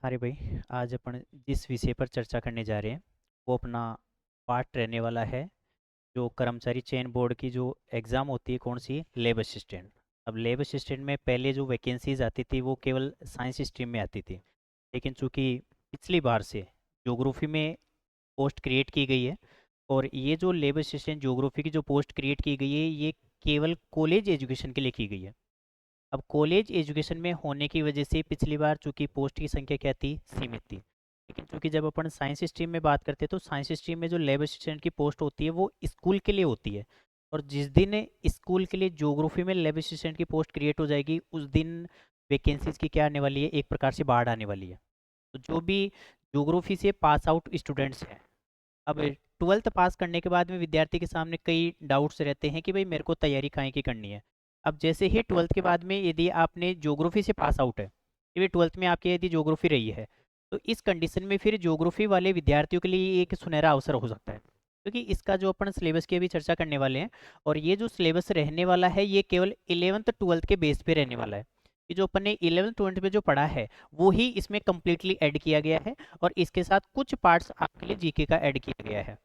अरे भाई, आज अपन जिस विषय पर चर्चा करने जा रहे हैं वो अपना पार्ट रहने वाला है। जो कर्मचारी चयन बोर्ड की जो एग्ज़ाम होती है, कौन सी, लेब असिस्टेंट। अब लेब असिस्टेंट में पहले जो वैकेंसीज आती थी वो केवल साइंस स्ट्रीम में आती थी, लेकिन चूंकि पिछली बार से ज्योग्राफी में पोस्ट क्रिएट की गई है। और ये जो लेब असिस्टेंट ज्योग्राफी की जो पोस्ट क्रिएट की गई है ये केवल कॉलेज एजुकेशन के लिए की गई है। अब कॉलेज एजुकेशन में होने की वजह से पिछली बार चूंकि पोस्ट की संख्या क्या थी, सीमित थी। लेकिन चूंकि जब अपन साइंस स्ट्रीम में बात करते हैं तो साइंस स्ट्रीम में जो लैब असिस्टेंट की पोस्ट होती है वो स्कूल के लिए होती है। और जिस दिन स्कूल के लिए ज्योग्राफी में लैब असिस्टेंट की पोस्ट क्रिएट हो जाएगी उस दिन वैकेंसीज की क्या आने वाली है, एक प्रकार से बाढ़ आने वाली है। तो जो भी ज्योग्राफी से पास आउट स्टूडेंट्स हैं, अब ट्वेल्थ पास करने के बाद में विद्यार्थी के सामने कई डाउट्स रहते हैं कि भाई मेरे को तैयारी काहे की करनी है। अब जैसे ही ट्वेल्थ के बाद में यदि आपने ज्योग्राफी से पास आउट है, ये ट्वेल्थ में आपकी यदि ज्योग्राफी रही है, तो इस कंडीशन में फिर ज्योग्राफी वाले विद्यार्थियों के लिए ये एक सुनहरा अवसर हो सकता है, क्योंकि इसका जो अपन सिलेबस की अभी चर्चा करने वाले हैं, और ये जो सिलेबस रहने वाला है ये केवल 11th 12th के बेस पे रहने वाला है। ये जो अपन ने 11th 12th में जो पढ़ा है वो ही इसमें कम्प्लीटली ऐड किया गया है। और इसके साथ कुछ पार्ट्स आपके लिए जीके का ऐड किया गया है,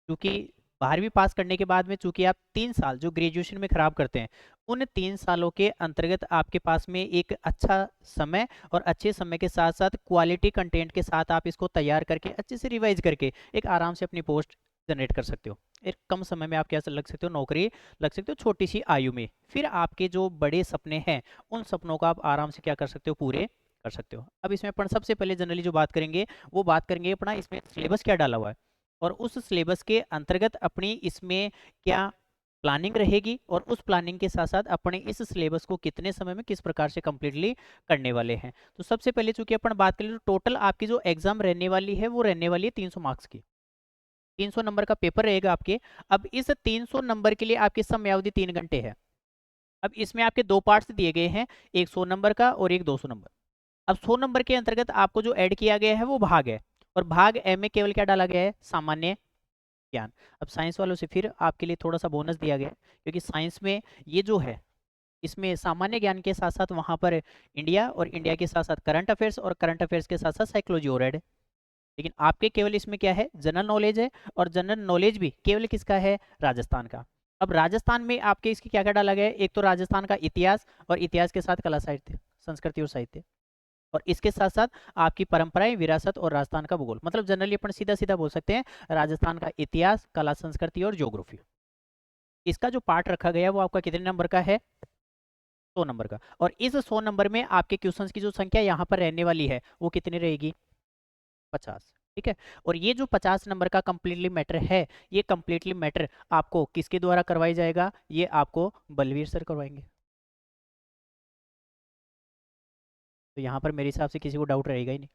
क्योंकि 12वीं पास करने के बाद में चूंकि आप 3 साल जो ग्रेजुएशन में खराब करते हैं, उन 3 सालों के अंतर्गत आपके पास में एक अच्छा समय और अच्छे समय के साथ साथ क्वालिटी कंटेंट के साथ आप इसको तैयार करके अच्छे से रिवाइज करके एक आराम से अपनी पोस्ट जनरेट कर सकते हो। एक कम समय में आप क्या लग सकते हो, नौकरी लग सकते हो छोटी सी आयु में। फिर आपके जो बड़े सपने हैं उन सपनों को आप आराम से क्या कर सकते हो, पूरे कर सकते हो। अब इसमें अपन सबसे पहले जनरली जो बात करेंगे वो बात करेंगे अपना इसमें सिलेबस क्या डाला हुआ है, और उस सिलेबस के अंतर्गत अपनी इसमें क्या प्लानिंग रहेगी, और उस प्लानिंग के साथ साथ अपने इस सिलेबस को कितने समय में किस प्रकार से कंप्लीटली करने वाले हैं। तो सबसे पहले चूंकि अपन बात करें तो टोटल आपकी जो एग्जाम रहने वाली है वो रहने वाली है 300 मार्क्स की। 300 नंबर का पेपर रहेगा आपके। अब इस 300 नंबर के लिए आपकी समयावधि 3 घंटे है। अब इसमें आपके दो पार्ट्स दिए गए हैं, एक 100 नंबर का और एक 200 नंबर। अब 100 नंबर के अंतर्गत आपको जो ऐड किया गया है वो भाग है, और भाग ए में केवल क्या डाला गया है, सामान्य ज्ञान। अब साइंस वालों से फिर आपके लिए थोड़ा सा बोनस दिया गया है, क्योंकि साइंस में ये जो है इसमें सामान्य ज्ञान के साथ साथ वहाँ पर इंडिया, और इंडिया के साथ साथ करंट अफेयर्स, और करंट अफेयर्स के साथ साथ साइकोलॉजी और ऐड है। लेकिन आपके केवल इसमें क्या है, जनरल नॉलेज है, और जनरल नॉलेज भी केवल किसका है, राजस्थान का। अब राजस्थान में आपके इसकी क्या क्या डाला गया है, एक तो राजस्थान का इतिहास, और इतिहास के साथ कला साहित्य, संस्कृति और साहित्य, और इसके साथ साथ आपकी परंपराएं, विरासत और राजस्थान का भूगोल। मतलब जनरली अपन सीधा सीधा बोल सकते हैं राजस्थान का इतिहास, कला संस्कृति और ज्योग्राफी। इसका जो पार्ट रखा गया है वो आपका कितने नंबर का है, 100 नंबर का। और इस 100 नंबर में आपके क्वेश्चंस की जो संख्या यहाँ पर रहने वाली है वो कितनी रहेगी, 50। ठीक है। और ये जो 50 नंबर का कंप्लीटली मैटर है, ये कंप्लीटली मैटर आपको किसके द्वारा करवाई जाएगा, ये आपको बलवीर सर करवाएंगे। तो यहाँ पर मेरे हिसाब से किसी को डाउट रहेगा ही नहीं।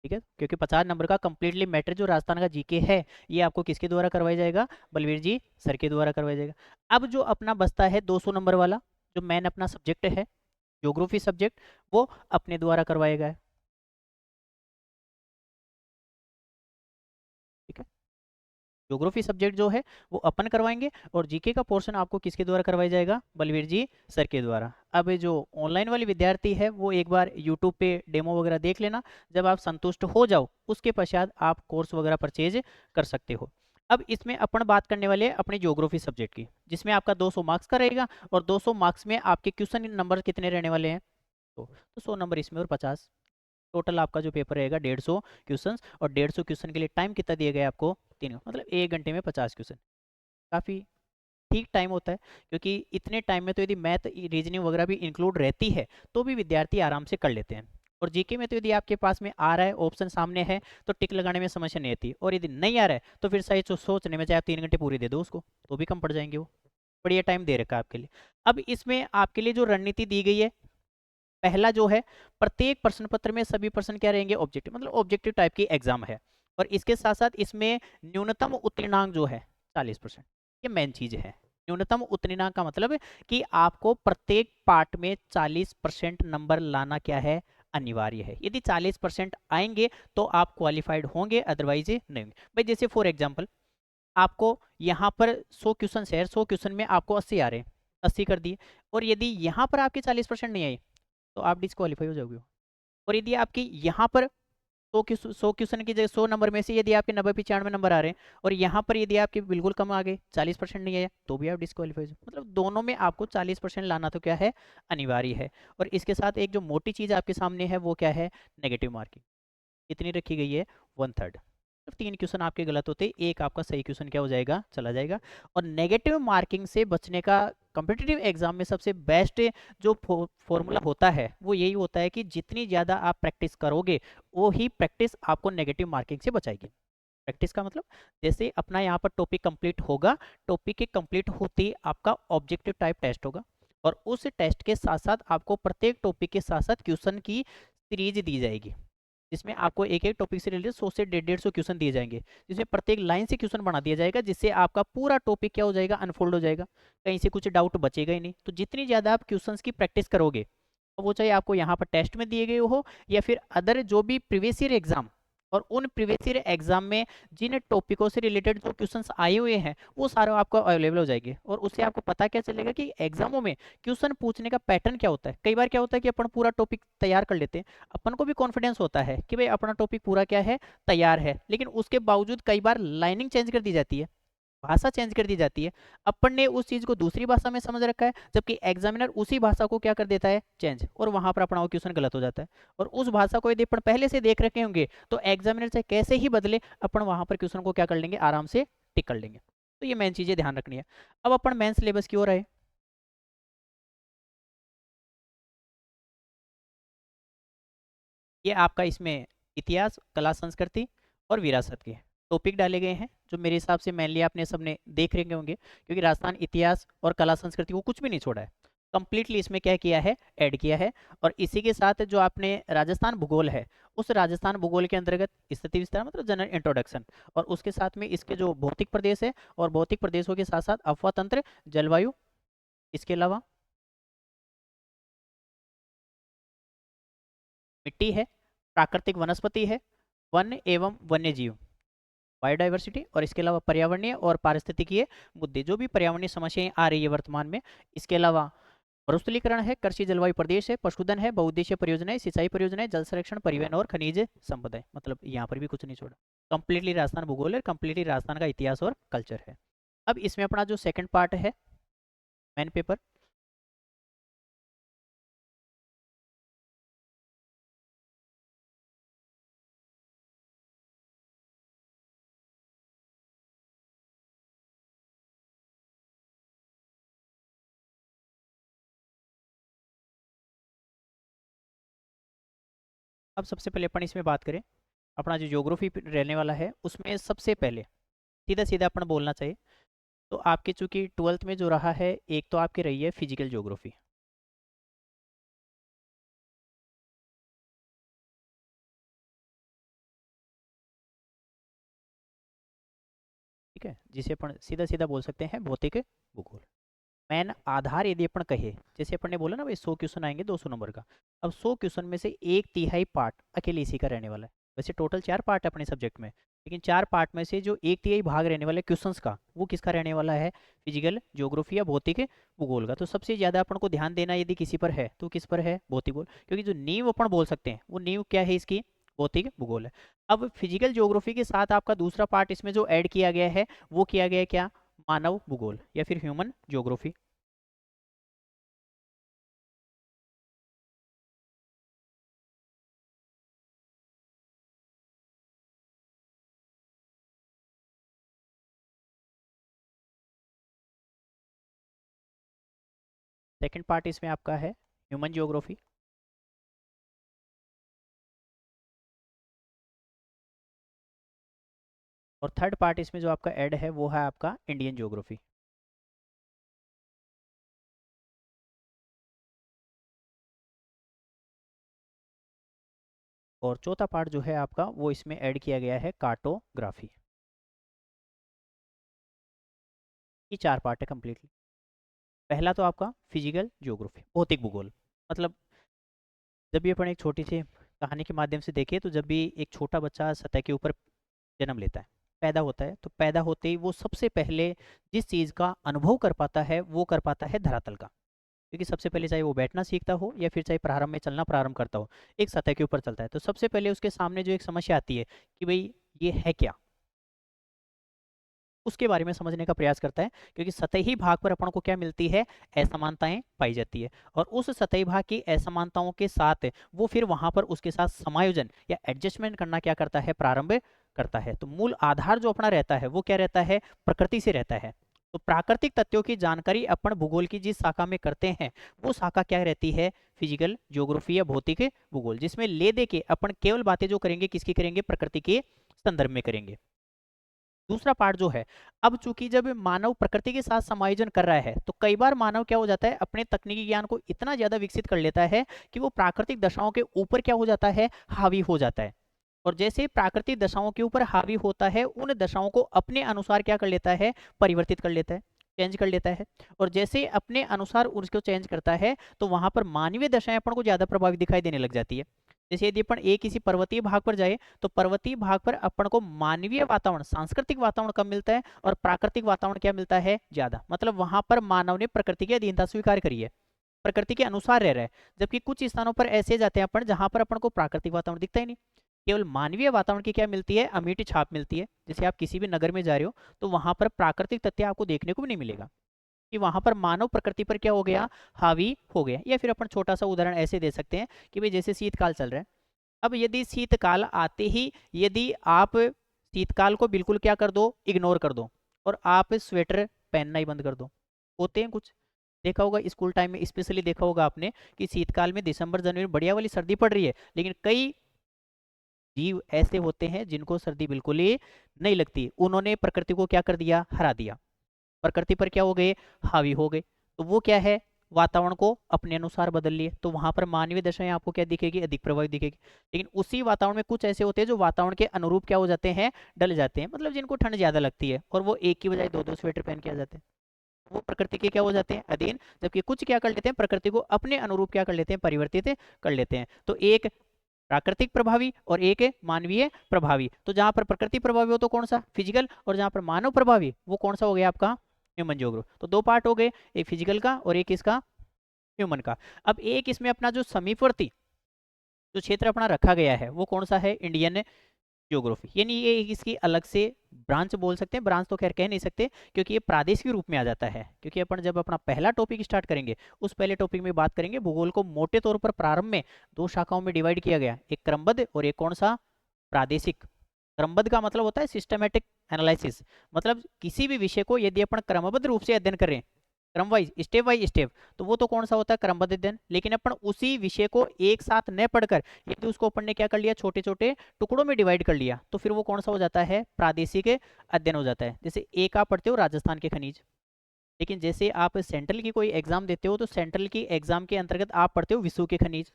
ठीक है, क्योंकि 50 नंबर का कंप्लीटली मैटर जो राजस्थान का जीके है ये आपको किसके द्वारा करवाया जाएगा, बलवीर जी सर के द्वारा करवाया जाएगा। अब जो अपना बस्ता है 200 नंबर वाला, जो मेन अपना सब्जेक्ट है ज्योग्राफी सब्जेक्ट, वो अपने द्वारा करवाएगा। ठीक है, ज्योग्राफी सब्जेक्ट जो है वो अपन करवाएंगे, और जीके का पोर्शन आपको किसके द्वारा करवाया जाएगा, बलवीर जी सर के द्वारा। अब ये जो ऑनलाइन वाले विद्यार्थी है वो एक बार यूट्यूब पे डेमो वगैरह देख लेना। जब आप संतुष्ट हो जाओ उसके पश्चात आप कोर्स वगैरह परचेज कर सकते हो। अब इसमें अपन बात करने वाले हैं अपने ज्योग्राफी सब्जेक्ट की, जिसमें आपका 200 मार्क्स का रहेगा, और 200 मार्क्स में आपके क्वेश्चन नंबर कितने रहने वाले हैं, तो 100 नंबर इसमें और 50। टोटल आपका जो पेपर रहेगा 150 क्वेश्चन, और 150 क्वेश्चन के लिए टाइम कितना दिया गया है आपको, 3 मतलब 1 घंटे में 50 क्वेश्चन। काफ़ी ठीक टाइम होता है, क्योंकि इतने टाइम में तो यदि मैथ रीजनिंग वगैरह भी इंक्लूड रहती है तो भी विद्यार्थी आराम से कर लेते हैं। और जीके में तो यदि आपके पास में आ रहा है, ऑप्शन सामने है, तो टिक लगाने में समस्या नहीं आती, और यदि नहीं आ रहा है तो फिर सही सोचने में चाहे आप 3 घंटे पूरी दे दो उसको तो भी कम पड़ जाएंगे वो। बढ़िया टाइम दे रखा है आपके लिए। अब इसमें आपके लिए जो रणनीति दी गई है, पहला जो है, प्रत्येक प्रश्न पत्र में सभी प्रश्न क्या रहेंगे, ऑब्जेक्टिव, मतलब ऑब्जेक्टिव टाइप की एग्जाम है। और इसके साथ साथ इसमें न्यूनतम उत्तीर्णांक जो है 40%, ये मेन चीज है। न्यूनतम उत्तीर्णांक का मतलब है कि आपको प्रत्येक पार्ट में 40% नंबर लाना क्या है, अनिवार्य है। यदि 40% आएंगे तो आप क्वालिफाइड होंगे, अदरवाइज नहीं होंगे। भाई जैसे फॉर एग्जाम्पल आपको यहाँ पर 100 क्वेश्चन है, 100 क्वेश्चन में आपको 80 आ रहे हैं, 80 कर दिए, और यदि यहाँ पर आपके 40% नहीं आए तो आप डिस्क्वालीफाई हो जाओगे। और यदि आपकी यहाँ पर 100 क्वेश्चन की जगह 100 नंबर में से यदि आपके 90-95 नंबर आ रहे हैं और यहाँ पर यदि आपके बिल्कुल कम आ गए, 40% नहीं आया, तो भी आप डिस्क्वालीफाई हो। मतलब दोनों में आपको 40% लाना तो क्या है, अनिवार्य है। और इसके साथ एक जो मोटी चीज़ आपके सामने है वो क्या है, नेगेटिव मार्किंग। कितनी रखी गई है, 1/3। तो 3 क्वेश्चन आपके गलत होते, एक आपका सही क्वेश्चन क्या हो जाएगा, चला जाएगा। और नेगेटिव मार्किंग से बचने का कॉम्पिटिटिव एग्जाम में सबसे बेस्ट जो फॉर्मूला होता है वो यही होता है कि जितनी ज़्यादा आप प्रैक्टिस करोगे वो ही प्रैक्टिस आपको नेगेटिव मार्किंग से बचाएगी। प्रैक्टिस का मतलब, जैसे अपना यहाँ पर टॉपिक कंप्लीट होगा, टॉपिक के कंप्लीट होते ही आपका ऑब्जेक्टिव टाइप टेस्ट होगा, और उस टेस्ट के साथ साथ आपको प्रत्येक टॉपिक के साथ साथ क्वेश्चन की सीरीज दी जाएगी, जिसमें आपको एक एक टॉपिक से रिलेटेड 100 से 150 क्वेश्चन दिए जाएंगे, जिसमें प्रत्येक लाइन से क्वेश्चन बना दिया जाएगा, जिससे आपका पूरा टॉपिक क्या हो जाएगा, अनफोल्ड हो जाएगा, कहीं से कुछ डाउट बचेगा ही नहीं। तो जितनी ज़्यादा आप क्वेश्चंस की प्रैक्टिस करोगे, वो चाहे आपको यहाँ पर टेस्ट में दिए गए हो या फिर अदर जो भी प्रीवियस ईयर एग्जाम, और उन प्रीवियस ईयर एग्जाम में जिन टॉपिकों से रिलेटेड जो क्वेश्चंस आए हुए हैं वो सारे आपको अवेलेबल हो जाएंगे, और उससे आपको पता क्या चलेगा कि एग्जामों में क्वेश्चन पूछने का पैटर्न क्या होता है। कई बार क्या होता है कि अपन पूरा टॉपिक तैयार कर लेते हैं, अपन को भी कॉन्फिडेंस होता है कि भाई अपना टॉपिक पूरा क्या है, तैयार है, लेकिन उसके बावजूद कई बार लाइनिंग चेंज कर दी जाती है, भाषा चेंज कर दी जाती है। अपन ने उस चीज को दूसरी भाषा में समझ रखा है, जबकि एग्जामिनर उसी भाषा को क्या कर देता है, चेंज, और वहां पर अपना वो क्वेश्चन गलत हो जाता है। और उस भाषा को यदि अपन पहले से देख रखे होंगे तो एग्जामिनर चाहे कैसे ही बदले, अपन वहां पर क्वेश्चन को क्या कर लेंगे, आराम से टिक कर लेंगे। तो ये मेन चीजें ध्यान रखनी है। अब अपन मेन सिलेबस की ओर आए। ये आपका इसमें इतिहास, कला, संस्कृति और विरासत के टॉपिक डाले गए हैं, जो मेरे हिसाब से मेनली आपने सबने देख रखे होंगे, क्योंकि राजस्थान इतिहास और कला संस्कृति को कुछ भी नहीं छोड़ा है, कंप्लीटली इसमें क्या किया है, ऐड किया है। और इसी के साथ जो आपने राजस्थान भूगोल है, उस राजस्थान भूगोल के अंतर्गत स्थिति विस्तार मतलब जनरल इंट्रोडक्शन, और उसके साथ में इसके जो भौतिक प्रदेश है और भौतिक प्रदेशों के साथ साथ अफवाह तंत्र, जलवायु, इसके अलावा मिट्टी है, प्राकृतिक वनस्पति है, वन एवं वन्य जीव, बायोडाइवर्सिटी, और इसके अलावा पर्यावरणीय और पारिस्थितिकीय मुद्दे, जो भी पर्यावरणीय समस्याएं आ रही है वर्तमान में। इसके अलावा मरुस्थलीकरण है, कृषि जलवायु प्रदेश है, पशुधन है, बहुउद्देशीय परियोजनाएं, सिंचाई परियोजनाएं, जल संरक्षण, परिवहन और खनिज संपदा है। मतलब यहाँ पर भी कुछ नहीं छोड़ा, कंप्लीटली राजस्थान भूगोल है, कंप्लीटली राजस्थान का इतिहास और कल्चर है। अब इसमें अपना जो सेकंड पार्ट है, मैन पेपर, अब सबसे पहले अपन इसमें बात करें, अपना जो ज्योग्राफी रहने वाला है उसमें सबसे पहले सीधा सीधा अपन बोलना चाहिए, तो आपके चूंकि 12th में जो रहा है, एक तो आपकी रही है फिजिकल ज्योग्राफी, ठीक है, जिसे अपन सीधा सीधा बोल सकते हैं भौतिक भूगोल। मैन आधार यदि अपन कहे, जैसे अपन ने बोला ना भाई 100 क्वेश्चन आएंगे 200 नंबर का, अब 100 क्वेश्चन में से 1/3 पार्ट अकेले इसी का रहने वाला है। वैसे टोटल 4 पार्ट है अपने सब्जेक्ट में, लेकिन 4 पार्ट में से जो 1/3 भाग रहने वाले क्वेश्चंस का, वो किसका रहने वाला है, फिजिकल ज्योग्राफी या भौतिक भूगोल का। तो सबसे ज़्यादा अपन को ध्यान देना यदि किसी पर है तो किस पर है, भौतिक भूगोल, क्योंकि जो नींव अपन बोल सकते हैं वो नींव क्या है इसकी, भौतिक भूगोल है। अब फिजिकल ज्योग्राफी के साथ आपका दूसरा पार्ट इसमें जो ऐड किया गया है वो किया गया है क्या, मानव भूगोल या फिर ह्यूमन ज्योग्राफी। सेकंड पार्ट इसमें आपका है ह्यूमन ज्योग्राफी, और थर्ड पार्ट इसमें जो आपका ऐड है वो है आपका इंडियन ज्योग्राफी। और चौथा पार्ट जो है आपका वो इसमें ऐड किया गया है कार्टोग्राफी। ये 4 पार्ट है कंप्लीटली। पहला तो आपका फिजिकल ज्योग्राफी, भौतिक भूगोल, मतलब जब भी अपन एक छोटी सी कहानी के माध्यम से देखें, तो जब भी एक छोटा बच्चा सतह के ऊपर जन्म लेता है, पैदा होता है, तो पैदा होते ही वो सबसे पहले जिस चीज़ का अनुभव कर पाता है वो कर पाता है धरातल का। क्योंकि सबसे पहले चाहे वो बैठना सीखता हो या फिर चाहे प्रारंभ में चलना प्रारंभ करता हो, एक सतह के ऊपर चलता है। तो सबसे पहले उसके सामने जो एक समस्या आती है कि भाई ये है क्या, उसके बारे में समझने का प्रयास करता है, क्योंकि सतही भाग पर अपन को क्या मिलती है, असमानताएं पाई जाती है। और उस सतही भाग की असमानताओं के साथ वो फिर वहां पर उसके साथ समायोजन या एडजस्टमेंट करना क्या करता है, प्रारंभ करता है। तो मूल आधार जो अपना रहता है वो क्या रहता है, प्रकृति से रहता है। तो प्राकृतिक तथ्यों की जानकारी अपन भूगोल की जिस शाखा में करते हैं वो शाखा क्या रहती है, फिजिकल ज्योग्राफी या भौतिक भूगोल, जिसमें ले दे के अपन केवल बातें जो करेंगे किसकी करेंगे, प्रकृति के संदर्भ में करेंगे। दूसरा पार्ट जो है, अब चूंकि जब मानव प्रकृति के साथ समायोजन कर रहा है तो कई बार मानव क्या हो जाता है, अपने तकनीकी ज्ञान को इतना ज्यादा विकसित कर लेता है कि वो प्राकृतिक दशाओं के ऊपर क्या हो जाता है, हावी हो जाता है। और जैसे प्राकृतिक दशाओं के ऊपर हावी होता है, उन दशाओं को अपने अनुसार क्या कर लेता है, परिवर्तित कर लेता है, चेंज कर लेता है। और जैसे अपने अनुसार उसको चेंज करता है तो वहां पर मानवीय दशाएं अपन को ज्यादा प्रभावित दिखाई देने लग जाती है। जैसे यदि अपन एक किसी पर्वतीय भाग पर जाए तो पर्वतीय भाग पर अपन को मानवीय वातावरण, सांस्कृतिक वातावरण कम मिलता है और प्राकृतिक वातावरण क्या मिलता है, ज्यादा। मतलब वहां पर मानव ने प्रकृति की अधीनता स्वीकार करी है, प्रकृति के अनुसार रह रहा है। जबकि कुछ स्थानों पर ऐसे जाते हैं अपन जहां पर अपन को प्राकृतिक वातावरण दिखता ही नहीं, केवल मानवीय वातावरण की क्या मिलती है, अमीठी छाप मिलती है। जैसे आप किसी भी नगर में जा रहे हो तो वहां पर प्राकृतिक तथ्य आपको देखने को भी नहीं मिलेगा, कि वहां पर मानव प्रकृति पर क्या हो गया, हावी हो गया। या फिर अपन छोटा सा उदाहरण ऐसे दे सकते हैं कि भाई जैसे शीतकाल चल रहा है, अब यदि शीतकाल आते ही यदि आप शीतकाल को बिल्कुल क्या कर दो, इग्नोर कर दो, और आप स्वेटर पहनना ही बंद कर दो, होते हैं कुछ, देखा होगा स्कूल टाइम में स्पेशली देखा होगा आपने कि शीतकाल में दिसंबर जनवरी में बढ़िया वाली सर्दी पड़ रही है, लेकिन कई जीव ऐसे होते हैं जिनको सर्दी बिल्कुल ही नहीं लगती, उन्होंने प्रकृति को क्या कर दिया, हरा दिया, प्रकृति पर क्या हो गए, हावी हो गए। तो वो क्या है, वातावरण को अपने अनुसार बदल लिए। तो वहां पर मानवीय दशाएं आपको क्या दिखेगी, अधिक प्रभावित दिखेगी। लेकिन उसी वातावरण में कुछ ऐसे होते हैं जो वातावरण के अनुरूप क्या हो जाते हैं, डल जाते हैं, मतलब जिनको ठंड ज्यादा लगती है और वो एक की बजाय दो दो स्वेटर पहन के आ जाते हैं, वो प्रकृति के क्या हो जाते हैं, अधीन। जबकि कुछ क्या कर लेते हैं, प्रकृति को अपने अनुरूप क्या कर लेते हैं, परिवर्तित कर लेते हैं। तो एक प्राकृतिक प्रभावी और एक है मानवीय प्रभावी। तो जहां पर प्रकृति प्रभावी हो तो कौन सा, फिजिकल, और जहां पर मानव प्रभावी वो कौन सा हो गया आपका, ह्यूमन ज्योग्राफी। तो दो पार्ट हो गए, एक फिजिकल का और एक इसका ह्यूमन का। अब एक इसमें अपना जो समीपवर्ती जो क्षेत्र अपना रखा गया है वो कौन सा है, इंडियन ज्योग्राफी। यानी ये एक इसकी अलग से ब्रांच बोल सकते हैं, ब्रांच तो खैर कह नहीं सकते क्योंकि ये प्रादेशिक रूप में आ जाता है। क्योंकि अपन जब अपना पहला टॉपिक स्टार्ट करेंगे उस पहले टॉपिक में बात करेंगे भूगोल को मोटे तौर पर प्रारंभ में दो शाखाओं में डिवाइड किया गया, एक क्रमबद्ध और एक कौन सा, प्रादेशिक। क्रमबद्ध का मतलब होता है सिस्टमेटिक एनालिसिस, मतलब किसी भी विषय को यदि अपन क्रमबद्ध रूप से अध्ययन करें, क्रम वाइज स्टेप बाई स्टेप, तो वो तो कौन सा होता है, क्रमबद्ध अध्ययन। लेकिन अपन उसी विषय को एक साथ न पढ़कर यदि उसको अपन ने क्या कर लिया, छोटे छोटे टुकड़ों में डिवाइड कर लिया, तो फिर वो कौन सा हो जाता है, प्रादेशिक अध्ययन हो जाता है। जैसे एक आप पढ़ते हो राजस्थान के खनिज, लेकिन जैसे आप सेंट्रल की कोई एग्जाम देते हो तो सेंट्रल की एग्जाम के अंतर्गत आप पढ़ते हो विश्व के खनिज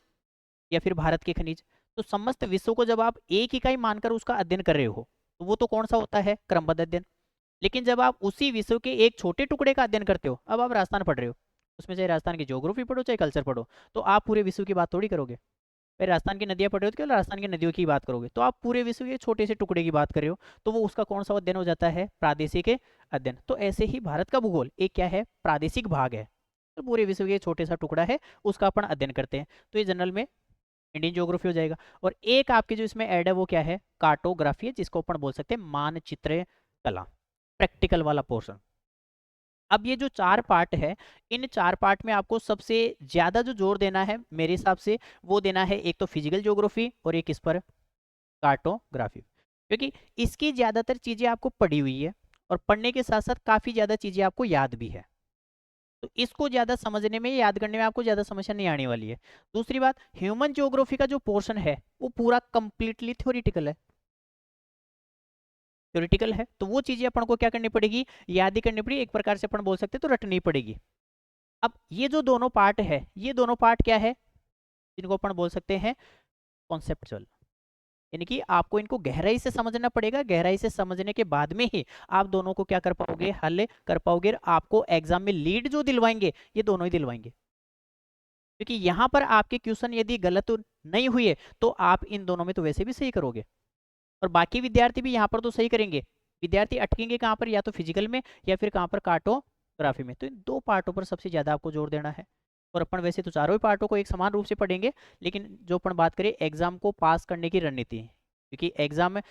या फिर भारत के खनिज। तो समस्त विश्व को जब आप एक इकाई मानकर उसका अध्ययन कर रहे हो तो वो तो कौन सा होता है, क्रमबद्ध अध्ययन। लेकिन जब आप उसी विश्व के एक छोटे टुकड़े का अध्ययन करते हो, अब आप राजस्थान पढ़ रहे हो, उसमें चाहे राजस्थान की ज्योग्राफी पढ़ो चाहे कल्चर पढ़ो, तो आप पूरे विश्व की बात थोड़ी करोगे। फिर राजस्थान की नदियां पढ़ रहे हो तो केवल राजस्थान की नदियों की बात करोगे, तो आप पूरे विश्व के छोटे से टुकड़े की बात कर रहे हो, तो वो उसका कौन सा अध्ययन हो जाता है, प्रादेशिक अध्ययन। तो ऐसे ही भारत का भूगोल एक क्या है, प्रादेशिक भाग है, तो पूरे विश्व के छोटे सा टुकड़ा है उसका अपन अध्ययन करते हैं। तो ये जनरल में इंडियन ज्योग्राफी हो जाएगा। और एक आपके जो इसमें ऐड है वो क्या है, कार्टोग्राफी है, जिसको अपन बोल सकते हैं मानचित्र कला, प्रैक्टिकल वाला पोर्शन। अब ये जो चार पार्ट है, इन चार पार्ट में आपको सबसे ज्यादा जो जोर देना है मेरे हिसाब से वो देना है एक तो फिजिकल ज्योग्राफी और एक इस पर कार्टोग्राफी, क्योंकि इसकी ज्यादातर चीजें आपको पढ़ी हुई है और पढ़ने के साथ साथ काफी ज्यादा चीजें आपको याद भी है। तो इसको ज्यादा समझने में, याद करने में आपको ज्यादा समस्या नहीं आने वाली है। दूसरी बात, ह्यूमन ज्योग्राफी का जो पोर्शन है वो पूरा कंप्लीटली थ्योरेटिकल है, थ्योरेटिकल है। तो वो चीजें अपन को क्या करनी पड़ेगी, याद ही करनी पड़ेगी, एक प्रकार से अपन बोल सकते हैं तो रटनी पड़ेगी। अब ये जो दोनों पार्ट है, ये दोनों पार्ट क्या है, जिनको अपन बोल सकते हैं कॉन्सेप्चुअल, यानी कि आपको इनको गहराई से समझना पड़ेगा। गहराई से समझने के बाद में ही आप दोनों को क्या कर पाओगे, हल कर पाओगे। आपको एग्जाम में लीड जो दिलवाएंगे ये दोनों ही दिलवाएंगे, क्योंकि यहाँ पर आपके क्वेश्चन यदि गलत नहीं हुए तो आप इन दोनों में तो वैसे भी सही करोगे, और बाकी विद्यार्थी भी यहाँ पर तो सही करेंगे। विद्यार्थी अटकेंगे कहाँ पर, या तो फिजिकल में या फिर कहाँ पर, कार्टोग्राफी में। तो इन दो पार्टों पर सबसे ज्यादा आपको जोर देना है। और अपन वैसे तो चारों ही पार्टों को एक समान रूप से पढ़ेंगे, लेकिन जो अपन बात करें एग्जाम को पास करने की रणनीति, क्योंकि एग्जाम में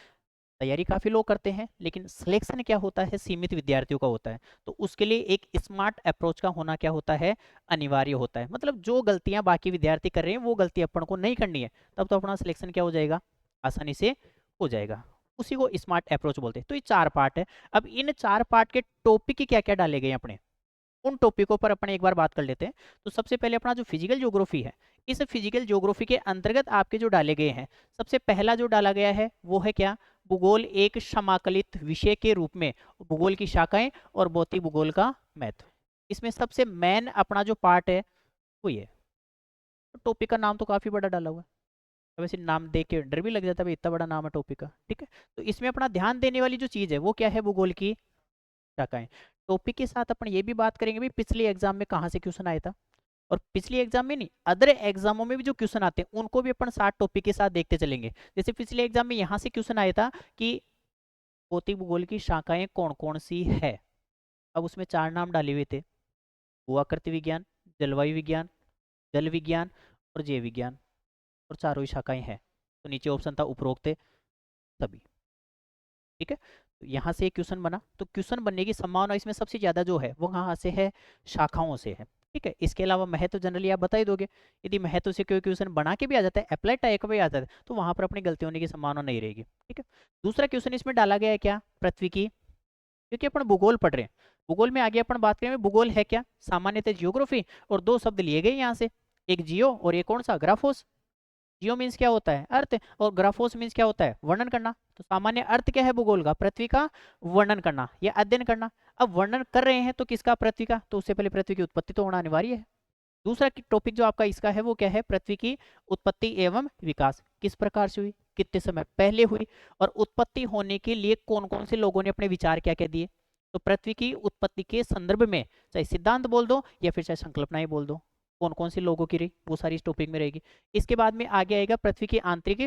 तैयारी काफी लोग करते हैं लेकिन सिलेक्शन क्या होता है सीमित विद्यार्थियों का होता है, तो उसके लिए एक स्मार्ट अप्रोच का होना क्या होता है, अनिवार्य होता है। मतलब जो गलतियां बाकी विद्यार्थी कर रहे हैं वो गलती अपन को नहीं करनी है, तब तो अपना सिलेक्शन क्या हो जाएगा, आसानी से हो जाएगा। उसी को स्मार्ट अप्रोच बोलते हैं। तो ये 4 पार्ट है। अब इन 4 पार्ट के टॉपिक क्या क्या डाले गए अपने, उन टॉपिकों पर अपन एक बार बात कर लेते हैं। तो सबसे पहले अपना जो फिजिकल ज्योग्राफी है, इस फिजिकल ज्योग्राफी के अंतर्गत आपके जो डाले गए हैं, सबसे पहला जो डाला गया है वो है क्या, भूगोल एक समाकलित विषय के रूप में, भूगोल की शाखाएं और भौतिक भूगोल का महत्व। इसमें सबसे मेन अपना जो पार्ट है वो ये। तो टॉपिक का नाम तो काफी बड़ा डाला हुआ है, वैसे नाम देख के डर भी लग जाता है भाई इतना बड़ा नाम है टॉपिक का, ठीक है। तो इसमें अपना ध्यान देने वाली जो चीज है वो क्या है, भूगोल की शाखाएं। टॉपिक के साथ अपन ये भी बात करेंगे भी पिछले एग्जाम में कहाँ से क्वेश्चन आया था, और पिछले एग्जाम में नहीं, अदर एग्जामों में भी जो क्वेश्चन आते हैं उनको भी अपन 7 टॉपिक के साथ देखते चलेंगे। जैसे पिछले एग्जाम में यहाँ से क्वेश्चन आया था कि भौतिक भूगोल की शाखाएं कौन कौन सी है। अब उसमें 4 नाम डाले हुए थे, भूआकृति विज्ञान, जलवायु विज्ञान, जल विज्ञान और जैव विज्ञान, और चारों ही शाखाएं हैं। तो नीचे ऑप्शन था उपरोक्त सभी, ठीक है। तो यहाँ से एक क्वेश्चन बना, तो क्वेश्चन बनने की संभावना इसमें सबसे ज्यादा जो है वो कहाँ से है, शाखाओं से है, ठीक है। इसके अलावा महत्व जनरली आप बता ही दोगे, यदि महत्व से कोई क्वेश्चन बना के भी आ जाता है, अप्लाई टाइप भी आ जाता है, तो वहां पर अपनी गलती होने की संभावना नहीं रहेगी, ठीक है। दूसरा क्वेश्चन इसमें डाला गया है क्या, पृथ्वी की, क्योंकि अपन भूगोल पढ़ रहे हैं, भूगोल में आगे अपन बात करेंगे भूगोल है क्या, सामान्यतः जियोग्राफी, और 2 शब्द लिए गए यहाँ से, एक जियो और एक कौन सा, ग्राफोस। जियो मीन्स क्या होता है, अर्थ, और ग्राफोस मीन्स क्या होता है, वर्णन करना। तो सामान्य अर्थ क्या है भूगोल का, पृथ्वी का वर्णन करना या अध्ययन करना। अब वर्णन कर रहे हैं तो किसका, पृथ्वी का, तो उससे पहले पृथ्वी की उत्पत्ति तो होना अनिवार्य है। दूसरा टॉपिक जो आपका इसका है वो क्या है, पृथ्वी की उत्पत्ति एवं विकास, किस प्रकार से हुई, कितने समय पहले हुई, और उत्पत्ति होने के लिए कौन कौन से लोगों ने अपने विचार क्या क्या दिए। तो पृथ्वी की उत्पत्ति के संदर्भ में चाहे सिद्धांत बोल दो या फिर चाहे संकल्पनाएं बोल दो, कौन कौन से लोगों की रही, वो सारी इस टॉपिक में रहेगी। इसके बाद में आगे आएगा पृथ्वी की आंतरिक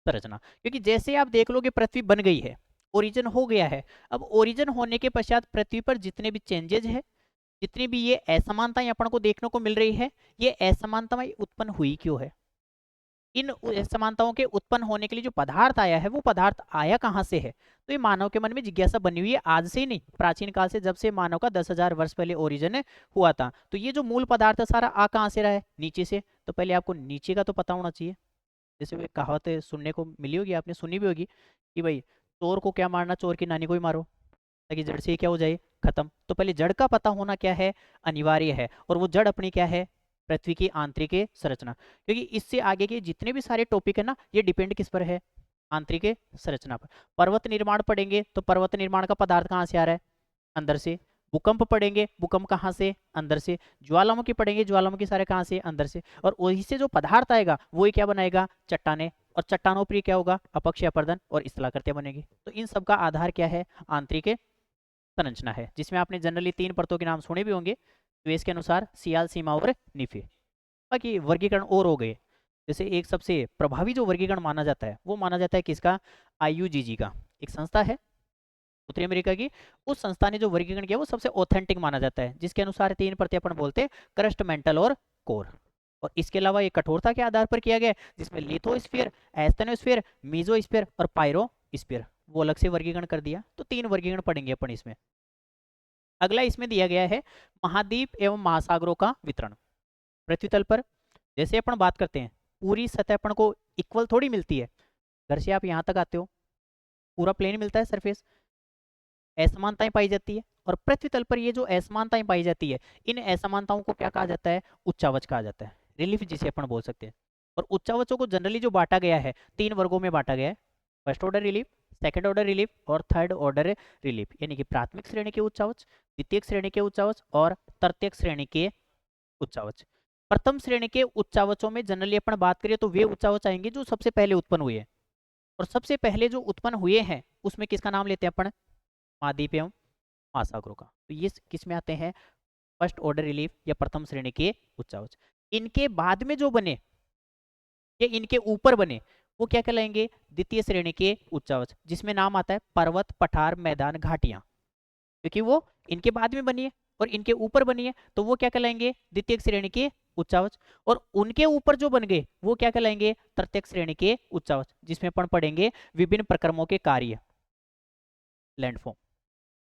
संरचना, क्योंकि जैसे आप देख लो कि पृथ्वी बन गई है, ओरिजिन हो गया है, अब ओरिजिन होने के पश्चात पृथ्वी पर जितने भी चेंजेज है, जितनी भी ये असमानताएं अपन को देखने को मिल रही है, ये असमानताएं उत्पन्न हुई क्यों है, इन असमानताओं के उत्पन्न होने के लिए जो पदार्थ आया है वो पदार्थ आया कहाँ से है। तो ये मानव के मन में जिज्ञासा बनी हुई है, आज से ही नहीं, प्राचीन काल से, जब से मानव का 10,000 वर्ष पहले ओरिजिन हुआ था। तो ये जो मूल पदार्थ है सारा आ कहाँ से रहा है, नीचे से। तो पहले आपको नीचे का तो पता होना चाहिए। जैसे वो एक कहावत सुनने को मिली होगी, आपने सुनी भी होगी कि भाई चोर को क्या मारना, चोर की नानी को ही मारो, ताकि जड़ से ही क्या हो जाए, खत्म। तो पहले जड़ का पता होना क्या है, अनिवार्य है, और वो जड़ अपनी क्या है, पृथ्वी की आंतरिक संरचना। क्योंकि इससे आगे के जितने भी सारे टॉपिक है ना, ये डिपेंड किस पर है, आंतरिक संरचना पर। पर्वत निर्माण पढ़ेंगे तो पर्वत निर्माण का पदार्थ कहाँ से आ रहा है, अंदर से। भूकंप पढ़ेंगे, भूकंप कहाँ से, अंदर से। ज्वालामुखी पढ़ेंगे, ज्वालामुखी सारे कहाँ से, अंदर से। और वहीं से जो पदार्थ आएगा वही क्या बनाएगा, चट्टाने, और चट्टानों पर क्या होगा, अपक्षय अपर्दन और स्थलाकृतियां बनेगी। तो इन सब का आधार क्या है, आंतरिक संरचना है, जिसमें आपने जनरली 3 परतों के नाम सुने भी होंगे, द्वेष के अनुसार, सियाल, सीमा और निफे। बाकी वर्गीकरण और हो गए। जैसे एक सबसे प्रभावी जो वर्गीकरण माना जाता है वो माना जाता है किसका, IUGG का, एक संस्था है उत्तरी अमेरिका की। उस संस्था ने जो वर्गीकरण किया वो सबसे ऑथेंटिक माना जाता है, जिसके अनुसार 3 परतें अपन बोलते हैं, क्रस्ट, मेंटल और कोर। और इसके अलावा ये कठोरता के आधार पर किया गया, जिसमें लिथोस्फीयर, एस्थेनोस्फीयर, मीजोस्फीयर और पायरोस्फीयर, वो अलग से वर्गीकरण कर दिया। तो 3 वर्गीकरण पढ़ेंगे अपन इसमें। अगला इसमें दिया गया है महाद्वीप एवं महासागरों का वितरण। पृथ्वी तल पर जैसे अपन बात करते हैं, पूरी सतह अपन को इक्वल थोड़ी मिलती है। घर से आप यहाँ तक आते हो, पूरा प्लेन मिलता है, सरफेस, असमानताएं पाई जाती है। और पृथ्वी तल पर ये जो असमानताएं पाई जाती है, इन असमानताओं को क्या कहा जाता है, उच्चावच कहा जाता है, रिलीफ जिसे अपन बोल सकते हैं। और उच्चावचों को जनरली जो बांटा गया है, 3 वर्गों में बांटा गया है, first order relief, second order relief और थर्ड ऑर्डर रिलीफ, यानी कि प्राथमिक श्रेणी के उच्चावच, द्वितीय श्रेणी के उच्चावच और तृतीयक श्रेणी के उच्चावच। प्रथम श्रेणी के उच्चावचों में जनरली अपन बात करें तो वे उच्चावच आएंगे जो सबसे पहले उत्पन्न हुए हैं। और सबसे पहले जो उत्पन्न हुए हैं उसमें किसका नाम लेते हैं अपन, महाद्वीप एवं महासागरों का। तो ये किस में आते हैं, फर्स्ट ऑर्डर रिलीफ या प्रथम श्रेणी के उच्चावच। इनके बाद में जो बने या इनके ऊपर बने वो क्या कहलाएंगे, द्वितीय श्रेणी के उच्चावच, जिसमें नाम आता है पर्वत, पठार, मैदान, घाटियां, क्योंकि वो इनके बाद में बनी है। और इनके ऊपर बनी है तो वो क्या कहलाएंगे, द्वितीयक श्रेणी के उच्चावच। और उनके ऊपर जो बन गए वो क्या कहलाएंगे, तृतीयक श्रेणी के उच्चावच, जिसमें अपन पढ़ेंगे विभिन्न प्रक्रमों के कार्य, लैंडफॉर्म,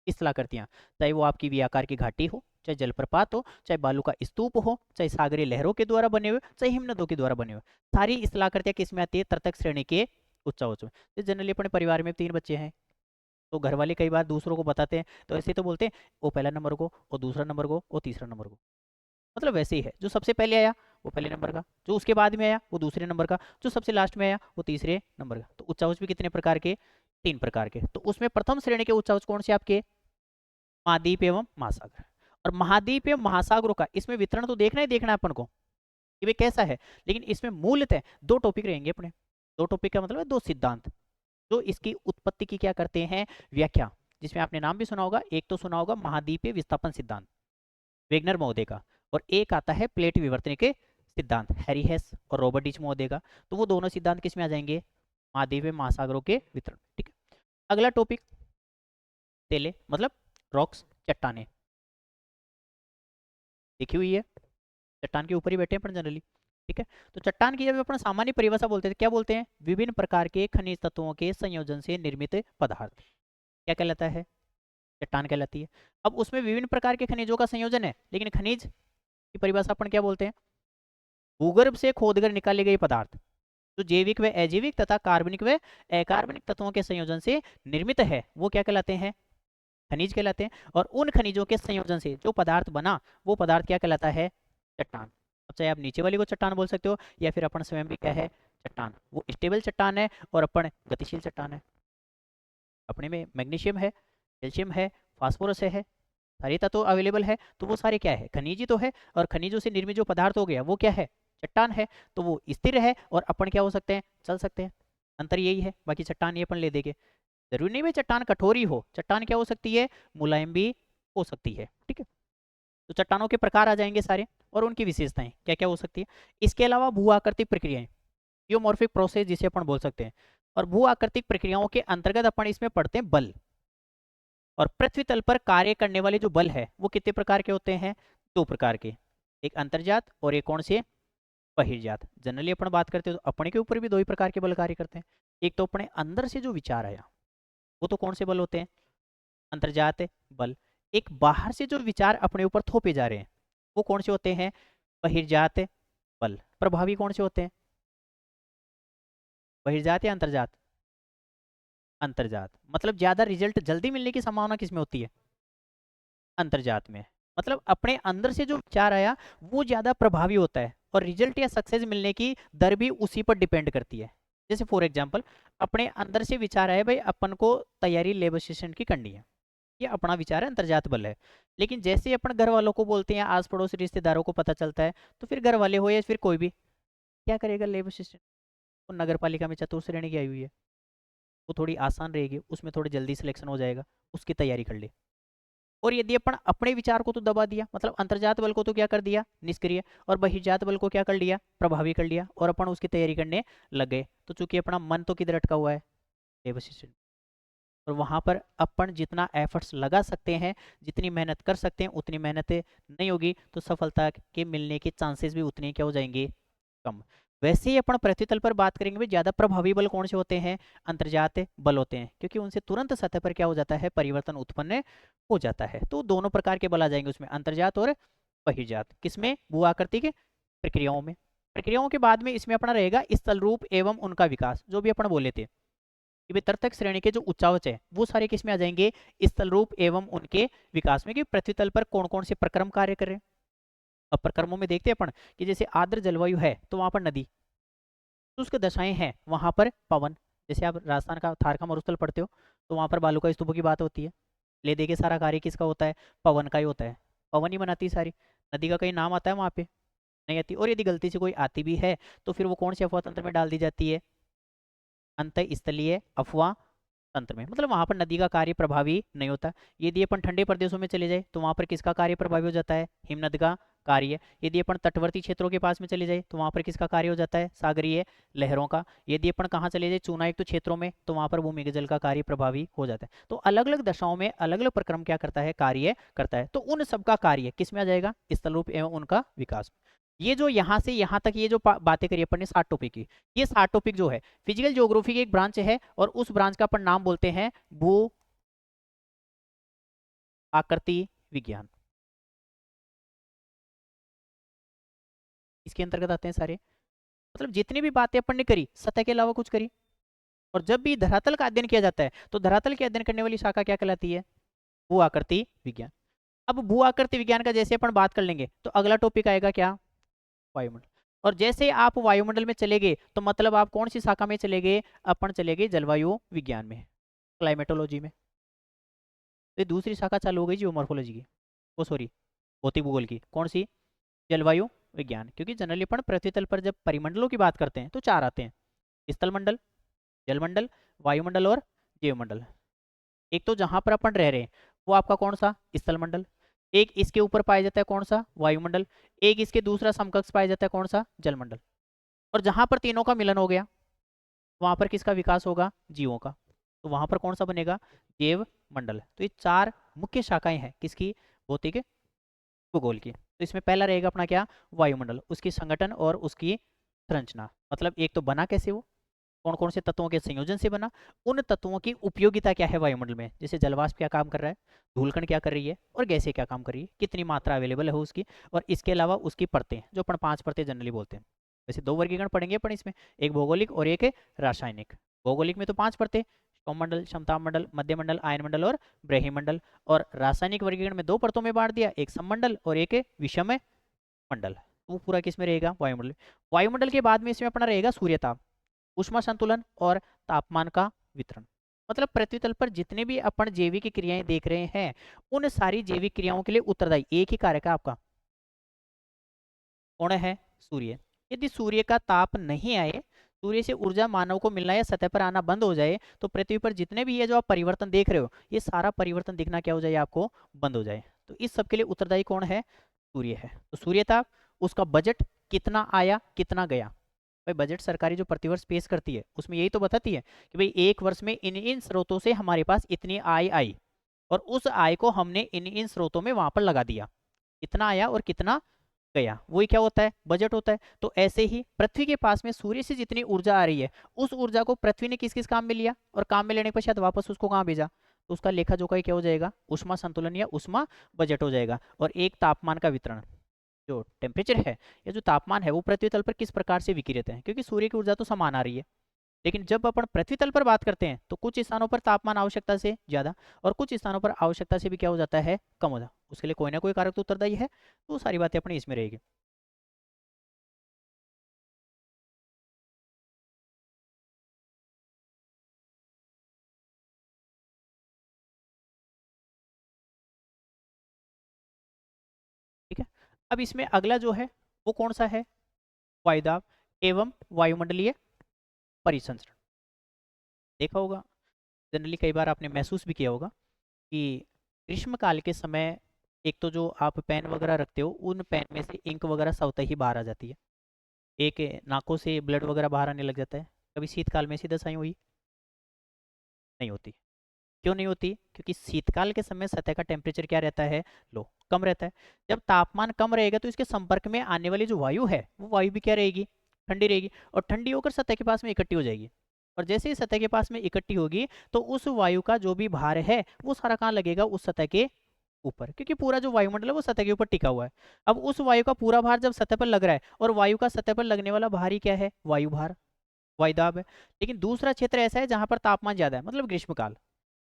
इस कलाकृतियां, चाहे वो आपकी वी आकार की घाटी हो, चाहे जलप्रपात हो, चाहे बालू का स्तूप हो, चाहे सागरीय लहरों के द्वारा बने हुए, चाहे हिमनदों के द्वारा बने हुए, सारी इस कलाकृतियां किसमें आती है, तृतीयक श्रेणी के उच्चावच में। तो जनरली अपने परिवार में 3 बच्चे हैं, तो घर वाले कई बार दूसरों को बताते हैं तो ऐसे तो बोलते हैं वो पहला नंबर को, वो दूसरा नंबर को, वो तीसरा नंबर को, मतलब वैसे ही है, जो सबसे पहले आया वो पहले नंबर का, जो उसके बाद में आया वो दूसरे नंबर का, जो सबसे लास्ट में आया वो तीसरे नंबर का। तो उच्चावच भी कितने प्रकार के, 3 प्रकार के। तो उसमें प्रथम श्रेणी के उच्चावच कौन से आपके, महाद्वीप एवं महासागर। और महाद्वीप एवं महासागरों का इसमें वितरण तो देखना ही देखना है अपन को कि भाई कैसा है, लेकिन इसमें मूलतः 2 टॉपिक रहेंगे अपने। 2 टॉपिक का मतलब है 2 सिद्धांत जो इसकी उत्पत्ति की क्या करते हैं, व्याख्या, जिसमें आपने नाम भी सुना होगा, एक तो सुना होगा महाद्वीपीय विस्थापन सिद्धांत वेगनर महोदय का, और एक आता है प्लेट विवर्तन के सिद्धांत हैरी हेस और रॉबर्ट डीच महोदय का। तो वो दोनों सिद्धांत किस में आ जाएंगे, महाद्वीपीय महासागरों के वितरण। ठीक है, अगला टॉपिक तेले मतलब रॉक्स, चट्टाने देखी हुई है, चट्टान के ऊपर ही बैठे हैं अपन जनरली। ठीक है, तो चट्टान की जब अपन सामान्य परिभाषा बोलते हैं क्या बोलते हैं, विभिन्न प्रकार के खनिज तत्वों के संयोजन से निर्मित पदार्थ क्या कहलाता है, चट्टान कहलाती है। अब उसमें विभिन्न प्रकार के खनिजों का संयोजन है, लेकिन खनिज की परिभाषा अपन क्या बोलते हैं, भूगर्भ से खोदकर निकाले गए पदार्थ जो जैविक व अजैविक तथा कार्बनिक व अकार्बनिक तत्वों के संयोजन से निर्मित है वो क्या कहलाते हैं, खनिज कहलाते हैं। और उन खनिजों के संयोजन से जो पदार्थ बना वो पदार्थ क्या कहलाता है, चट्टान। अब चाहे आप नीचे वाली को चट्टान बोल सकते हो या फिर अपन स्वयं भी क्या है, चट्टान। वो स्टेबल चट्टान है और अपन गतिशील चट्टान है। अपने में मैग्नीशियम है, कैल्शियम है, फास्फोरस है, सारे तत्व अवेलेबल है, तो वो सारे क्या है, खनिज ही तो है। और खनिजों से निर्मित जो पदार्थ हो गया वो क्या है, चट्टान है। तो वो स्थिर है और अपन क्या हो सकते हैं, चल सकते हैं। अंतर यही है, बाकी चट्टान ये अपन ले देंगे। जरूरी नहीं भाई चट्टान कठोर ही हो, चट्टान क्या हो सकती है, मुलायम भी हो सकती है। ठीक है, तो चट्टानों के प्रकार आ जाएंगे सारे और उनकी विशेषताएं क्या क्या हो सकती है। इसके अलावा भू आकृतिक प्रक्रियाएं, जियोमॉर्फिक प्रोसेस जिसे अपन बोल सकते हैं। और भू आकृतिक प्रक्रियाओं के अंतर्गत अपन इसमें पढ़ते हैं बल। और पृथ्वी तल पर कार्य करने वाले जो बल है वो कितने प्रकार के होते हैं, 2 प्रकार के, एक अंतर्जात और एक कौन से, बहिर्जात। जनरली अपन बात करते हैं तो अपने के ऊपर भी 2 ही प्रकार के बल कार्य करते हैं। एक तो अपने अंदर से जो विचार आया वो तो कौन से बल होते हैं, अंतर्जात बल। एक बाहर से जो विचार अपने ऊपर थोपे जा रहे हैं वो कौन से होते हैं, बहिर्जात बल। प्रभावी कौन से होते हैं, बहिर्जात या अंतर्जात, अंतर्जात। मतलब ज्यादा रिजल्ट जल्दी मिलने की संभावना किसमें होती है, अंतर्जात में। मतलब अपने अंदर से जो विचार आया वो ज्यादा प्रभावी होता है और रिजल्ट या सक्सेस मिलने की दर भी उसी पर डिपेंड करती है। जैसे फॉर एग्जांपल अपने अंदर से विचार आया भाई अपन को तैयारी लेबर असिस्टेंट की करनी है, ये अपना विचार है, अंतर्जात बल है। लेकिन जैसे अपन घर वालों को बोलते हैं, आस पड़ोस रिश्तेदारों को पता चलता है, तो फिर घर वाले हो या फिर कोई भी क्या करेगा, लेबर असिस्टेंट वो नगर पालिका में चतुर्थ श्रेणी की आई हुई है, वो थोड़ी आसान रहेगी, उसमें थोड़ी जल्दी सिलेक्शन हो जाएगा, उसकी तैयारी कर ले। और यदि अपन अपने विचार को तो दबा दिया, मतलब अंतर्जात बल को तो क्या कर दिया, निष्क्रिय, और बहिर्जात बल को क्या कर लिया, प्रभावी कर लिया, और अपन उसकी तैयारी करने लग गए, तो चूंकि अपना मन तो किधर अटका हुआ है, लेबर असिस्टेंट। और वहां पर अपन जितना एफर्ट्स लगा सकते हैं, जितनी मेहनत कर सकते हैं, उतनी मेहनत नहीं होगी तो सफलता के मिलने के चांसेस भी उतने क्या हो जाएंगे, कम। वैसे ही अपन पृथ्वी तल पर बात करेंगे भी ज्यादा प्रभावी बल कौन से होते हैं, अंतर्जात बल होते हैं, क्योंकि उनसे तुरंत सतह पर क्या हो जाता है, परिवर्तन उत्पन्न हो जाता है। तो दोनों प्रकार के बल आ जाएंगे उसमें, अंतर्जात और बहिर्जात। किसमें, भू आकृतिक प्रक्रियाओं में। प्रक्रियाओं के बाद में इसमें अपना रहेगा स्थल रूप एवं उनका विकास, जो भी अपन बोले थे कि तृतीयक श्रेणी के जो उच्चावच है वो सारे किस में आ जाएंगे, स्थल रूप एवं उनके विकास में, कि पृथ्वी तल पर कौन कौन से प्रक्रम कार्य कर रहे हैं। अब प्रक्रमों में देखते हैं अपन कि जैसे आर्द्र जलवायु है तो वहां पर नदी, शुष्क दशाएं हैं वहां पर पवन। जैसे आप राजस्थान का थार का मरुस्थल पढ़ते हो तो वहां पर बालू का स्तूपों की बात होती है। ले दे के सारा कार्य किसका होता है, पवन का ही होता है, पवन ही बनाती है सारी। नदी का कहीं नाम आता है वहां पे, नहीं आती। और यदि गलती से कोई आती भी है तो फिर वो कौन से अफवाह तंत्र में डाल दी जाती है, अंत स्थलीय अफवाह तंत्र में। मतलब वहां पर नदी का कार्य प्रभावी नहीं होता। यदि अपन ठंडे प्रदेशों में चले जाए तो वहां पर किसका कार्य प्रभावी हो जाता है, हिमनद का कार्य। यदि अपन तटवर्ती क्षेत्रों के पास में चले जाए तो वहाँ पर किसका कार्य हो जाता है, सागरीय लहरों का। यदि अपन कहाँ चले जाए, चूनायुक्त क्षेत्रों में, तो वहाँ पर भूमिगत जल का कार्य प्रभावी हो जाता है। तो अलग अलग दशाओं में अलग अलग प्रक्रम क्या करता है, कार्य करता है। तो उन सबका कार्य किस में आ जाएगा, स्थल रूप एवं उनका विकास। ये जो यहाँ से यहाँ तक ये जो बातें करी अपन ने 7 टॉपिक की, ये 7 टॉपिक जो है फिजिकल ज्योग्राफी की एक ब्रांच है, और उस ब्रांच का अपन नाम बोलते हैं भू आकृति विज्ञान। इसके अंतर्गत आते हैं सारे, मतलब जितनी भी बातें अपन ने करी सतह के अलावा कुछ करी। और जब भी धरातल का अध्ययन किया जाता है तो धरातल के अध्ययन करने वाली शाखा क्या कहलाती है, भू आकृति विज्ञान। अब भू आकृति विज्ञान का जैसे अपन बात कर लेंगे तो अगला टॉपिक आएगा क्या, वायुमंडल। और जैसे आप वायुमंडल में चले गए तो मतलब आप कौन सी शाखा में चले गए, अपन चले गए जलवायु विज्ञान में, क्लाइमेटोलॉजी में। तो ये दूसरी शाखा चालू हो गई जियोमॉर्फोलॉजी की, वो सॉरी भौतिक भूगोल की, कौन सी, जलवायु विज्ञान। क्योंकि जनरली अपन पृथ्वी तल पर जब परिमंडलों की बात करते हैं तो 4 आते हैं, स्थलमंडल, जलमंडल, वायुमंडल और जीवमंडल। एक तो जहां पर अपन रह रहे हैं वो आपका कौन सा, स्थलमंडल। एक इसके ऊपर पाया जाता है कौन सा, वायुमंडल। एक इसके दूसरा समकक्ष पाया जाता है कौन सा, जलमंडल। और जहां पर तीनों का मिलन हो गया वहां पर किसका विकास होगा, जीवों का। तो वहां पर कौन सा बनेगा, जैव मंडल। तो ये 4 मुख्य शाखाएं हैं किसकी, भौतिक भूगोल की। तो इसमें पहला रहेगा अपना क्या, वायुमंडल, उसकी संगठन और उसकी संरचना, मतलब एक तो बना कैसे वो, कौन कौन से तत्वों के संयोजन से बना, उन तत्वों की उपयोगिता क्या है वायुमंडल में, जैसे जलवाष्प क्या काम कर रहा है, धूलकण क्या कर रही है, और गैसें क्या काम कर रही है, कितनी मात्रा अवेलेबल है उसकी। और इसके अलावा उसकी परतें, जो अपन 5 परतें जनरली बोलते हैं। वैसे 2 वर्गीकरण पढ़ेंगे अपन इसमें, एक भौगोलिक और एक रासायनिक। भौगोलिक में तो 5 परतें, मंडल, क्षमता मंडल, मध्य मंडल, आयन मंडल और ब्रह्मंडल। और रासायनिक वर्गीकरण में 2 परतों में बांट दिया, एक सममंडल और एक विषम मंडल। वो पूरा किस में रहेगा, वायुमंडल। वायुमंडल के बाद में इसमें अपना रहेगा सूर्यताप, ऊष्मा संतुलन और तापमान का वितरण। मतलब पृथ्वी तल पर जितने भी अपन जैविक क्रियाएं देख रहे हैं उन सारी जैविक क्रियाओं के लिए उत्तरदायी एक ही कारक है आपका, कौन है, सूर्य। यदि सूर्य का ताप नहीं आए, सूर्य से ऊर्जा मानव को मिलना या सतह पर आना बंद हो जाए, तो पृथ्वी पर जितने भी ये जो आप परिवर्तन देख रहे हो ये सारा परिवर्तन दिखना क्या हो जाए, आपको बंद हो जाए। तो इस सब के लिए उत्तरदायी कौन है, सूर्य है। तो सूर्य ताप, उसका बजट कितना आया कितना गया। भाई बजट सरकारी जो प्रतिवर्ष पेश करती है उसमें यही तो बताती है कि भाई एक वर्ष में इन इन स्रोतों से हमारे पास इतनी आय आई, और उस आय को हमने इन इन स्रोतों में वहां पर लगा दिया, कितना आया और कितना गया, वही क्या होता है, बजट होता है। तो ऐसे ही पृथ्वी के पास में सूर्य से जितनी ऊर्जा आ रही है उस ऊर्जा को पृथ्वी ने किस किस काम में लिया, और काम में लेने के पश्चात वापस उसको कहाँ भेजा, तो उसका लेखा जोखा क्या हो जाएगा, ऊष्मा संतुलन या ऊष्मा बजट हो जाएगा। और एक तापमान का वितरण, जो टेम्परेचर है या जो तापमान है वो पृथ्वी तल पर किस प्रकार से विकिरित है, क्योंकि सूर्य की ऊर्जा तो समान आ रही है। लेकिन जब अपन पृथ्वी तल पर बात करते हैं तो कुछ स्थानों पर तापमान आवश्यकता से ज्यादा और कुछ स्थानों पर आवश्यकता से भी क्या हो जाता है, कम हो जाता है। उसके लिए कोई ना कोई कारक तो उत्तरदायी है। तो सारी बातें अपनी इसमें रहेगी। ठीक है, अब इसमें अगला जो है वो कौन सा है, वायुदाब एवं वायुमंडलीय परिसंचरण। देखा होगा जनरली, कई बार आपने महसूस भी किया होगा कि ग्रीष्म काल के समय एक तो जो आप पेन वगैरह रखते हो उन पेन में से इंक वगैरह स्वतः ही बाहर आ जाती है, एक नाकों से ब्लड वगैरह बाहर आने लग जाता है। कभी शीतकाल में ऐसी दशाएं हुई, नहीं होती। क्यों नहीं होती, क्योंकि शीतकाल के समय सतह का टेम्परेचर क्या रहता है, लो, कम रहता है। जब तापमान कम रहेगा तो इसके संपर्क में आने वाली जो वायु है वो वायु भी क्या रहेगी, ठंडी रहेगी, और ठंडी होकर सतह के पास में इकट्ठी हो जाएगी। और जैसे ही सतह के पास में इकट्ठी होगी तो उस वायु का जो भी भार है वो सारा कहाँ लगेगा, उस सतह के ऊपर, क्योंकि पूरा जो वायुमंडल है वो सतह के ऊपर टिका हुआ है। अब उस वायु का पूरा भार जब सतह पर लग रहा है, और वायु का सतह पर लगने वाला भार ही क्या है, वायु भार, वायुदाब है। लेकिन दूसरा क्षेत्र ऐसा है जहां पर तापमान ज्यादा है, मतलब ग्रीष्मकाल,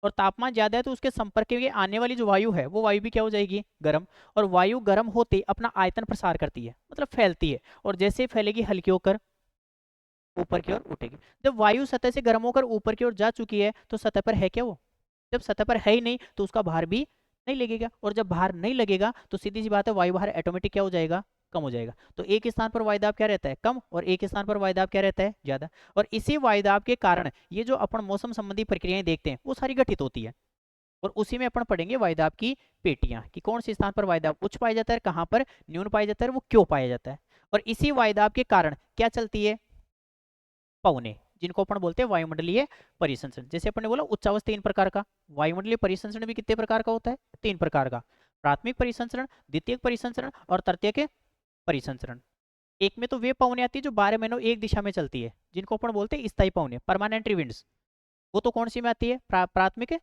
और तापमान ज्यादा है तो उसके संपर्क में आने वाली जो वायु है वो वायु भी क्या हो जाएगी, गर्म। और वायु गर्म होते अपना आयतन प्रसार करती है, मतलब फैलती है, और जैसे फैलेगी हल्की होकर ऊपर की ओर उठेगी। जब वायु सतह से गर्म होकर ऊपर की ओर जा चुकी है तो सतह पर है क्या वो, जब सतह पर है ही नहीं तो उसका भार भी नहीं लगेगा, और जब भार नहीं लगेगा तो सीधी सी बात है वायु भार ऑटोमेटिक क्या हो जाएगा, कम हो जाएगा। तो एक स्थान पर वायुदाब क्या रहता है, कम, और एक स्थान पर वायुदाब क्या रहता है, ज्यादा। और इसी वायुदाब के कारण ये जो अपन मौसम संबंधी प्रक्रियाएं देखते हैं वो सारी घटित होती है। और उसी में अपन पढ़ेंगे वायुदाब की पेटियां कि कौन से स्थान पर वायुदाब उच्च पाया जाता है, कहाँ पर न्यून पाया जाता है, वो क्यों पाया जाता है। और इसी वायुदाब के कारण क्या चलती है, पवने, जिनको अपन बोलते हैं वायुमंडलीय परिसंचरण। जैसे अपन ने बोला उच्चावच 3 प्रकार का, वायुमंडलीय परिसंचरण भी कितने प्रकार का होता है, 3 प्रकार का, प्राथमिक परिसंचरण, द्वितीयक परिसंचरण और तृतीयक परिसंचरण। एक में तो वे पवने आती है जो 12 महीनों एक दिशा में चलती है, जिनको अपन बोलते हैं स्थायी पवने, परमानेंट विंड्स। वो तो कौन सी में आती है, प्राथमिक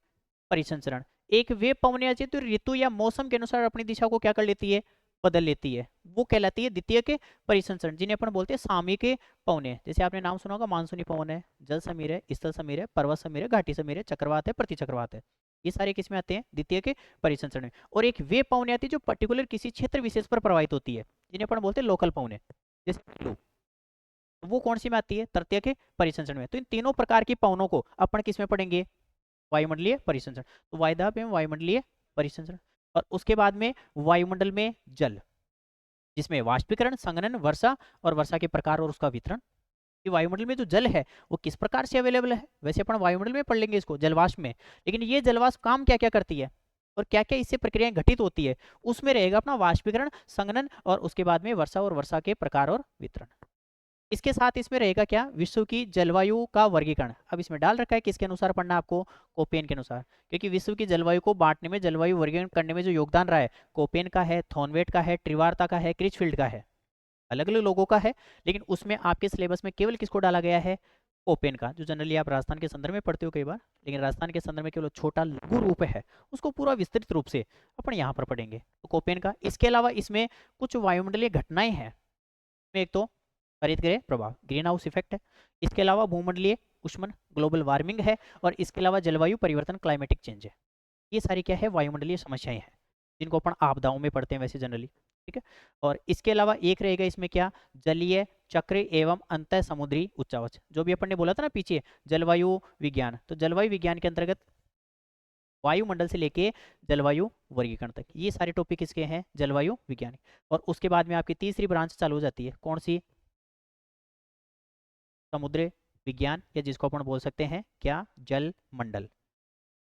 परिसंचरण। एक वे पवने आती है तो ऋतु या मौसम के अनुसार अपनी दिशा को क्या कर लेती है, बदल लेती है, वो कहलाती है द्वितीय के परिसंचरण, जिन्हें अपन बोलते हैं सामयिक पवने। जैसे आपने नाम सुना होगा, मानसूनी पवन है, जल समीर है, स्थल समीर है, पर्वत समीर है, घाटी समीर है, चक्रवात है, प्रतिचक्रवात है, ये सारे किस में आते हैं, द्वितीय के परिसंचरण में। और एक वे पवने आती है जो पर्टिकुलर किसी क्षेत्र विशेष पर प्रभावित होती है, जिन्हें अपन बोलते हैं लोकल पवने, जैसे वो कौन सी में आती है, तृतीय के परिसंचरण में। तो इन तीनों प्रकार की पवनों को अपन किस में पढ़ेंगे, वायुमंडलीय परिसंचरण। तो वायुदाब एवं वायुमंडलीय परिसंचरण। और उसके बाद में वायुमंडल में जल, जिसमें वाष्पीकरण, संघनन, वर्षा और वर्षा के प्रकार और उसका वितरण। कि वायुमंडल में जो जल है वो किस प्रकार से अवेलेबल है, वैसे अपन वायुमंडल में पढ़ लेंगे इसको जलवाष्प में, लेकिन ये जलवाष्प काम क्या क्या करती है और क्या क्या इससे प्रक्रियाएं घटित होती है, उसमें रहेगा अपना वाष्पीकरण, संघनन और उसके बाद में वर्षा और वर्षा के प्रकार और वितरण। इसके साथ इसमें रहेगा क्या, विश्व की जलवायु का वर्गीकरण। अब इसमें डाल रखा है किसके अनुसार पढ़ना है आपको, कोपेन के अनुसार, क्योंकि विश्व की जलवायु को बांटने में, जलवायु वर्गीकरण करने में जो योगदान रहा है, कोपेन का है, थॉर्नवेट का है, ट्रिवार्ता का है, क्रिचफील्ड का है, अलग अलग लोगों का है, लेकिन उसमें आपके सिलेबस में केवल किसको डाला गया है, कोपेन का, जो जनरली आप राजस्थान के संदर्भ में पढ़ते हो कई बार, लेकिन राजस्थान के संदर्भ में केवल छोटा लघु रूप है, उसको पूरा विस्तृत रूप से अपन यहाँ पर पढ़ेंगे, तो कोपेन का। इसके अलावा इसमें कुछ वायुमंडलीय घटनाएं हैं, एक तो हरित गृह प्रभाव, ग्रीन हाउस इफेक्ट है, इसके अलावा भूमंडलीय उष्मन, ग्लोबल वार्मिंग है, और इसके अलावा जलवायु परिवर्तन, क्लाइमेटिक चेंज है। ये सारी क्या है, वायुमंडलीय समस्याएं हैं, जिनको अपन आपदाओं में पढ़ते हैं वैसे जनरली, ठीक है। और इसके अलावा एक रहेगा इसमें क्या, जलीय चक्र एवं अंतः समुद्री उच्चावच, जो भी अपन ने बोला था ना पीछे, जलवायु विज्ञान, तो जलवायु विज्ञान के अंतर्गत वायुमंडल से लेके जलवायु वर्गीकरण तक, ये सारे टॉपिक इसके हैं जलवायु विज्ञान। और उसके बाद में आपकी तीसरी ब्रांच चालू हो जाती है, कौन सी, समुद्र विज्ञान, या जिसको अपन बोल सकते हैं क्या, जल मंडल।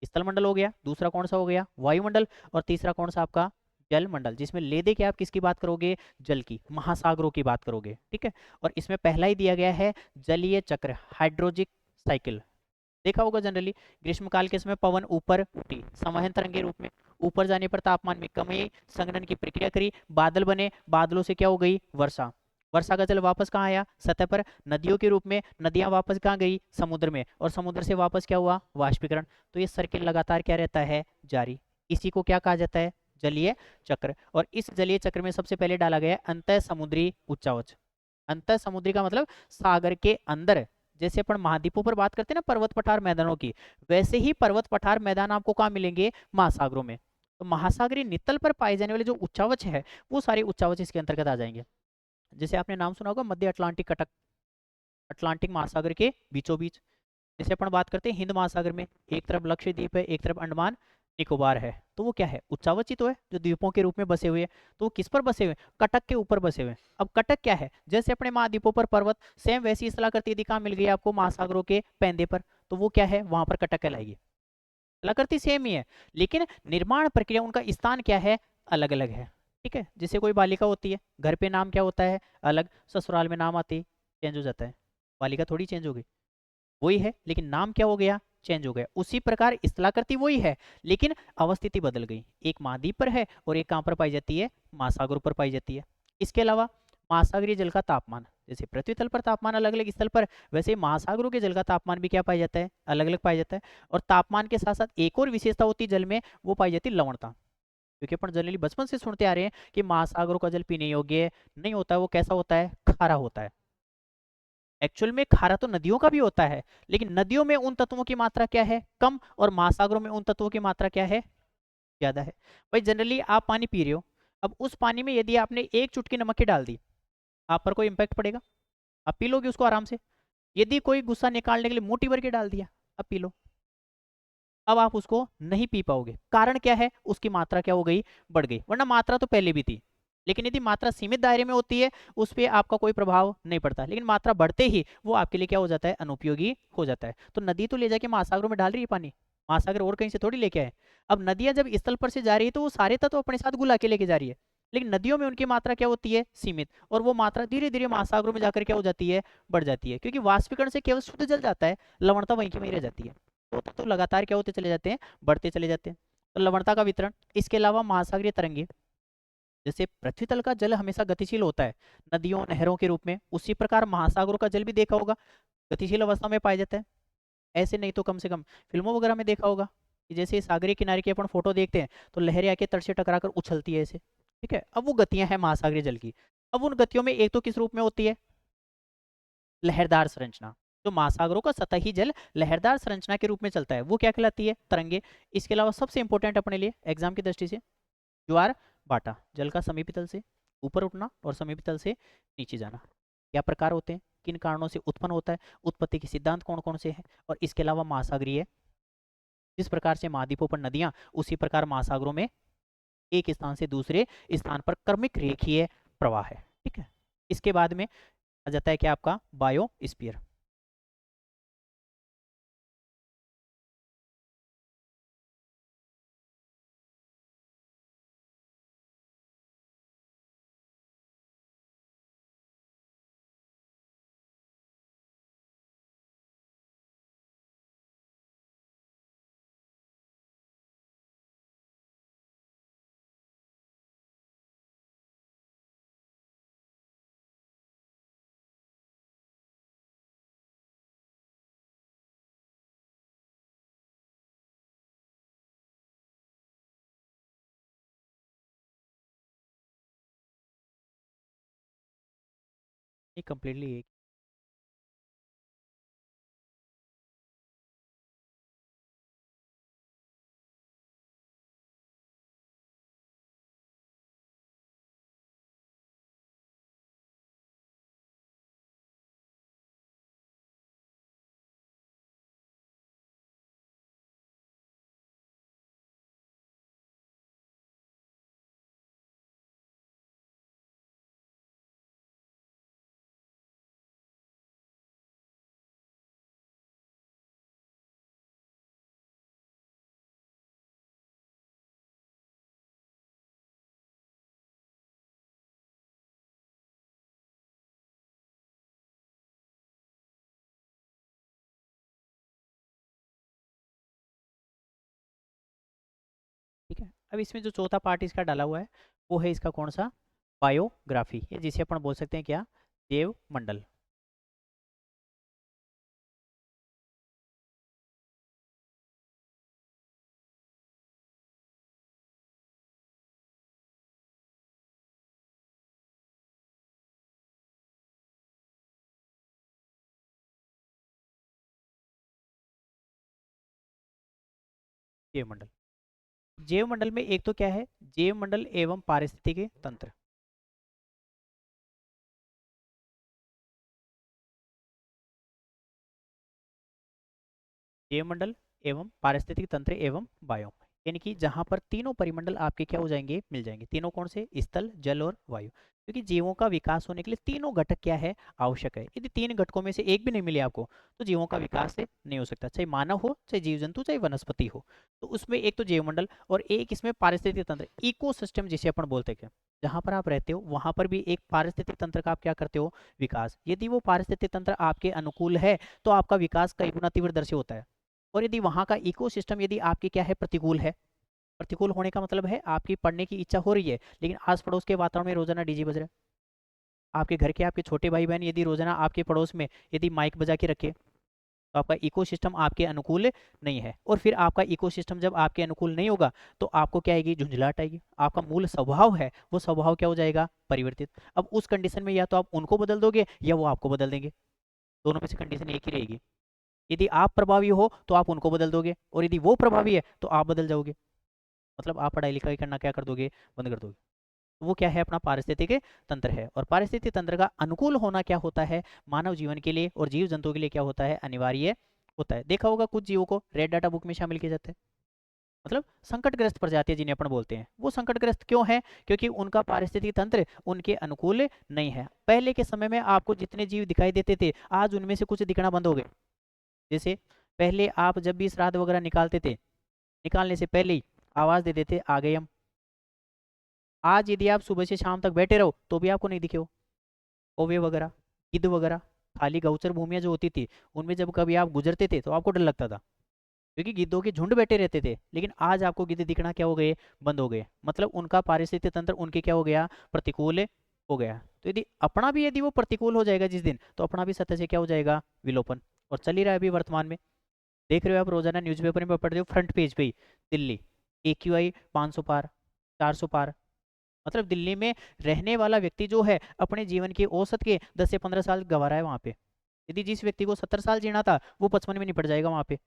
स्थल मंडल हो गया, दूसरा कौन सा हो गया, वायुमंडल, और तीसरा कौन सा आपका, जल मंडल, जिसमें ले दे के आप किसकी बात करोगे, जल की, महासागरों की बात करोगे, ठीक है। और इसमें पहला ही दिया गया है जलीय चक्र, हाइड्रोजिक साइकिल, देखा होगा जनरली, ग्रीष्मकाल के समय पवन ऊपर उठी, संवहन तरंग के रूप में, ऊपर जाने पर तापमान में कमी, संघनन की प्रक्रिया करी, बादल बने, बादलों से क्या हो गई, वर्षा, वर्षा का जल वापस कहाँ आया, सतह पर, नदियों के रूप में, नदियां वापस कहाँ गई, समुद्र में, और समुद्र से वापस क्या हुआ, वाष्पीकरण। तो ये सर्किल लगातार क्या रहता है, जारी। इसी को क्या कहा जाता है, जलीय चक्र। और इस जलीय चक्र में सबसे पहले डाला गया अंतः समुद्री उच्चावच। अंतः समुद्री का मतलब सागर के अंदर, जैसे अपन महाद्वीपों पर बात करते हैं ना पर्वत पठार मैदानों की, वैसे ही पर्वत पठार मैदान आपको कहाँ मिलेंगे, महासागरों में। तो महासागरीय नितल पर पाए जाने वाले जो उच्चावच है, वो सारे उच्चावच इसके अंतर्गत आ जाएंगे। जैसे आपने नाम सुना होगा मध्य अटलांटिक कटक, अटलांटिक महासागर के बीचों बीच। जैसे अपन बात करते हैं हिंद महासागर में, एक तरफ लक्षद्वीप है, एक तरफ अंडमान निकोबार है, तो वो क्या है, उच्चावच ही तो है, जो द्वीपों के रूप में बसे हुए हैं। तो वो किस पर बसे हुए, कटक के ऊपर बसे हुए हैं। अब कटक क्या है, जैसे अपने महाद्वीपों पर पर्वत, सेम वैसी स्थलाकृति यदि कहाँ मिल गई आपको, महासागरों के पैंदे पर, तो वो क्या है, वहां पर कटक कहलाएगी। स्थलाकृति सेम ही है, लेकिन निर्माण प्रक्रिया, उनका स्थान क्या है, अलग अलग है, ठीक है। जैसे कोई बालिका होती है, घर पे नाम क्या होता है, अलग, ससुराल में नाम आती चेंज हो जाता है, बालिका थोड़ी चेंज हो गई, वही है, लेकिन नाम क्या हो गया, चेंज हो गया। उसी प्रकार स्थलाकृति वही है, लेकिन अवस्थिति बदल गई, एक महाद्वीप पर है और एक कहाँ पर पाई जाती है, महासागर पर पाई जाती है। इसके अलावा महासागरीय जल का तापमान, जैसे पृथ्वी तल पर तापमान अलग अलग स्थल पर, वैसे ही महासागरों के जल का तापमान भी क्या पाया जाता है, अलग अलग पाया जाता है। और तापमान के साथ साथ एक और विशेषता होती है जल में, वो पाई जाती है लवणता, क्योंकि अपन जनरली बचपन से सुनते आ रहे हैं कि महासागरों का जल पीने योग्य नहीं होता है, वो कैसा होता है, खारा होता है। एक्चुअल में खारा तो नदियों का भी होता है, लेकिन नदियों में उन तत्वों की मात्रा क्या है, कम, और महासागरों में उन तत्वों की मात्रा क्या है, ज्यादा है। भाई जनरली आप पानी पी रहे हो, अब उस पानी में यदि आपने एक चुटकी नमक की डाल दी, आप पर कोई इंपैक्ट पड़ेगा, आप पी लोगे उसको आराम से। यदि कोई गुस्सा निकालने के लिए मोटी भर के डाल दिया, अब पी लो, अब आप उसको नहीं पी पाओगे। कारण क्या है, उसकी मात्रा क्या हो गई, बढ़ गई, वरना मात्रा तो पहले भी थी, लेकिन यदि मात्रा सीमित दायरे में होती है, उस पर आपका कोई प्रभाव नहीं पड़ता, लेकिन मात्रा बढ़ते ही वो आपके लिए क्या हो जाता है, अनुपयोगी हो जाता है। तो नदी तो ले जाके महासागरों में डाल रही है पानी, महासागर और कहीं से थोड़ी लेके आए। अब नदियां जब स्थल पर से जा रही है तो वो सारे तत्व अपने साथ गुला के लेके जा रही है, लेकिन नदियों में उनकी मात्रा क्या होती है, सीमित, और वो मात्रा धीरे धीरे महासागरों में जाकर क्या हो जाती है, बढ़ जाती है, क्योंकि वाष्पीकरण से केवल शुद्ध जल जाता है, लवणता वहीं की वहीं रह जाती है। तो लगातार क्या होते चले जाते हैं, बढ़ते चले जाते हैं। तो लवणता का वितरण, इसके अलावा महासागरीय तरंगे, जैसे पृथ्वी तल का जल हमेशा गतिशील होता है नदियों नहरों के रूप में, उसी प्रकार महासागरों का जल भी देखा होगा गतिशील अवस्था में पाया जाता है। ऐसे नहीं तो कम से कम फिल्मों वगैरह में देखा होगा कि जैसे सागरीय किनारे की अपन फोटो देखते हैं तो लहरें आके तट से टकराकर उछलती है ऐसे, ठीक है। अब वो गतियां हैं महासागरीय जल की। अब उन गतियों में एक तो किस रूप में होती है, लहरदार संरचना। जो महासागरों का सतही जल लहरदार संरचना के रूप में चलता है वो क्या कहलाती है, तरंगे। इसके अलावा सबसे इंपॉर्टेंट अपने लिए एग्जाम की दृष्टि से, ज्वार बाटा, जल का समीपी तल से ऊपर उठना और समीपी तल से नीचे जाना। क्या प्रकार होते हैं, किन कारणों से उत्पन्न होता है, उत्पत्ति के सिद्धांत कौन कौन से हैं, और इसके अलावा महासागरीय, जिस प्रकार से महाद्वीपों पर नदियां, उसी प्रकार महासागरों में एक स्थान से दूसरे स्थान पर क्रमिक रेखीय प्रवाह है, ठीक है। इसके बाद में आ जाता है क्या आपका बायोस्फीयर। ये कंप्लीटली एक, ठीक है। अब इसमें जो चौथा पार्ट इसका डाला हुआ है वो है इसका कौन सा, बायोग्राफी, ये जिसे अपन बोल सकते हैं क्या, जैव मंडल। जैव मंडल, जैव मंडल में एक तो क्या है, जैव मंडल एवं पारिस्थितिकी तंत्र। जैव मंडल एवं पारिस्थितिक तंत्र एवं बायो, यानी कि जहां पर तीनों परिमंडल आपके क्या हो जाएंगे, मिल जाएंगे। तीनों कौन से, स्थल जल और वायु, क्योंकि जीवों का विकास होने के लिए तीनों घटक क्या है, आवश्यक है। यदि तीन घटकों में से एक भी नहीं मिले आपको तो जीवों का विकास से नहीं हो सकता, चाहे मानव हो, चाहे जीव जंतु, चाहे वनस्पति हो। तो उसमें एक तो जैव मंडल और एक इसमें पारिस्थितिक तंत्र, इको सिस्टम जिसे अपन बोलते हैं। जहां पर आप रहते हो वहां पर भी एक पारिस्थितिक तंत्र का आप क्या करते हो, विकास। यदि वो पारिस्थितिक तंत्र आपके अनुकूल है तो आपका विकास कई गुना तीव्र दर से होता है। और यदि वहाँ का इकोसिस्टम यदि आपके क्या है, प्रतिकूल है, प्रतिकूल होने का मतलब है आपकी पढ़ने की इच्छा हो रही है लेकिन आस पड़ोस के वातावरण में रोजाना डीजे बज रहा है, आपके घर के आपके छोटे भाई बहन यदि रोजाना आपके पड़ोस में यदि माइक बजा के रखे, तो आपका इकोसिस्टम आपके अनुकूल नहीं है। और फिर आपका इकोसिस्टम जब आपके अनुकूल नहीं होगा तो आपको क्या आएगी, झुंझलाहट आएगी, आपका मूल स्वभाव है वो स्वभाव क्या हो जाएगा, परिवर्तित। अब उस कंडीशन में या तो आप उनको बदल दोगे या वो आपको बदल देंगे, दोनों में से कंडीशन एक ही रहेगी। यदि आप प्रभावी हो तो आप उनको बदल दोगे, और यदि वो प्रभावी है तो आप बदल जाओगे, मतलब आप पढ़ाई लिखाई करना क्या कर दोगे, बंद कर दोगे। वो क्या है, अपना पारिस्थितिक तंत्र है। और पारिस्थितिक तंत्र का अनुकूल होना क्या होता है, मानव जीवन के लिए और जीव जंतुओं के लिए क्या होता है, अनिवार्य होता है। देखा होगा कुछ जीवों को रेड डाटा बुक में शामिल किए जाते हैं, मतलब संकटग्रस्त प्रजातियां जिन्हें अपन बोलते हैं। वो संकटग्रस्त क्यों है, क्योंकि उनका पारिस्थितिक तंत्र उनके अनुकूल नहीं है। पहले के समय में आपको जितने जीव दिखाई देते थे आज उनमें से कुछ दिखना बंद हो गए, जैसे पहले आप जब भी श्राद्ध वगैरह निकालते थे, निकालने से पहले ही आवाज दे देते आ गए हम। आज यदि आप सुबह से शाम तक बैठे रहो तो भी आपको नहीं दिखे हो कौवे वगैरह, गिद्ध वगैरह। खाली गौचर भूमियां जो होती थी उनमें जब कभी आप गुजरते थे तो आपको डर लगता था, क्योंकि गिद्धों के झुंड बैठे रहते थे। लेकिन आज आपको गिद्ध दिखना क्या हो गए, बंद हो गए। मतलब उनका पारिस्थितिक तंत्र उनके क्या हो गया, प्रतिकूल हो गया। तो यदि अपना भी यदि वो प्रतिकूल हो जाएगा जिस दिन, तो अपना भी सतह से क्या हो जाएगा, विलोपन। और चल ही रहा है अभी वर्तमान में। देख रहे हो आप रोजाना न्यूज़पेपर में पढ़ रहे हो, फ्रंट पेज पे ही दिल्ली AQI 500 पार, 400 पार। मतलब दिल्ली में रहने वाला व्यक्ति जो है अपने जीवन के औसत के 10 से 15 साल गंवा रहा है वहां पे। यदि जिस व्यक्ति को 70 साल जीना था वो 55 में निपट जाएगा वहां पे।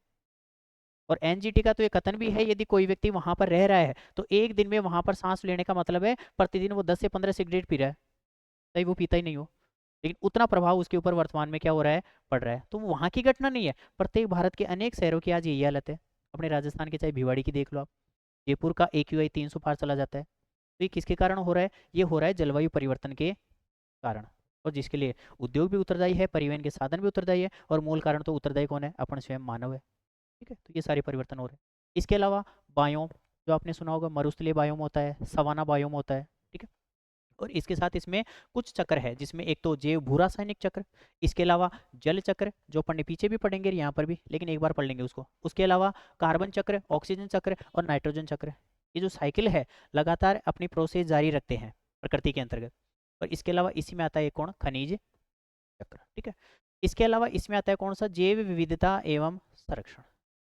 और NGT का तो ये कथन भी है, यदि कोई व्यक्ति वहां पर रह रहा है तो एक दिन में वहां पर सांस लेने का मतलब है प्रतिदिन वो 10 से 15 सिगरेट पी रहा है, चाहे वो पीता ही नहीं हो। लेकिन उतना प्रभाव उसके ऊपर वर्तमान में क्या हो रहा है, पड़ रहा है। तो वो वहां की घटना नहीं है, प्रत्येक भारत के अनेक शहरों की आज यही हालत है। अपने राजस्थान के चाहे भिवाड़ी की देख लो आप, जयपुर का AQI 300 पार चला जाता है। तो ये किसके कारण हो रहा है, ये हो रहा है जलवायु परिवर्तन के कारण। और जिसके लिए उद्योग भी उत्तरदायी है, परिवहन के साधन भी उत्तरदायी है, और मूल कारण तो उत्तरदायी कौन है, अपन स्वयं मानव है। ठीक है, तो ये सारे परिवर्तन हो रहे हैं। इसके अलावा बायोम, जो आपने सुना होगा मरुस्थलीय बायोम होता है, सवाना बायोम होता है। ठीक है, और इसके साथ इसमें कुछ चक्र है, जिसमें एक तो जैव भू रासायनिक चक्र, इसके अलावा जल चक्र जो पढ़ने पीछे भी पढ़ेंगे यहाँ पर भी, लेकिन एक बार पढ़ लेंगे उसको। उसके अलावा कार्बन चक्र, ऑक्सीजन चक्र और नाइट्रोजन चक्र। ये जो साइकिल है लगातार अपनी प्रोसेस जारी रखते हैं प्रकृति के अंतर्गत। और इसके अलावा इसी में आता है कौन, खनिज चक्र। ठीक है, इसके अलावा इसमें आता है कौन सा, जैव विविधता एवं संरक्षण,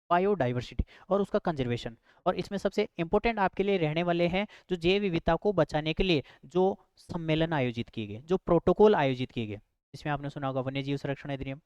बायोडाइवर्सिटी और उसका कंजर्वेशन। और इसमें सबसे इंपॉर्टेंट आपके लिए रहने वाले हैं जो जैव विविधता को बचाने के लिए जो सम्मेलन आयोजित किए गए, जो प्रोटोकॉल आयोजित किए गए। इसमें आपने सुना होगा वन्य जीव संरक्षण अधिनियम,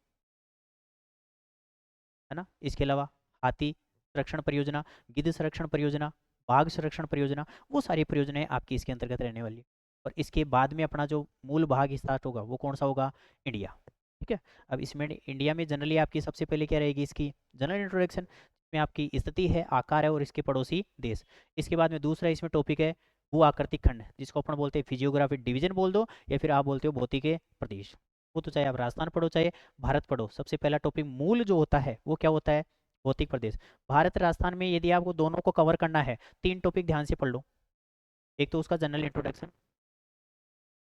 है ना। इसके अलावा हाथी संरक्षण परियोजना, गिद्ध संरक्षण परियोजना, बाघ संरक्षण परियोजना, वो सारी परियोजनाएं आपकी इसके अंतर्गत रहने वाली है। और इसके बाद में अपना जो मूल भाग स्टार्ट होगा वो कौन सा होगा, इंडिया। ठीक है, अब इसमें इंडिया में जनरली आपकी सबसे पहले क्या रहेगी, इसकी जनरल इंट्रोडक्शन में आपकी स्थिति है, आकार है और इसके पड़ोसी देश। इसके बाद में दूसरा इसमें टॉपिक है भू आकृतिक खंड, जिसको अपन बोलते हैं फिजियोग्राफी डिवीजन बोल दो, या फिर आप बोलते हो भौतिक प्रदेश। वो तो चाहे आप राजस्थान पढ़ो चाहे भारत पढ़ो, सबसे पहला टॉपिक मूल जो होता है वो क्या होता है, भौतिक प्रदेश। भारत राजस्थान में यदि आपको दोनों को कवर करना है, 3 टॉपिक ध्यान से पढ़ लो। एक तो उसका जनरल इंट्रोडक्शन,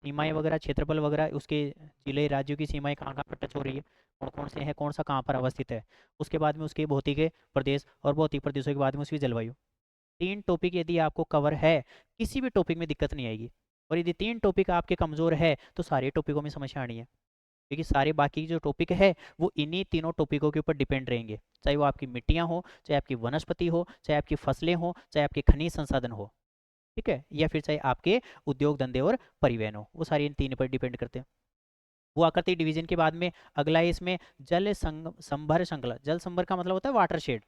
सीमाएं वगैरह, क्षेत्रफल वगैरह, उसके जिले राज्यों की सीमाएं कहाँ कहाँ पर टच हो रही है, कौन कौन से हैं, कौन सा कहाँ पर अवस्थित है। उसके बाद में उसके भौतिक प्रदेश, और भौतिक प्रदेशों के बाद में उसकी जलवायु। 3 टॉपिक यदि आपको कवर है, किसी भी टॉपिक में दिक्कत नहीं आएगी। और यदि 3 टॉपिक आपके कमजोर है तो सारे टॉपिकों में समस्या आनी है, क्योंकि सारे बाकी जो टॉपिक है वो इन्हीं तीनों टॉपिकों के ऊपर डिपेंड रहेंगे। चाहे वो आपकी मिट्टियाँ हो, चाहे आपकी वनस्पति हो, चाहे आपकी फसलें हो, चाहे आपके खनिज संसाधन हो। ठीक है, या फिर चाहे आपके उद्योग धंधे और परिवहन हो, वो सारी इन तीन पर डिपेंड करते हैं। वो आकृति डिवीजन के बाद में अगला है इसमें जल संभर श्रृंखला। जल संभर का मतलब होता है वाटरशेड,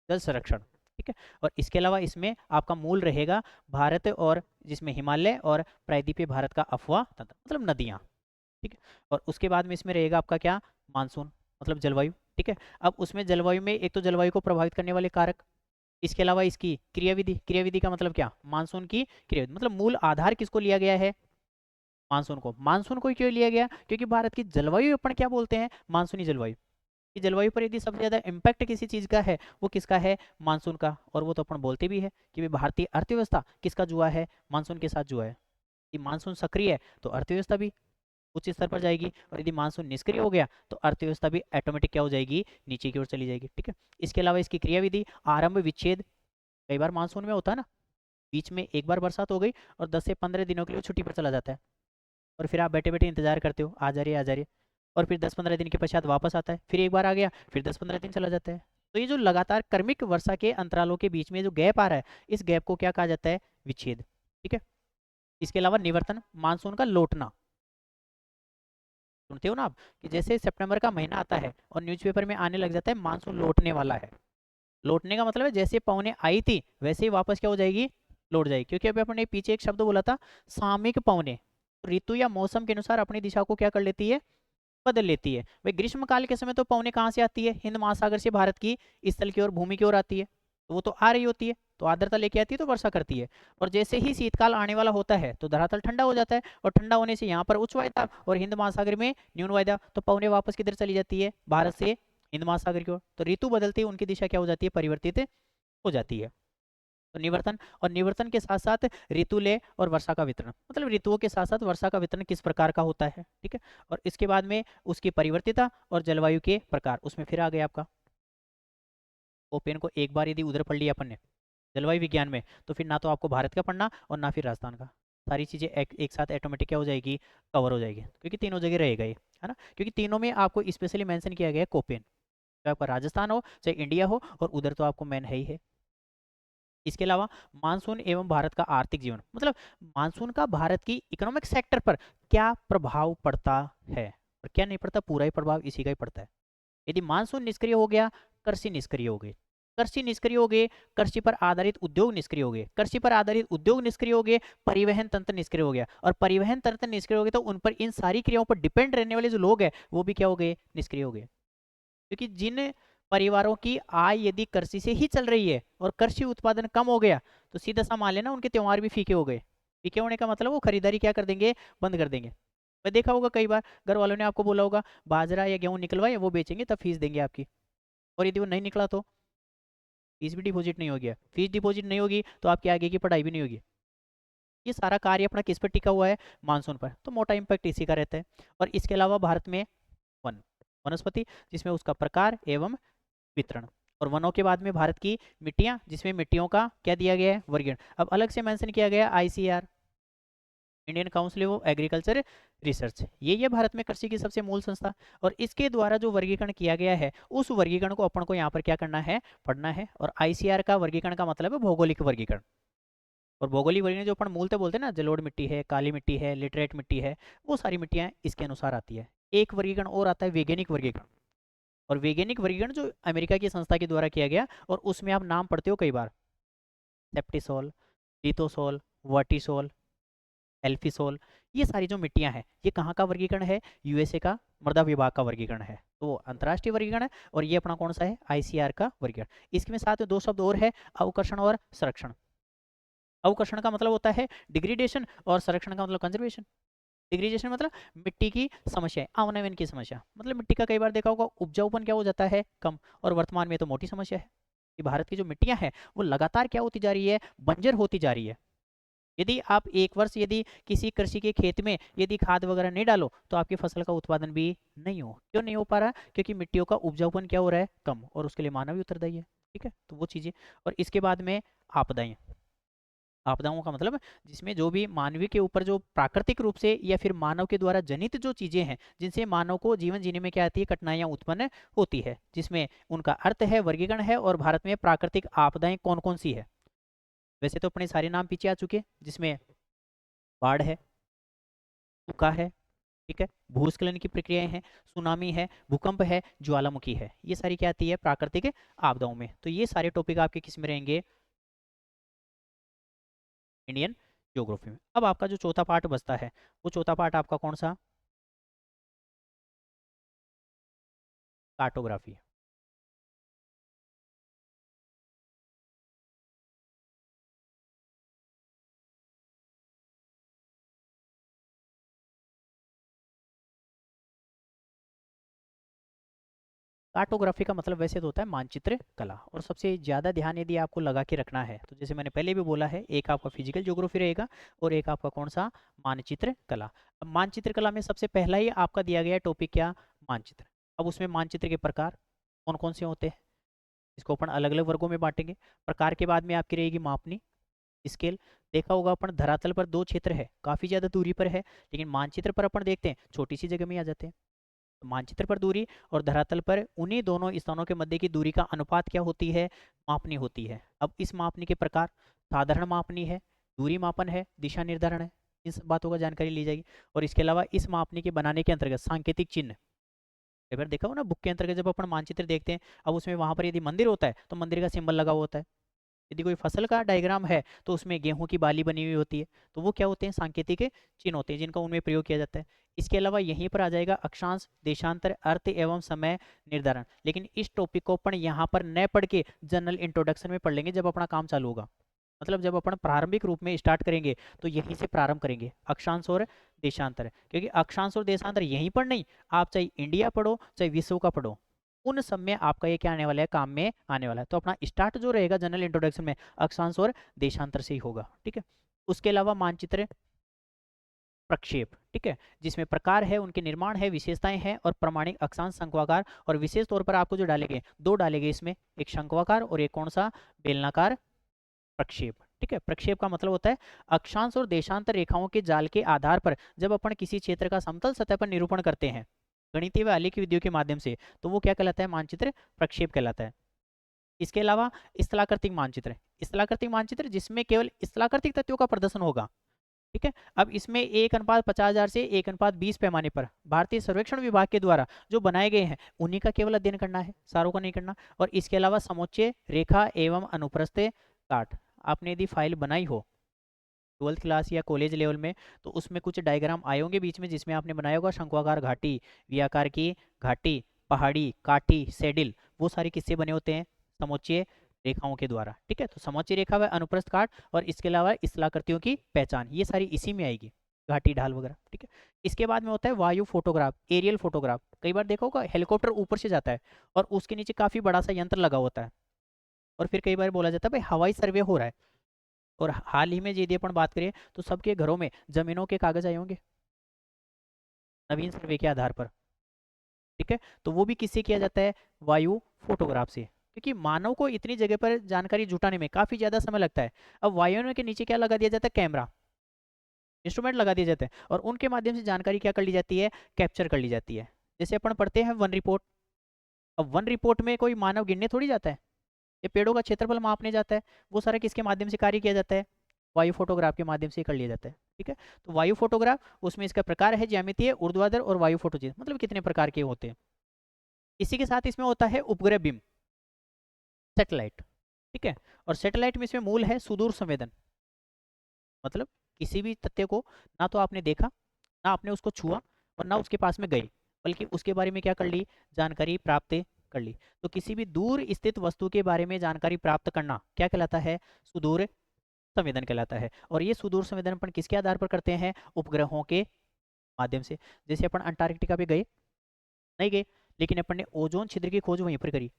जल संरक्षण। ठीक है, और इसके अलावा इसमें आपका मूल रहेगा भारत, और जिसमें हिमालय और प्रायद्वीपीय भारत का अफवाह तंत्र, मतलब नदियाँ। ठीक है, और उसके बाद में इसमें रहेगा आपका क्या, मानसून, मतलब जलवायु। ठीक है, अब उसमें जलवायु में एक तो जलवायु को प्रभावित करने वाले कारक, इसके अलावा इसकी क्रियाविधि, क्रियाविधि का मतलब क्या, मानसून की क्रियाविधि। मतलब मूल आधार किसको लिया गया है, मानसून को। मानसून को क्यों लिया गया, क्योंकि भारत की जलवायु अपन क्या बोलते हैं, मानसूनी जलवायु। कि जलवायु पर यदि सबसे ज्यादा इम्पैक्ट किसी चीज का है वो किसका है, मानसून का। और वो तो अपन बोलते भी है कि भाई भारतीय अर्थव्यवस्था किसका जुआ है, मानसून के साथ जुआ है। कि मानसून सक्रिय है तो अर्थव्यवस्था भी उच्च स्तर पर जाएगी, और यदि मानसून निष्क्रिय हो गया तो अर्थव्यवस्था भी ऑटोमेटिक क्या हो जाएगी, नीचे की ओर चली जाएगी। ठीक है, इसके अलावा इसकी क्रियाविधि आरंभ विच्छेद, कई बार मानसून में होता है ना, बीच में एक बार बरसात हो गई और 10 से 15 दिनों के लिए छुट्टी पर चला जाता है, और फिर आप बैठे बैठे इंतजार करते हो आ जा रही है आ जा रही है, और फिर 10-15 दिन के पश्चात वापस आता है, फिर एक बार आ गया, फिर 10-15 दिन चला जाता है। तो ये जो लगातार क्रमिक वर्षा के अंतरालों के बीच में जो गैप आ रहा है, इस गैप को क्या कहा जाता है, विच्छेद। ठीक है, इसके अलावा निवर्तन, मानसून का लौटना। सुनते हो ना आप कि जैसे सितंबर का महीना आता है और न्यूज़पेपर में आने लग जाता है मानसून लौटने वाला है। लौटने का मतलब है जैसे पवने आई थी वैसे ही वापस क्या हो जाएगी, लौट जाएगी। क्योंकि अभी अपने पीछे एक शब्द बोला था, सामयिक पवने, ऋतु या मौसम के अनुसार अपनी दिशा को क्या कर लेती है, बदल लेती है। भाई ग्रीष्म काल के समय तो पवने कहाँ से आती है, हिंद महासागर से भारत की स्थल की ओर, भूमि की ओर आती है, तो वो तो आ रही होती है, तो आर्द्रता लेके आती है तो वर्षा करती है। और जैसे ही शीतकाल आने वाला होता है तो धरातल ठंडा हो जाता है, और ठंडा होने से यहाँ पर उच्च वायदा और हिंद महासागर में न्यून वायदा, तो पवने वापस किधर चली जाती है, भारत से हिंद महासागर की ओर। तो ऋतु बदलती है, उनकी दिशा क्या हो जाती है, परिवर्तित हो जाती है। तो निवर्तन, और निवर्तन के साथ साथ ऋतुलय और वर्षा का वितरण, मतलब ऋतुओं के साथ साथ वर्षा का वितरण किस प्रकार का होता है, ठीक है। और इसके बाद में उसकी परिवर्तिता और जलवायु के प्रकार, उसमें फिर आ गया आपका ओपेन को एक बार यदि उधर पढ़ लिया अपन ने जलवायु विज्ञान में, तो फिर ना तो आपको भारत का पढ़ना और ना फिर राजस्थान का, सारी चीज़ें एक साथ ऑटोमेटिक क्या हो जाएगी, कवर हो जाएगी, क्योंकि तीनों जगह रहेगा ये, है ना। क्योंकि तीनों में आपको स्पेशली मेंशन किया गया है कोपेन, चाहे आपका राजस्थान हो चाहे इंडिया हो, और उधर तो आपको मेन है ही है। इसके अलावा मानसून एवं भारत का आर्थिक जीवन, मतलब मानसून का भारत की इकोनॉमिक सेक्टर पर क्या प्रभाव पड़ता है और क्या नहीं पड़ता, पूरा ही प्रभाव इसी का ही पड़ता है। यदि मानसून निष्क्रिय हो गया, कृषि निष्क्रिय हो गई, कृषि निष्क्रिय हो गए, कृषि पर आधारित उद्योग निष्क्रिय हो गए, कृषि पर आधारित उद्योग निष्क्रिय हो गए, परिवहन तंत्र निष्क्रिय हो गया, और परिवहन तंत्र निष्क्रिय हो गए तो उन पर इन सारी क्रियाओं पर डिपेंड रहने वाले जो लोग हैं वो भी क्या हो गए, निष्क्रिय हो गए। क्योंकि जिन परिवारों की आय यदि कृषि से ही चल रही है और कृषि उत्पादन कम हो गया, तो सीधा सा मान लेना उनके त्योहार भी फीके हो गए। फीके होने का मतलब वो खरीदारी क्या कर देंगे, बंद कर देंगे। मैं देखा होगा कई बार घर वालों ने आपको बोला होगा बाजरा या गेहूं निकलवाए वो बेचेंगे तब फीस देंगे आपकी, और यदि वो नहीं निकला तो फीस भी डिपॉजिट नहीं होगी, फीस डिपॉजिट नहीं होगी तो आपकी आगे की पढ़ाई भी नहीं होगी। ये सारा कार्य अपना किस पर टिका हुआ है, मानसून पर, तो मोटा इम्पैक्ट इसी का रहता है। और इसके अलावा भारत में वन, वनस्पति, जिसमें उसका प्रकार एवं वितरण, और वनों के बाद में भारत की मिट्टियां, जिसमें मिट्टियों का क्या दिया गया है, वर्गीकरण। अब अलग से मेंशन किया गया ICR, Indian council of agriculture research, ये भारत में कृषि की सबसे मूल संस्था, और इसके द्वारा जो वर्गीकरण किया गया है उस वर्गीकरण को अपन को यहाँ पर क्या करना है, पढ़ना है। और आईसीआर का वर्गीकरण का मतलब है भौगोलिक वर्गीकरण, और भौगोलिक वर्गीकरण जो अपन मूलतः बोलते हैं ना, जलोढ़ मिट्टी है, काली मिट्टी है, लिटरेट मिट्टी है, वो सारी मिट्टियाँ इसके अनुसार आती है। एक वर्गीकरण और आता है वैज्ञानिक वर्गीकरण, और वैज्ञानिक वर्गीकरण जो अमेरिका की संस्था के द्वारा किया गया, और उसमें आप नाम पढ़ते हो कई बार, सेप्टिसोल, लिथोसोल, वर्टिसोल, एल्फिसोल, ये सारी जो मिट्टियां हैं ये कहाँ का वर्गीकरण है, यूएसए का मृदा विभाग का वर्गीकरण है, तो वो अंतर्राष्ट्रीय वर्गीकरण है। और ये अपना कौन सा है, आईसीआर का वर्गीकरण। इसमें साथ में दो शब्द और है, अवकर्षण और संरक्षण। अवकर्षण का मतलब होता है डिग्रेडेशन, और संरक्षण का मतलब कंजर्वेशन। डिग्रेडेशन मतलब मिट्टी की समस्या है, अवनयन की समस्या, मतलब मिट्टी का कई बार देखा होगा उपजाऊपन क्या हो जाता है, कम, और वर्तमान में तो मोटी समस्या है कि भारत की जो मिट्टियां हैं वो लगातार क्या होती जा रही है, बंजर होती जा रही है। यदि आप एक वर्ष यदि किसी कृषि के खेत में यदि खाद वगैरह नहीं डालो तो आपकी फसल का उत्पादन भी नहीं हो, क्यों नहीं हो पा रहा, क्योंकि मिट्टियों का उपजाऊपन क्या हो रहा है, कम, और उसके लिए मानव भी उत्तरदायी है, ठीक है। तो वो चीज़ें, और इसके बाद में आपदाएं, आपदाओं का मतलब जिसमें जो भी मानवीय के ऊपर जो प्राकृतिक रूप से या फिर मानव के द्वारा जनित जो चीजें हैं जिनसे मानव को जीवन जीने में क्या आती है, कठिनाइयां उत्पन्न होती है, जिसमें उनका अर्थ है, वर्गीकरण है, और भारत में प्राकृतिक आपदाएं कौन कौन सी है। वैसे तो अपने सारे नाम पीछे आ चुके हैं, जिसमें बाढ़ है, सूखा है, ठीक है, भूस्खलन की प्रक्रियाएं हैं, सुनामी है, भूकंप है, ज्वालामुखी है, ये सारी क्या आती है प्राकृतिक आपदाओं में। तो ये सारे टॉपिक आपके किस में रहेंगे, इंडियन ज्योग्राफी में। अब आपका जो चौथा पार्ट बचता है वो चौथा पार्ट आपका कौन सा, कार्टोग्राफी। कार्टोग्राफी का मतलब वैसे तो होता है मानचित्र कला, और सबसे ज़्यादा ध्यान यदि आपको लगा के रखना है तो जैसे मैंने पहले भी बोला है, एक आपका फिजिकल ज्योग्राफी रहेगा और एक आपका कौन सा, मानचित्र कला। अब मानचित्र कला में सबसे पहला ही आपका दिया गया टॉपिक क्या, मानचित्र। अब उसमें मानचित्र के प्रकार कौन कौन से होते हैं, इसको अपन अलग अलग वर्गों में बांटेंगे। प्रकार के बाद में आपकी रहेगी मापनी स्केल। देखा होगा अपन धरातल पर दो क्षेत्र है, काफ़ी ज़्यादा दूरी पर है, लेकिन मानचित्र पर अपन देखते हैं छोटी सी जगह में आ जाते हैं। तो मानचित्र पर दूरी और धरातल पर उन्हीं दोनों स्थानों के मध्य की दूरी का अनुपात क्या होती है, मापनी होती है। अब इस मापनी के प्रकार साधारण मापनी है, दूरी मापन है, दिशा निर्धारण है, इन सब बातों का जानकारी ली जाएगी। और इसके अलावा इस मापनी के बनाने के अंतर्गत सांकेतिक चिन्ह, कई बार देखा हो ना बुक के अंतर्गत जब अपन मानचित्र देखते हैं, अब उसमें वहां पर यदि मंदिर होता है तो मंदिर का सिंबल लगा हुआ होता है, यदि कोई फसल का डायग्राम है तो उसमें गेहूं की बाली बनी हुई होती है, तो वो क्या होते हैं, सांकेतिक चिन्ह होते हैं जिनका उनमें प्रयोग किया जाता है। इसके अलावा यहीं पर आ जाएगा अक्षांश, देशांतर, अर्थ एवं समय निर्धारण, लेकिन इस टॉपिक को अपन यहाँ पर न पढ़ के जनरल इंट्रोडक्शन में पढ़ लेंगे जब अपना काम चालू होगा। मतलब जब अपन प्रारंभिक रूप में स्टार्ट करेंगे तो यहीं से प्रारंभ करेंगे, अक्षांश और देशांतर, क्योंकि अक्षांश और देशांतर यहीं पर नहीं, आप चाहे इंडिया पढ़ो चाहे विश्व का पढ़ो, उन सब में आपका ये क्या आने वाला है, काम में आने वाला है। तो अपना स्टार्ट जो रहेगा जनरल इंट्रोडक्शन में अक्षांश और देशांतर से ही होगा, ठीक है। उसके अलावा मानचित्र प्रक्षेप, ठीक है, जिसमें प्रकार है, उनके निर्माण है, विशेषताएं हैं और प्रमाणिक अक्षांश, शंक्वाकार और विशेष तौर पर आपको जो डालेंगे, दो डालेंगे इसमें, एक शंक्वाकार और एक कौन सा, बेलनाकार प्रक्षेप, ठीक है। प्रक्षेप का मतलब होता है अक्षांश और देशांतर रेखाओं के जाल के आधार पर जब अपन किसी क्षेत्र का समतल सतह पर निरूपण करते हैं गणितीय व आलेखी विधियों के माध्यम से, तो वो क्या कहलाता है, मानचित्र प्रक्षेप कहलाता है। इसके अलावा स्थलाकृतिक मानचित्र, स्थलाकृतिक मानचित्र जिसमें केवल स्थलाकृतिक तत्वों का प्रदर्शन होगा, ठीक है। अब इसमें 1:50,000 से 1:20 पैमाने पर भारतीय सर्वेक्षण विभाग के द्वारा जो बनाए गए हैं उन्हीं का केवल अध्ययन करना है, सारों का नहीं करना। और इसके अलावा समुच्चय रेखा एवं अनुप्रस्थ काट, आपने यदि फाइल बनाई हो 12th क्लास या कॉलेज लेवल में, तो उसमें कुछ डायग्राम आए होंगे बीच में जिसमें आपने बनाया होगा शंक्वाकार घाटी, व्याकार की घाटी, पहाड़ी, काटी, सैडिल, वो सारे किससे बने होते हैं, समुच्चय रेखाओं के द्वारा, ठीक है। तो समुच्चय रेखा व अनुप्रस्थ काट और इसके अलावा स्थलाकृतियों की पहचान, ये सारी इसी में आएगी, घाटी ढाल वगैरह, ठीक है। इसके बाद में होता है वायु फोटोग्राफ, एरियल फोटोग्राफ। कई बार देखा होगा हेलीकॉप्टर ऊपर से जाता है और उसके नीचे काफी बड़ा सा यंत्र लगा होता है, और फिर कई बार बोला जाता है भाई हवाई सर्वे हो रहा है। और हाल ही में यदि अपन बात करें तो सबके घरों में जमीनों के कागज आए होंगे नवीन सर्वे के आधार पर, ठीक है। तो वो भी किससे किया जाता है, वायु फोटोग्राफ से, क्योंकि मानव को इतनी जगह पर जानकारी जुटाने में काफी ज्यादा समय लगता है। अब वायुओं के नीचे क्या लगा दिया जाता है, कैमरा, इंस्ट्रूमेंट लगा दिए जाते हैं और उनके माध्यम से जानकारी क्या कर ली जाती है, कैप्चर कर ली जाती है। जैसे अपन पढ़ते हैं वन रिपोर्ट, अब वन रिपोर्ट में कोई मानव गिनने थोड़ी जाता है, ये पेड़ों का क्षेत्रफल मापने जाता है, वो सारा किसके माध्यम से कार्य किया जाता है, वायु फोटोग्राफ के माध्यम से कर लिया जाता है, ठीक है। तो वायु फोटोग्राफ, उसमें इसका प्रकार है ज्यामितीय, ऊर्ध्वाधर और वायु फोटोचित्र, मतलब कितने प्रकार के होते हैं। इसी के साथ इसमें होता है उपग्रह बिम, सैटेलाइट, ठीक है। और सैटेलाइट में इसमें मूल है सुदूर संवेदन, मतलब किसी भी तथ्य को ना तो आपने देखा, ना आपने उसको छुआ और ना उसके पास में गए, बल्कि उसके बारे में क्या कर ली, जानकारी प्राप्त कर ली। तो किसी भी दूर स्थित वस्तु के बारे में जानकारी प्राप्त करना क्या कहलाता है, सुदूर संवेदन कहलाता है। और ये सुदूर संवेदन अपन किसके आधार पर करते हैं, उपग्रहों के माध्यम से। जैसे अपन अंटार्कटिका पे गए, नहीं गए, लेकिन अपन ने ओजोन छिद्र की खोज वहीं पर करी,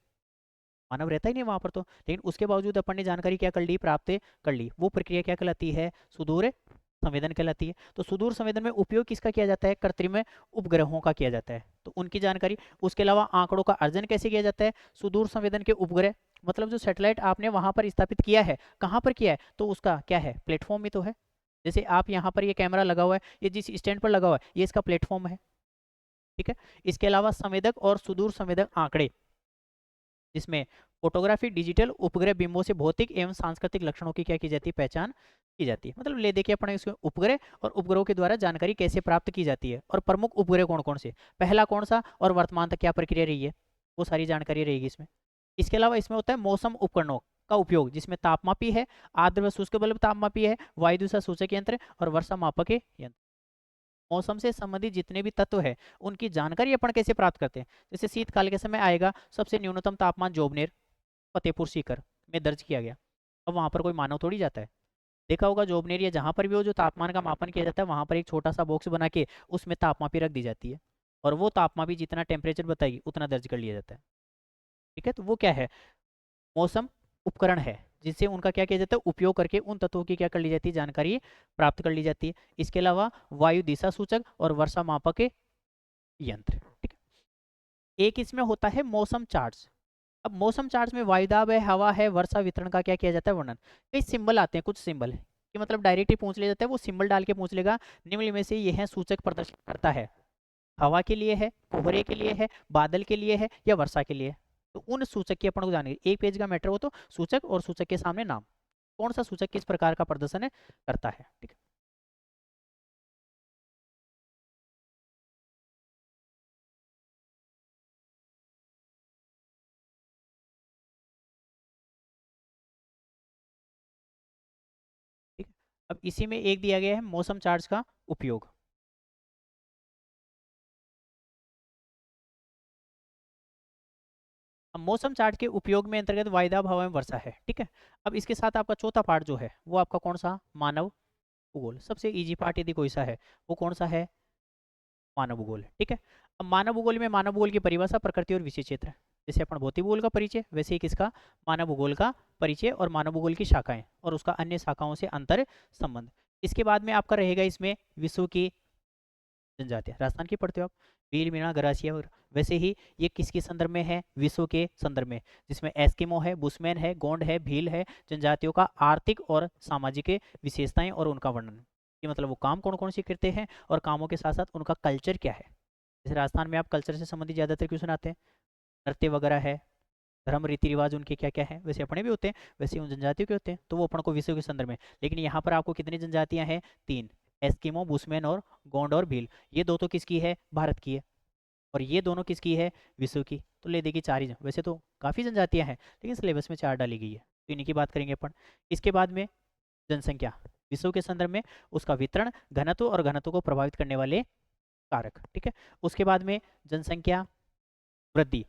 मानव रहता ही नहीं वहां पर तो, लेकिन उसके बावजूद अपन ने जानकारी क्या कर ली, प्राप्त कर ली। वो प्रक्रिया क्या कहलाती है, सुदूर संवेदन कहलाती है। तो सुदूर संवेदन में उपयोग किसका किया जाता है, कृत्रिम उपग्रहों का किया जाता है, तो उनकी जानकारी। उसके अलावा आंकड़ों का अर्जन कैसे किया जाता है, सुदूर संवेदन के उपग्रह, मतलब जो सैटेलाइट आपने वहां पर स्थापित किया है, कहाँ पर किया है, तो उसका क्या है, प्लेटफॉर्म में तो है। जैसे आप यहाँ पर ये कैमरा लगा हुआ है, ये जिस स्टैंड पर लगा हुआ है, ये इसका प्लेटफॉर्म है, ठीक है। इसके अलावा संवेदक और सुदूर संवेदक आंकड़े, जिसमें फोटोग्राफी डिजिटल उपग्रह बिंबों से भौतिक एवं सांस्कृतिक लक्षणों की क्या की जाती है, पहचान की जाती है। मतलब ले देखिए अपने इसमें उपग्रह और उपग्रहों के द्वारा जानकारी कैसे प्राप्त की जाती है, और प्रमुख उपग्रह कौन कौन से, पहला कौन सा, और वर्तमान तक क्या प्रक्रिया रही है, वो सारी जानकारी रहेगी इसमें। इसके अलावा इसमें होता है मौसम उपकरणों का उपयोग, जिसमें तापमापी है, आर्द्र व शुष्क बल्ब तापमापी है, वायु दिशा सूचक यंत्र और वर्षा मापक यंत्र। मौसम से संबंधित जितने भी तत्व है उनकी जानकारी अपन कैसे प्राप्त करते हैं। जैसे शीतकाल के समय आएगा, सबसे न्यूनतम तापमान जोबनेर फतेहपुर सीकर में दर्ज किया गया। अब वहां पर कोई मानव थोड़ी जाता है, देखा होगा जोबनेर या जहां पर भी हो जो तापमान का मापन किया जाता है, वहां पर एक छोटा सा बॉक्स बना के उसमें तापमापी रख दी जाती है, और वो तापमापी जितना टेम्परेचर बताएगी उतना दर्ज कर लिया जाता है, ठीक है। तो वो क्या है, मौसम उपकरण है, जिससे उनका क्या किया जाता है, उपयोग करके उन तत्वों की क्या कर ली जाती है, जानकारी प्राप्त कर ली जाती है। इसके अलावा वायु दिशा सूचक और वर्षा मापक यंत्र, ठीक है। एक इसमें होता है मौसम चार्ट्स। अब मौसम चार्ट्स में वायुदाब है, हवा है, वर्षा वितरण का क्या किया जाता है, वर्णन। कई सिंबल आते हैं, कुछ सिंबल कि मतलब डायरेक्ट ही पूछ लिया जाता है, वो सिंबल डाल के पूछ लेगा, निम्न में से ये है सूचक प्रदर्शित करता है, हवा के लिए है, कोहरे के लिए है, बादल के लिए है, या वर्षा के लिए है। तो उन सूचक की अपन को जानेंगे, एक पेज का मैटर हो तो सूचक और सूचक के सामने नाम, कौन सा सूचक किस प्रकार का प्रदर्शन करता है, ठीक है। ठीक है। अब इसी में एक दिया गया है मौसम चार्ट का उपयोग। अब मौसम चार्ट के उपयोग में अंतर्गत वायुदाब, हवा में वर्षा है, ठीक है। अब इसके साथ आपका चौथा पार्ट जो है वो आपका कौन सा, मानव भूगोल। सबसे इजी पार्ट यदि कोई सा है वो कौन सा है, मानव भूगोल, ठीक है। अब मानव भूगोल में मानव भूगोल की परिभाषा, प्रकृति और विशेष क्षेत्र, जैसे अपन भौतिक भूगोल का परिचय, वैसे ही किसका, मानव भूगोल का परिचय और मानव भूगोल की शाखाएं और उसका अन्य शाखाओं से अंतर संबंध। इसके बाद में आपका रहेगा इसमें विश्व की जनजातियां, राजस्थान की पढ़ते हो आप, भील, मीणा, गरासिया और वैसे ही ये किसके संदर्भ में है, विश्व के संदर्भ में, जिसमें एस्किमो है, बुशमैन है, गोंड है, भील है, जनजातियों का आर्थिक और सामाजिक विशेषताएं और उनका वर्णन, ये मतलब वो काम कौन कौन से करते हैं और कामों के साथ साथ उनका कल्चर क्या है। जैसे राजस्थान में आप कल्चर से संबंधित ज़्यादातर क्वेश्चन आते हैं, नृत्य वगैरह है, धर्म रीति रिवाज उनके क्या क्या है, वैसे अपने भी होते हैं, वैसे उन जनजातियों के होते हैं, तो वो अपन को विषय के संदर्भ में। लेकिन यहाँ पर आपको कितनी जनजातियां हैं, तीन, एस्किमो, बुशमैन और गोंड और भील। ये दो तो किसकी है, भारत की है, और ये दोनों किसकी है, विश्व की। तो ले देगी चार ही वैसे तो काफ़ी जनजातियां हैं, लेकिन सिलेबस में चार डाली गई है, तो इन्हीं की बात करेंगे अपन। इसके बाद में जनसंख्या, विश्व के संदर्भ में उसका वितरण, घनत्व और घनत्व को प्रभावित करने वाले कारक, ठीक है। उसके बाद में जनसंख्या वृद्धि,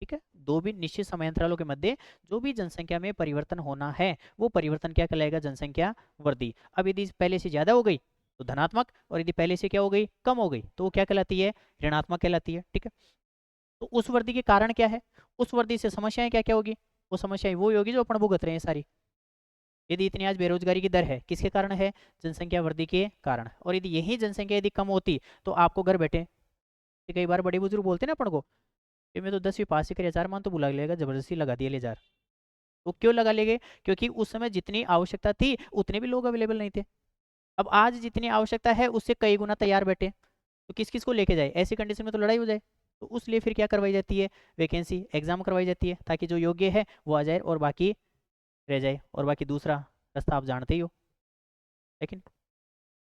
ठीक है, दो भी निश्चित समयांतरालों के मध्य जो भी जनसंख्या में परिवर्तन होना है वो परिवर्तन क्या कहलाएगा, जनसंख्या वृद्धि। अब यदि पहले से ज्यादा हो गई तो धनात्मक, और यदि पहले से क्या हो गई, कम हो गई, तो वो क्या कहलाती है, ऋणात्मक कहलाती है, ठीक है। तो उस वृद्धि के कारण क्या है, उस वृद्धि से समस्याएं क्या क्या होगी, वो समस्याएं वो होगी जो अपन भुगत रहे हैं सारी। यदि इतनी आज बेरोजगारी की दर है, किसके कारण है, जनसंख्या वृद्धि के कारण। और यदि यही जनसंख्या यदि कम होती तो आपको घर बैठे, कई बार बड़े बुजुर्ग बोलते हैं ना अपन को, कि मैं तो 10वीं पास ही कर, 1000 मान तो बुला लेगा, जबरदस्ती लगा दिया ले 1000। वो क्यों लगा लेंगे, क्योंकि उस समय जितनी आवश्यकता थी उतने भी लोग अवेलेबल नहीं थे। अब आज जितनी आवश्यकता है उससे कई गुना तैयार बैठे, तो किस किस को लेके जाए, ऐसी कंडीशन में तो लड़ाई हो जाए। तो उसलिए फिर क्या करवाई जाती है, वैकेंसी एग्जाम करवाई जाती है, ताकि जो योग्य है वो आ जाए और बाकी रह जाए, और बाकी दूसरा रास्ता आप जानते ही हो। लेकिन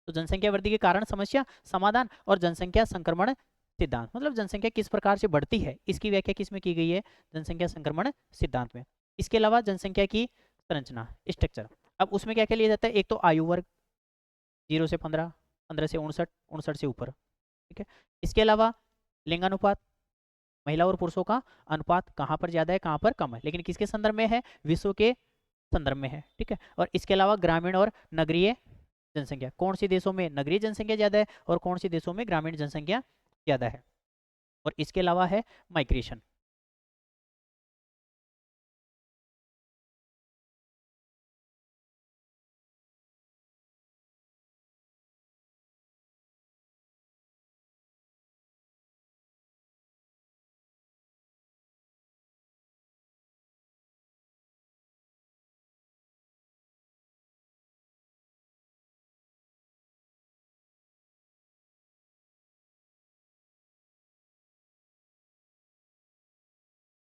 तो जनसंख्या वृद्धि के कारण, समस्या, समाधान और जनसंख्या संक्रमण सिद्धांत, मतलब जनसंख्या किस प्रकार से बढ़ती है इसकी व्याख्या किस में की गई है, जनसंख्या संक्रमण सिद्धांत में। इसके अलावा जनसंख्या की संरचना, स्ट्रक्चर, अब उसमें क्या क्या लिया जाता है, एक तो आयु वर्ग, 0 से 15, 15 से 59, 59 से ऊपर, ठीक है। इसके अलावा लिंगानुपात, महिला और पुरुषों का अनुपात कहाँ पर ज्यादा है कहाँ पर कम है, लेकिन किसके संदर्भ में है, विश्व के संदर्भ में है, ठीक है। और इसके अलावा ग्रामीण और नगरीय जनसंख्या, कौन सी देशों में नगरीय जनसंख्या ज्यादा है और कौन सी देशों में ग्रामीण जनसंख्या ज्यादा है। और इसके अलावा है माइग्रेशन,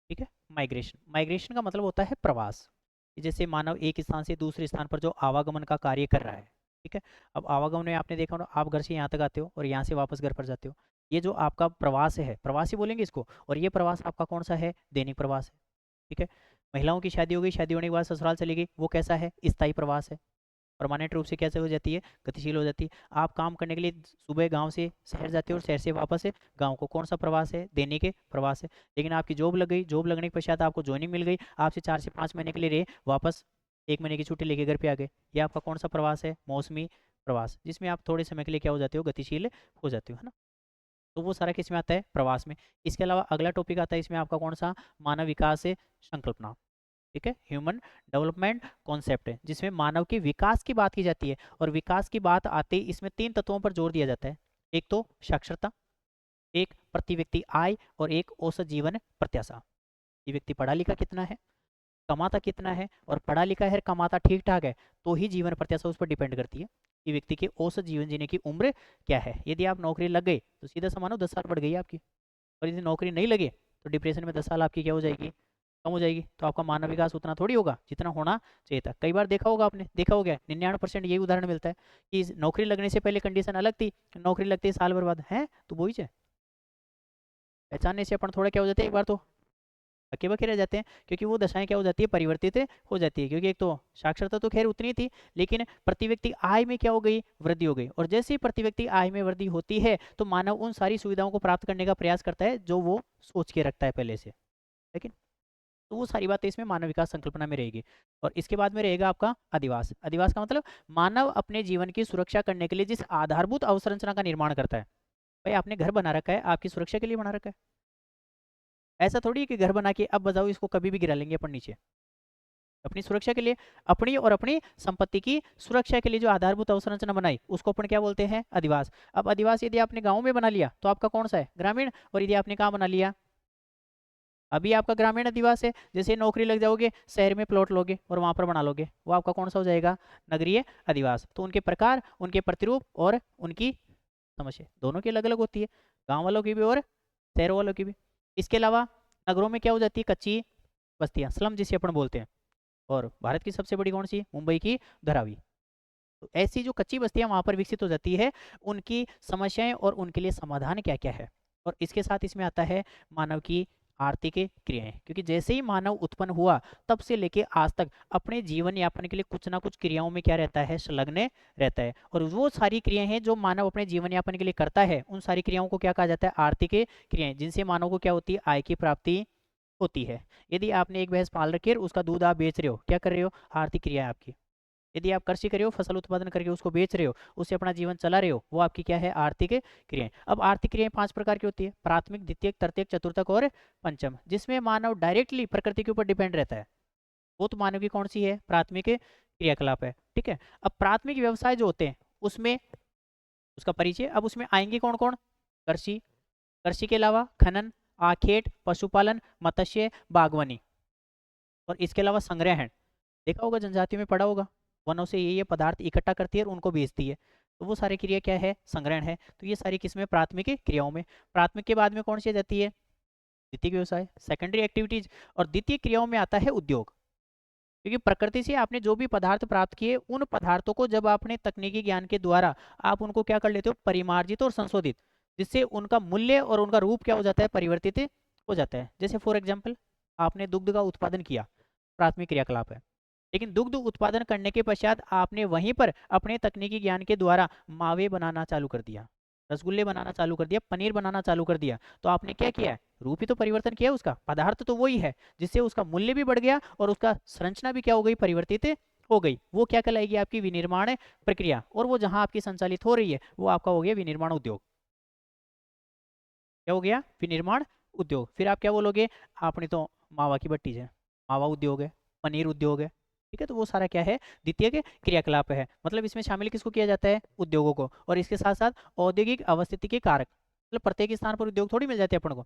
ठीक है। माइग्रेशन, माइग्रेशन का मतलब होता है प्रवास, कि जैसे मानव एक स्थान से दूसरे स्थान पर जो आवागमन का कार्य कर रहा है, ठीक है। अब आवागमन में आपने देखा होगा, आप घर से यहाँ तक आते हो और यहाँ से वापस घर पर जाते हो, ये जो आपका प्रवास है, प्रवासी बोलेंगे इसको, और ये प्रवास आपका कौन सा है, दैनिक प्रवास है, ठीक है। महिलाओं की शादी हो गई, शादी होने के बाद ससुराल चली गई, वो कैसा है, स्थायी प्रवास है। परमानेंट रूप से कैसे हो जाती है, गतिशील हो जाती है। आप काम करने के लिए सुबह गांव से शहर जाते हो और शहर से वापस है गांव को, कौन सा प्रवास है, देने के प्रवास है। लेकिन आपकी जॉब लग गई, जॉब लगने के पश्चात आपको ज्वाइनिंग मिल गई, आपसे 4 से 5 महीने के लिए रहे, वापस 1 महीने की छुट्टी लेके घर पे आ गए, ये आपका कौन सा प्रवास है, मौसमी प्रवास, जिसमें आप थोड़े समय के लिए क्या हो जाते हो, गतिशील हो जाते हो, है ना। तो वो सारा किस में आता है, प्रवास में। इसके अलावा अगला टॉपिक आता है इसमें आपका कौन सा, मानव विकास से संकल्पना, ठीक है, ह्यूमन डेवलपमेंट कॉन्सेप्ट है, जिसमें मानव के विकास की बात की जाती है। और विकास की बात आते ही इसमें 3 तत्वों पर जोर दिया जाता है, एक तो साक्षरता, एक प्रति व्यक्ति आय, और एक औसत जीवन प्रत्याशा। ये व्यक्ति पढ़ा लिखा कितना है, कमाता कितना है, और पढ़ा लिखा है कमाता ठीक ठाक है, तो ही जीवन प्रत्याशा उस पर डिपेंड करती है कि व्यक्ति की औसत जीवन जीने की उम्र क्या है। यदि आप नौकरी लग गई तो सीधा सा मानो 10 साल बढ़ गई आपकी, और यदि नौकरी नहीं लगे तो डिप्रेशन में 10 साल आपकी क्या हो जाएगी, कम हो जाएगी। तो आपका मानव विकास उतना थोड़ी होगा जितना होना चाहिए था। कई बार देखा होगा आपने, देखा हो गया 99% यही उदाहरण मिलता है कि नौकरी लगने से पहले कंडीशन अलग थी, नौकरी लगते ही साल बर्बाद है, तो वही है। पहचानने से अपन थोड़ा क्या हो जाते हैं, एक बार तो हक्के बक्के रह जाते हैं, क्योंकि वो दशाएं क्या हो जाती है, परिवर्तित हो जाती है। क्योंकि एक तो साक्षरता तो खैर उतनी थी, लेकिन प्रति व्यक्ति आय में क्या हो गई, वृद्धि हो गई। और जैसे ही प्रति व्यक्ति आय में वृद्धि होती है तो मानव उन सारी सुविधाओं को प्राप्त करने का प्रयास करता है जो वो सोच के रखता है पहले से, लेकिन तो वो सारी बातें इसमें मानव विकास संकल्पना में रहेगी। और इसके बाद में रहेगा आपका अधिवास, अधिवास का मतलब मानव अपने जीवन की सुरक्षा करने के लिए जिस आधारभूत अवसंरचना का निर्माण करता है। भाई आपने घर बना रखा है, आपकी सुरक्षा के लिए बना रखा है, ऐसा थोड़ी है कि घर बना के अब बताओ इसको कभी भी गिरा लेंगे अपन नीचे। अपनी सुरक्षा के लिए, अपनी और अपनी संपत्ति की सुरक्षा के लिए जो आधारभूत अवसंरचना बनाई उसको अपन क्या बोलते हैं? अधिवास। अब अधिवास यदि आपने गांव में बना लिया तो आपका कौन सा है? ग्रामीण। और यदि आपने कहाँ बना लिया? अभी आपका ग्रामीण अधिवास है। जैसे नौकरी लग जाओगे शहर में प्लॉट लोगे और वहां पर बना लोगे, वो आपका कौन सा हो जाएगा? नगरीय अधिवास। तो उनके प्रकार, उनके प्रतिरूप और उनकी समस्या दोनों की अलग अलग होती है, गांव वालों की भी और शहरों वालों की भी। इसके अलावा नगरों में क्या हो जाती है? कच्ची बस्तियां, स्लम जिसे अपन बोलते हैं। और भारत की सबसे बड़ी कौन सी? मुंबई की धारावी। तो ऐसी जो कच्ची बस्तियां वहां पर विकसित हो जाती है, उनकी समस्याएं और उनके लिए समाधान क्या क्या है। और इसके साथ इसमें आता है मानव की आर्थिक क्रियाएं, क्योंकि जैसे ही मानव उत्पन्न हुआ तब से लेके आज तक अपने जीवन यापन के लिए कुछ ना कुछ क्रियाओं में क्या रहता है? संलग्न रहता है। और वो सारी क्रियाएं हैं जो मानव अपने जीवन यापन के लिए करता है, उन सारी क्रियाओं को क्या कहा जाता है? आर्थिक क्रियाएं, जिनसे मानव को क्या होती है? आय की प्राप्ति होती है। यदि आपने एक भैंस पाल रखी है, उसका दूध आप बेच रहे हो, क्या कर रहे हो? आर्थिक क्रिया है आपकी। यदि आप कृषि कर रहे हो, फसल उत्पादन करके उसको बेच रहे हो, उससे अपना जीवन चला रहे हो, वो आपकी क्या है? आर्थिक क्रियाएं। अब आर्थिक क्रियाएं 5 प्रकार की होती है: प्राथमिक, द्वितीयक, तृतीयक, चतुर्थक और पंचम, जिसमें मानव डायरेक्टली प्रकृति के ऊपर डिपेंड रहता है। वो तो मानव की कौन सी है? प्राथमिक क्रियाकलाप है। ठीक है। अब प्राथमिक व्यवसाय जो होते हैं उसमें उसका परिचय, अब उसमें आएंगे कौन कौन? कृषि, कृषि के अलावा खनन, आखेट, पशुपालन, मत्स्य, बागवानी। और इसके अलावा संग्रहण, देखा होगा जनजाति में पढ़ा होगा, वनों से ये पदार्थ इकट्ठा करती है और उनको बेचती है। तो वो सारी क्रिया क्या है? संग्रहण है। तो ये सारी किस्में प्राथमिक क्रियाओं में। प्राथमिक के बाद में कौन सी आ जाती है? द्वितीय व्यवसाय, सेकेंडरी एक्टिविटीज। और द्वितीय क्रियाओं में आता है उद्योग, क्योंकि प्रकृति से आपने जो भी पदार्थ प्राप्त किए, उन पदार्थों को जब आपने तकनीकी ज्ञान के द्वारा आप उनको क्या कर लेते हो? परिमार्जित और संशोधित, जिससे उनका मूल्य और उनका रूप क्या हो जाता है? परिवर्तित हो जाता है। जैसे फॉर एग्जाम्पल आपने दुग्ध का उत्पादन किया, प्राथमिक क्रियाकलाप है। लेकिन दुग्ध उत्पादन करने के पश्चात आपने वहीं पर अपने तकनीकी ज्ञान के द्वारा मावे बनाना चालू कर दिया, रसगुल्ले बनाना चालू कर दिया, पनीर बनाना चालू कर दिया। तो आपने क्या किया है? रूप ही तो परिवर्तन किया है उसका, पदार्थ तो वही है, जिससे उसका मूल्य भी बढ़ गया और उसका संरचना भी क्या हो गई? परिवर्तित हो गई। वो क्या कहलाएगी? आपकी विनिर्माण प्रक्रिया। और वो जहां आपकी संचालित हो रही है वो आपका हो गया विनिर्माण उद्योग। क्या हो गया? विनिर्माण उद्योग। फिर आप क्या बोलोगे? आपने तो मावा की भट्टी है, मावा उद्योग है, पनीर उद्योग है। ठीक है। तो वो सारा क्या है? द्वितीय के क्रियाकलाप है। मतलब इसमें शामिल किसको किया जाता है? उद्योगों को। और इसके साथ साथ औद्योगिक अवस्थिति के कारक, मतलब प्रत्येक स्थान पर उद्योग थोड़ी मिल जाते हैं अपन को।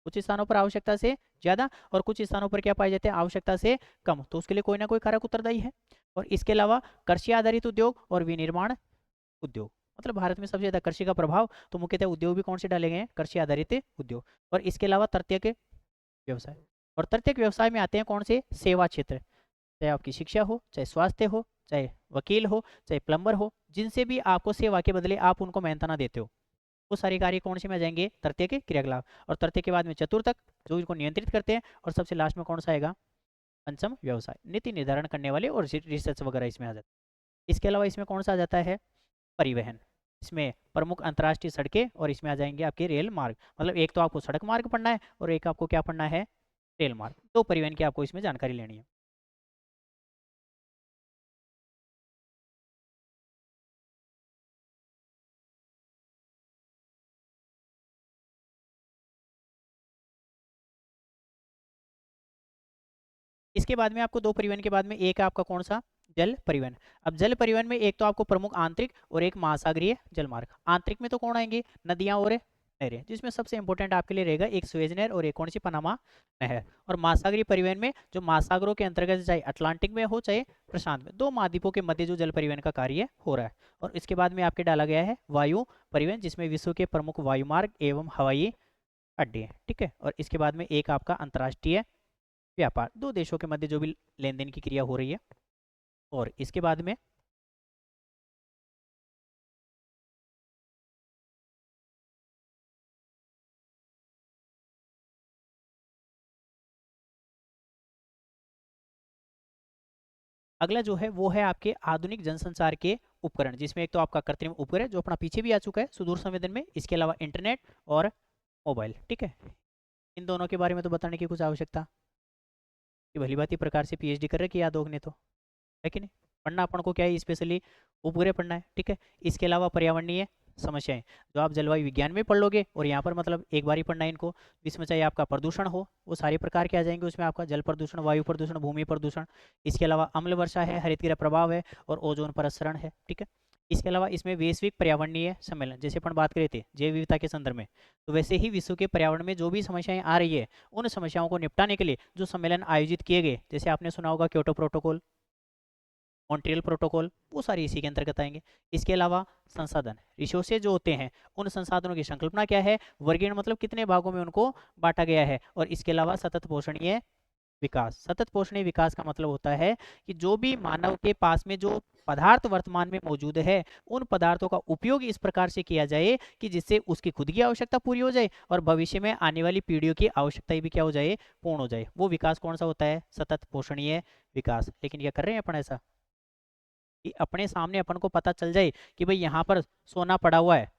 कुछ स्थानों पर आवश्यकता से ज्यादा और कुछ स्थानों पर क्या पाए जाते हैं? आवश्यकता से कम। तो उसके लिए कोई ना कोई कारक उत्तरदायी है। और इसके अलावा कृषि आधारित उद्योग और विनिर्माण उद्योग, मतलब भारत में सबसे ज्यादा कृषि का प्रभाव, तो मुख्यतः उद्योग भी कौन से डाले गए हैं? कृषि आधारित उद्योग। और इसके अलावा तृतीयक व्यवसाय। और तृतीयक व्यवसाय में आते हैं कौन से? सेवा क्षेत्र, चाहे आपकी शिक्षा हो, चाहे स्वास्थ्य हो, चाहे वकील हो, चाहे प्लम्बर हो, जिनसे भी आपको सेवा के बदले आप उनको मेहनताना देते हो, वो सारे कार्य कौन से में आ जाएंगे? तृतीय के क्रियाकलाप। और तृतीय के बाद में चतुर्थक, जो इनको नियंत्रित करते हैं। और सबसे लास्ट में कौन सा आएगा? पंचम व्यवसाय, नीति निर्धारण करने वाले और रिसर्च वगैरह इसमें आ जाते हैं। इसके अलावा इसमें कौन सा आ जाता है? परिवहन। इसमें प्रमुख अंतर्राष्ट्रीय सड़कें और इसमें आ जाएंगे आपके रेल मार्ग। मतलब एक तो आपको सड़क मार्ग पढ़ना है और एक आपको क्या पढ़ना है? रेल मार्ग। दो परिवहन की आपको इसमें जानकारी लेनी है। इसके बाद में आपको दो परिवहन के बाद में एक है आपका कौन सा? जल परिवहन। अब जल परिवहन में एक तो आपको प्रमुख आंतरिक और एक महासागरीय जल मार्ग। आंतरिक में तो कौन आएंगे? नदियां और नहरें, जिसमें सबसे इंपॉर्टेंट आपके लिए रहेगा एक सुएज नहर और एक कौन सी? पनामा नहर। और महासागरीय परिवहन में जो महासागरों के अंतर्गत, चाहे अटलांटिक में हो चाहे प्रशांत में, दो महाद्वीपों के मध्य जो जल परिवहन का कार्य हो रहा है। और इसके बाद में आपके डाला गया है वायु परिवहन, जिसमें विश्व के प्रमुख वायु मार्ग एवं हवाई अड्डे हैं। ठीक है। और इसके बाद में एक आपका अंतर्राष्ट्रीय व्यापार, दो देशों के मध्य जो भी लेन देन की क्रिया हो रही है। और इसके बाद में अगला जो है वो है आपके आधुनिक जनसंचार के उपकरण, जिसमें एक तो आपका कृत्रिम उपग्रह जो अपना पीछे भी आ चुका है सुदूर संवेदन में, इसके अलावा इंटरनेट और मोबाइल। ठीक है। इन दोनों के बारे में तो बताने की कुछ आवश्यकता कि भली भांति प्रकार से पीएचडी कर रखी है याद होने तो, है कि नहीं? पढ़ना अपन को क्या है? स्पेशली उपग्रह पढ़ना है। ठीक है। इसके अलावा पर्यावरणीय समस्याएं जो आप जलवायु विज्ञान में पढ़ लोगे, और यहाँ पर मतलब एक बार ही पढ़ना है इनको। इसमें चाहे आपका प्रदूषण हो, वो सारे प्रकार के आ जाएंगे उसमें, आपका जल प्रदूषण, वायु प्रदूषण, भूमि प्रदूषण। इसके अलावा अम्ल वर्षा है, हरितगृह प्रभाव है, और ओजोन परसरण है, ठीक है। इसके अलावा इसमें वैश्विक पर्यावरणीय सम्मेलन, जैसे अपन बात करे थे जैव विविधता के संदर्भ में, तो वैसे ही विश्व के पर्यावरण में जो भी समस्याएं आ रही है, उन समस्याओं को निपटाने के लिए जो सम्मेलन आयोजित किए गए, जैसे आपने सुना होगा क्योटो प्रोटोकॉल, मॉन्ट्रियल प्रोटोकॉल, वो सारी इसी के अंतर्गत आएंगे। इसके अलावा संसाधन, रिसोर्सेज जो होते हैं, उन संसाधनों की संकल्पना क्या है, वर्गीकरण मतलब कितने भागों में उनको बांटा गया है। और इसके अलावा सतत पोषणीय विकास, सतत पोषणीय विकास का मतलब होता है कि जो भी मानव के पास में जो पदार्थ वर्तमान में मौजूद है, उन पदार्थों का उपयोग इस प्रकार से किया जाए कि जिससे उसकी खुद की आवश्यकता पूरी हो जाए और भविष्य में आने वाली पीढ़ियों की आवश्यकता भी क्या हो जाए, पूर्ण हो जाए। वो विकास कौन सा होता है, सतत पोषणीय विकास। लेकिन क्या कर रहे हैं अपन ऐसा कि अपने सामने अपन को पता चल जाए कि भाई यहाँ पर सोना पड़ा हुआ है,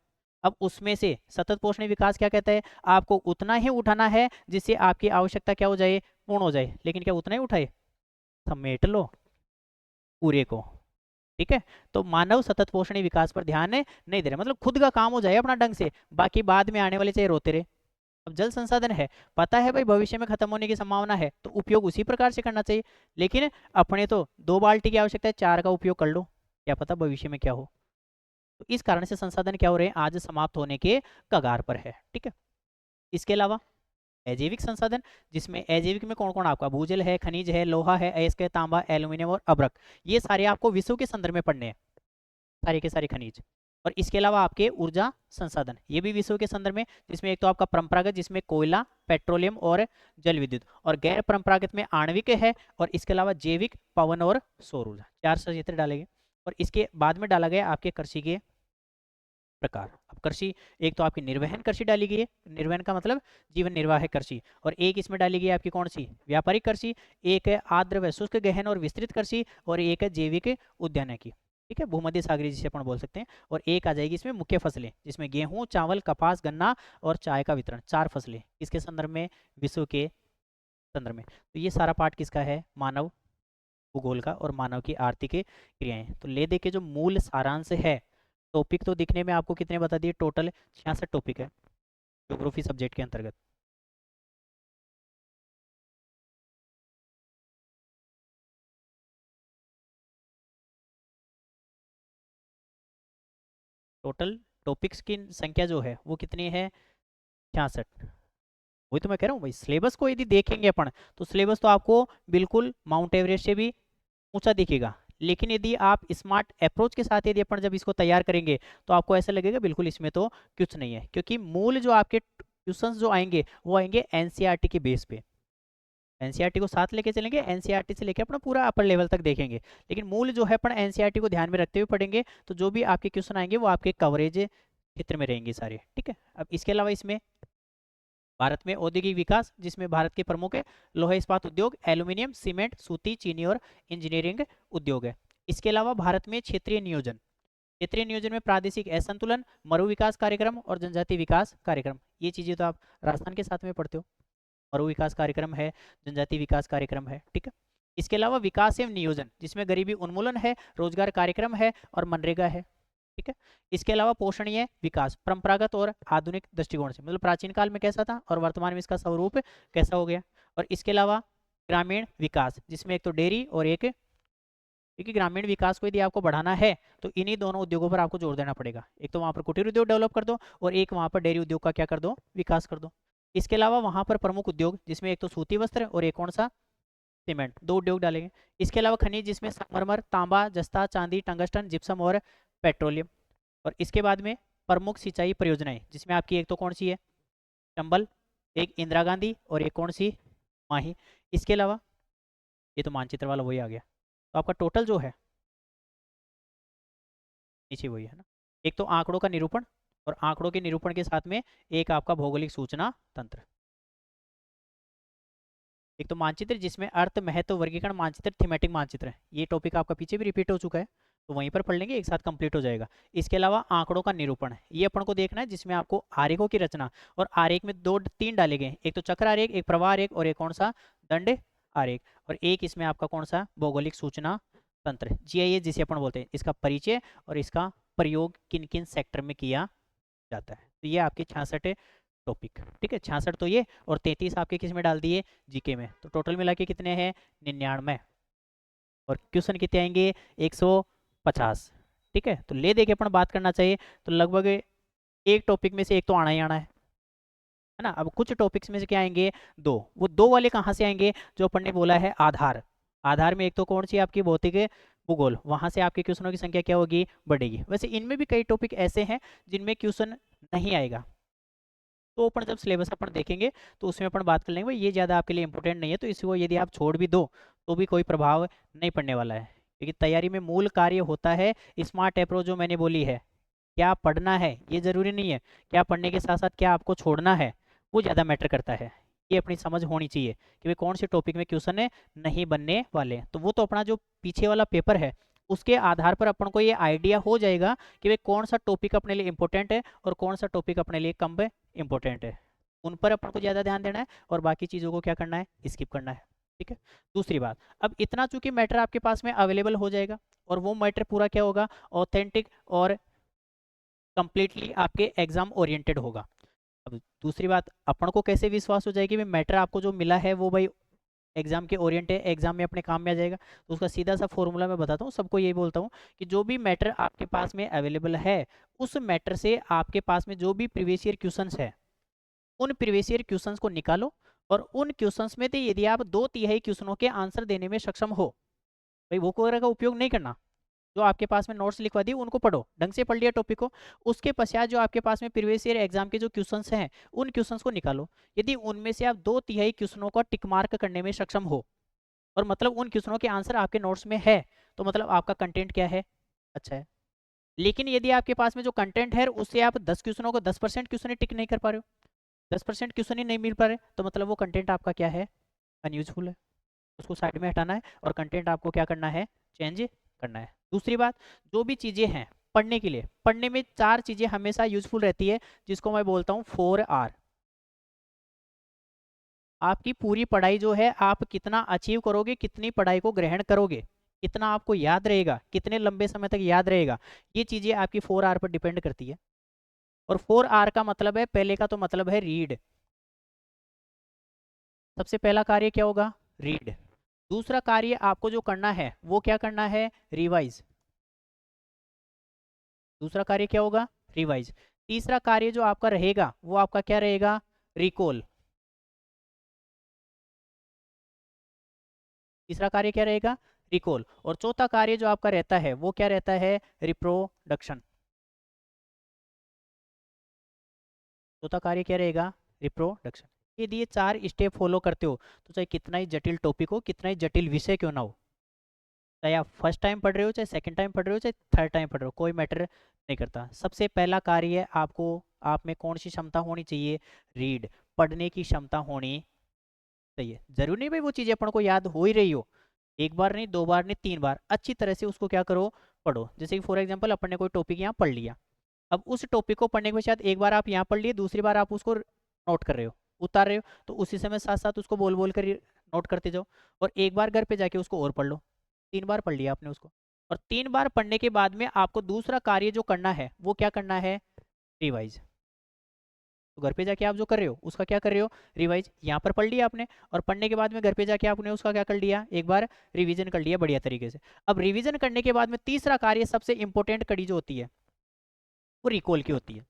अब उसमें से सतत पोषणीय विकास क्या कहता है, आपको उतना ही उठाना है जिससे आपकी आवश्यकता क्या हो जाए, पूर्ण हो जाए। लेकिन क्या उतना ही उठाए, समेट लो पूरे को, ठीक है। तो मानव सतत पोषणीय विकास पर ध्यान नहीं दे रहे, मतलब खुद का काम हो जाए अपना ढंग से, बाकी बाद में आने वाले चाहे रोते रहे। अब जल संसाधन है, पता है भाई भविष्य में खत्म होने की संभावना है, तो उपयोग उसी प्रकार से करना चाहिए। लेकिन अपने तो 2 बाल्टी की आवश्यकता है, 4 का उपयोग कर लो, क्या पता भविष्य में क्या हो। तो इस कारण से संसाधन क्या हो रहे हैं, आज समाप्त होने के कगार पर है, ठीक है। इसके अलावा अजैविक संसाधन, जिसमें अजैविक में कौन कौन आपका भूजल है, खनिज है, लोहा है, अयस्क, तांबा, एल्यूमिनियम और अभ्रक, ये सारे आपको विश्व के संदर्भ में पढ़ने हैं, सारे के सारे खनिज। और इसके अलावा आपके ऊर्जा संसाधन, ये भी विश्व के संदर्भ में, जिसमें एक तो आपका परंपरागत, जिसमें कोयला, पेट्रोलियम और जल विद्युत, और गैर परंपरागत में आणविक है, और इसके अलावा जैविक, पवन और सौर ऊर्जा, 4 क्षेत्र डालेंगे। और इसके बाद में डाला गया आपके कृषि के प्रकार। अब कृषि, एक तो आपकी निर्वहन कृषि डाली गई है, निर्वहन का मतलब जीवन निर्वाह है कृषि, और एक इसमें डाली गई आपकी कौन सी, व्यापारिक कृषि, एक है आर्द्र व शुष्क गहन और विस्तृत कृषि, और एक है जैविक उद्यानिकी, ठीक है, भूमध्य सागरीय जिसे अपन बोल सकते हैं। और एक आ जाएगी इसमें मुख्य फसलें, जिसमें गेहूं, चावल, कपास, गन्ना और चाय का वितरण, 4 फसलें किसके संदर्भ में, विश्व के संदर्भ में। तो ये सारा पार्ट किसका है, मानव भूगोल का और मानव की आर्थिक क्रियाएं। तो ले दे के जो मूल सारांश है, टॉपिक तो दिखने में आपको कितने बता दिए, टोटल 66 टॉपिक है ज्योग्राफी सब्जेक्ट के अंतर्गत। टोटल टॉपिक्स की संख्या जो है वो कितनी है, 66। वही तो मैं कह रहा हूँ भाई, सिलेबस को यदि देखेंगे अपन, तो सिलेबस तो आपको बिल्कुल माउंट एवरेस्ट से भी ऊंचा दिखेगा। लेकिन यदि आप स्मार्ट अप्रोच के साथ यदि अपन जब इसको तैयार करेंगे, तो आपको ऐसा लगेगा बिल्कुल इसमें तो कुछ नहीं है, क्योंकि मूल जो आपके क्वेश्चंस जो आएंगे वो आएंगे एनसीईआरटी के बेस पे। एनसीईआरटी को साथ लेके चलेंगे, एनसीईआरटी से लेके अपना पूरा अपर लेवल तक देखेंगे, लेकिन मूल जो है अपन एनसीईआरटी को ध्यान में रखते हुए पढ़ेंगे। तो जो भी आपके क्वेश्चन आएंगे वो आपके कवरेज क्षेत्र में रहेंगे सारे, ठीक है। अब इसके अलावा इसमें भारत में औद्योगिक विकास, जिसमें भारत के प्रमुख है लोहा इस्पात उद्योग, एल्यूमिनियम, सीमेंट, सूती, चीनी और इंजीनियरिंग उद्योग है। इसके अलावा भारत में क्षेत्रीय नियोजन, क्षेत्रीय नियोजन में प्रादेशिक असंतुलन, मरु विकास कार्यक्रम और जनजाति विकास कार्यक्रम, ये चीजें तो आप राजस्थान के साथ में पढ़ते हो, मरु विकास कार्यक्रम है, जनजाति विकास कार्यक्रम है, ठीक है। इसके अलावा विकास एवं नियोजन, जिसमें गरीबी उन्मूलन है, रोजगार कार्यक्रम है और मनरेगा है, ठीक है। इसके अलावा पोषणीय विकास, परंपरागत और आधुनिक दृष्टिकोण से, मतलब प्राचीन काल में कैसा था और वर्तमान में इसका स्वरूप कैसा हो गया। और इसके अलावा ग्रामीण विकास, जिसमें एक तो डेयरी और एक, क्योंकि ग्रामीण विकास को यदि आपको बढ़ाना है तो इन्हीं दोनों उद्योगों पर आपको जोर देना पड़ेगा, एक तो वहाँ पर कुटीर उद्योग डेवलप कर दो और एक वहाँ पर डेयरी उद्योग का क्या कर दो, विकास कर दो। इसके अलावा वहाँ पर प्रमुख उद्योग, जिसमें एक तो सूती वस्त्र और एक कौन सा, सीमेंट, 2 उद्योग डालेंगे। इसके अलावा खनिज, जिसमें संगमरमर, तांबा, जस्ता, चांदी, टंगस्टन, जिप्सम और पेट्रोलियम। और इसके बाद में प्रमुख सिंचाई परियोजनाएं, जिसमें आपकी एक तो कौन सी है, चंबल, एक इंदिरा गांधी और एक कौन सी, माही। इसके अलावा ये तो मानचित्र वाला वही आ गया। तो आपका टोटल जो है नीचे वही है ना, एक तो आंकड़ों का निरूपण, और आंकड़ों के निरूपण के साथ में एक आपका भौगोलिक सूचना तंत्र, एक तो मानचित्र जिसमें अर्थ, महत्व, वर्गीकरण मानचित्र, थीमेटिक मानचित्र है, ये टॉपिक आपका पीछे भी रिपीट हो चुका है, तो वहीं पर पढ़ लेंगे, एक साथ कंप्लीट हो जाएगा। इसके अलावा आंकड़ों का निरूपण है, ये अपन को देखना है, जिसमें आपको आरेखों की रचना, और आरेख में 2-3 डाले गए, एक तो चक्र आरेख, एक प्रवाह आरेख और एक कौन सा, दंड आरेख, और एक इसमें आपका कौन सा, भौगोलिक सूचना तंत्र, जीआईएस जिसे अपन बोलते हैं, इसका परिचय और इसका प्रयोग किन किन सेक्टर में किया जाता है। तो ये आपके 66 टॉपिक, ठीक है, 66 तो ये, और 33 आपके किस में डाल दिए, जीके में। तो टोटल मिला के कितने हैं, 99, और क्वेश्चन कितने आएंगे, 150, ठीक है। तो ले दे के अपन बात करना चाहिए, तो लगभग एक टॉपिक में से एक तो आना ही आना है ना। अब कुछ टॉपिक्स में से क्या आएंगे, दो, वो दो वाले कहाँ से आएंगे, जो अपन ने बोला है आधार। आधार में एक तो कौन सी आपकी भौतिक भूगोल, वहां से आपके क्वेश्चनों की संख्या क्या होगी, बढ़ेगी। वैसे इनमें भी कई टॉपिक ऐसे हैं जिनमें क्वेश्चन नहीं आएगा, तो अपन जब सिलेबस अपन देखेंगे तो उसमें अपन बात कर लेंगे, भाई ये ज़्यादा आपके लिए इंपॉर्टेंट नहीं है, तो इसको यदि आप छोड़ भी दो तो भी कोई प्रभाव नहीं पड़ने वाला है। क्योंकि तैयारी में मूल कार्य होता है स्मार्ट अप्रोच, जो मैंने बोली है। क्या पढ़ना है ये ज़रूरी नहीं है, क्या पढ़ने के साथ साथ क्या आपको छोड़ना है वो ज़्यादा मैटर करता है। ये अपनी समझ होनी चाहिए कि भाई कौन से टॉपिक में क्वेश्चन है नहीं बनने वाले। तो वो तो अपना जो पीछे वाला पेपर है उसके आधार पर अपन को ये आइडिया हो जाएगा कि भाई कौन सा टॉपिक अपने लिए इंपॉर्टेंट है और कौन सा टॉपिक अपने लिए कम इंपॉर्टेंट है। उन पर अपन को ज़्यादा ध्यान देना है और बाकी चीज़ों को क्या करना है, स्किप करना है, ठीक है। दूसरी बात, अब इतना चूंकि मैटर आपके पास में अवेलेबल हो जाएगा और वो मैटर पूरा क्या होगा, ऑथेंटिक और कंप्लीटली आपके एग्जाम ओरिएंटेड होगा। अब दूसरी बात, अपन को कैसे विश्वास हो जाएगी भाई मैटर आपको जो मिला है वो भाई एग्जाम के ओरिएंटेड, एग्जाम में अपने काम में आ जाएगा। तो उसका सीधा सा फॉर्मूला मैं बताता हूँ, सबको यही बोलता हूँ कि जो भी मैटर आपके पास में अवेलेबल है उस मैटर से आपके पास में जो भी प्रीवियस ईयर क्वेश्चंस है उन प्रीवियस ईयर क्वेश्चंस को निकालो, और उन क्वेश्चंस में से यदि आप 2/3 क्वेश्चनों के आंसर देने में सक्षम हो, भाई वो वगैरह का उपयोग नहीं करना। जो आपके पास में नोट्स लिखवा दी उनको पढ़ो, ढंग से पढ़ लिया टॉपिक को, उसके पश्चात जो आपके पास में प्रीवियस ईयर एग्जाम के जो क्वेश्चंस हैं उन क्वेश्चंस को निकालो। यदि उनमें से आप 2/3 क्वेश्चनों को टिक मार्क करने में सक्षम हो, और मतलब उन क्वेश्चनों के आंसर आपके नोट्स में है, तो मतलब आपका कंटेंट क्या है, अच्छा है। लेकिन यदि आपके पास में जो कंटेंट है उससे आप 10 क्वेश्चनों को 10% क्वेश्चन टिक नहीं कर पा रहे हो, 10% क्वेश्चन ही नहीं मिल पा रहे, तो मतलब वो कंटेंट आपका क्या है, अनयूजफुल है। उसको साइड में हटाना है और कंटेंट आपको क्या करना है, चेंज करना है। दूसरी बात, जो भी चीज़ें हैं पढ़ने के लिए, पढ़ने में 4 चीज़ें हमेशा यूजफुल रहती है, जिसको मैं बोलता हूँ 4R। आपकी पूरी पढ़ाई जो है आप कितना अचीव करोगे, कितनी पढ़ाई को ग्रहण करोगे, कितना आपको याद रहेगा, कितने लंबे समय तक याद रहेगा, ये चीज़ें आपकी 4R पर डिपेंड करती है। और 4R का मतलब है, पहले का तो मतलब है रीड। सबसे पहला कार्य क्या होगा, रीड। दूसरा कार्य आपको जो करना है वो क्या करना है, रिवाइज। दूसरा कार्य क्या होगा, रिवाइज। तीसरा कार्य जो आपका रहेगा वो आपका क्या रहेगा, रिकॉल। तीसरा कार्य क्या रहेगा, रिकॉल। और चौथा कार्य जो आपका रहता है वो क्या रहता है, रिप्रोडक्शन। चौथा कार्य क्या रहेगा, रिप्रोडक्शन। यदि ये 4 स्टेप फॉलो करते हो तो चाहे कितना ही जटिल टॉपिक हो, कितना ही जटिल विषय क्यों ना हो, चाहे आप फर्स्ट टाइम पढ़ रहे हो, चाहे सेकंड टाइम पढ़ रहे हो, चाहे थर्ड टाइम पढ़ रहे हो, कोई मैटर नहीं करता। सबसे पहला कार्य है आपको, आप में कौन सी क्षमता होनी चाहिए, रीड, पढ़ने की क्षमता होनी चाहिए। जरूरी नहीं भाई वो चीज़ें अपन को याद हो ही रही हो, एक बार नहीं, दो बार नहीं, 3 बार अच्छी तरह से उसको क्या करो, पढ़ो। जैसे कि फॉर एग्जाम्पल अपन ने कोई टॉपिक यहाँ पढ़ लिया, अब उस टॉपिक को पढ़ने के पश्चात एक बार आप यहाँ पढ़ लिए, दूसरी बार आप उसको नोट कर रहे हो, उतार रहे हो, तो उसी समय साथ साथ उसको बोल बोल कर नोट करते जाओ। और एक बार घर पे जाके उसको और पढ़ लो, 3 बार पढ़ लिया आपने उसको। और 3 बार पढ़ने के बाद में आपको दूसरा कार्य जो करना है वो क्या करना है, रिवाइज। तो घर पे जाके आप जो कर रहे हो उसका क्या कर रहे हो, रिवाइज। यहाँ पर पढ़ लिया आपने, और पढ़ने के बाद में घर पे जाके आपने उसका क्या कर लिया, एक बार रिवीजन कर लिया बढ़िया तरीके से। अब रिवीजन करने के बाद में तीसरा कार्य, सबसे इंपॉर्टेंट कड़ी जो होती है वो रिकॉल की होती है।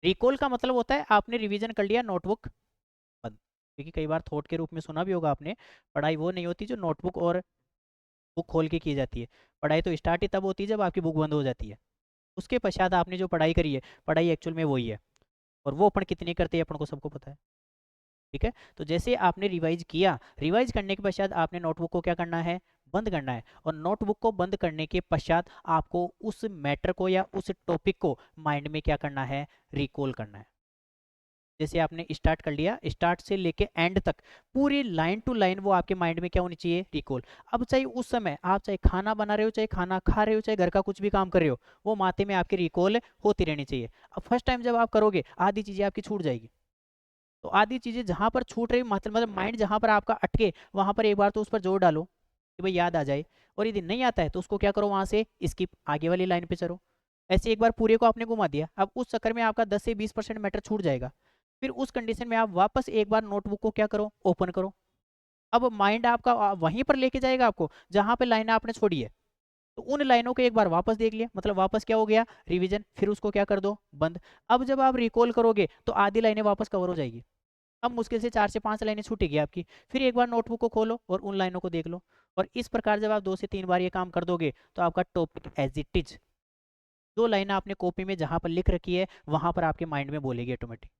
रिकॉल का मतलब होता है आपने रिवीजन कर लिया, नोटबुक बंद। क्योंकि कई बार थॉट के रूप में सुना भी होगा आपने, पढ़ाई वो नहीं होती जो नोटबुक और बुक खोल के की जाती है। पढ़ाई तो स्टार्ट ही तब होती है जब आपकी बुक बंद हो जाती है। उसके पश्चात आपने जो पढ़ाई करी है, पढ़ाई एक्चुअल में वही है, और वो अपन कितनी करते हैं अपन को सबको पता है, ठीक है। तो जैसे आपने रिवाइज किया, रिवाइज करने के पश्चात आपने नोटबुक को क्या करना है, बंद करना है। और नोटबुक को बंद करने के पश्चात आपको उस मैटर को या उस टॉपिक को माइंड में क्या करना है, रिकॉल करना है। जैसे आपने स्टार्ट कर लिया, स्टार्ट से लेके एंड तक पूरी लाइन टू लाइन वो आपके माइंड में क्या होनी चाहिए, रिकॉल। अब चाहे उस समय आप चाहे खाना बना रहे हो, चाहे खाना खा रहे हो, चाहे घर का कुछ भी काम कर रहे हो, वो माथे में आपकी रिकॉल होती रहनी चाहिए। अब फर्स्ट टाइम जब आप करोगे आधी चीज़ें आपकी छूट जाएगी, तो आधी चीज़ें जहाँ पर छूट रही, मतलब माइंड जहाँ पर आपका अटके वहाँ पर एक बार तो उस पर जोर डालो कि भाई याद आ जाए। और यदि नहीं आता है तो उसको क्या करो, वहाँ से स्किप, आगे वाली लाइन पे चलो। ऐसे एक बार पूरे को आपने घुमा दिया, अब उस चक्कर में आपका 10 से 20% मैटर छूट जाएगा। फिर उस कंडीशन में आप वापस एक बार नोटबुक को क्या करो, ओपन करो। अब माइंड आपका वहीं पर लेके जाएगा आपको जहां पे लाइन आपने छोड़ी है। तो उन लाइनों को एक बार वापस देख लिया, मतलब वापस क्या हो गया, रिवीजन। फिर उसको क्या कर दो, बंद। अब जब आप रिकॉल करोगे तो आधी लाइनें वापस कवर हो जाएगी। अब मुश्किल से 4 से 5 लाइनें छूटेगी आपकी। फिर एक बार नोटबुक को खोलो और उन लाइनों को देख लो। और इस प्रकार जब आप 2 से 3 बार ये काम कर दोगे तो आपका टॉपिक एज इट इज, जो लाइन आपने कॉपी में जहां पर लिख रखी है वहां पर आपके माइंड में बोलेगी ऑटोमेटिक।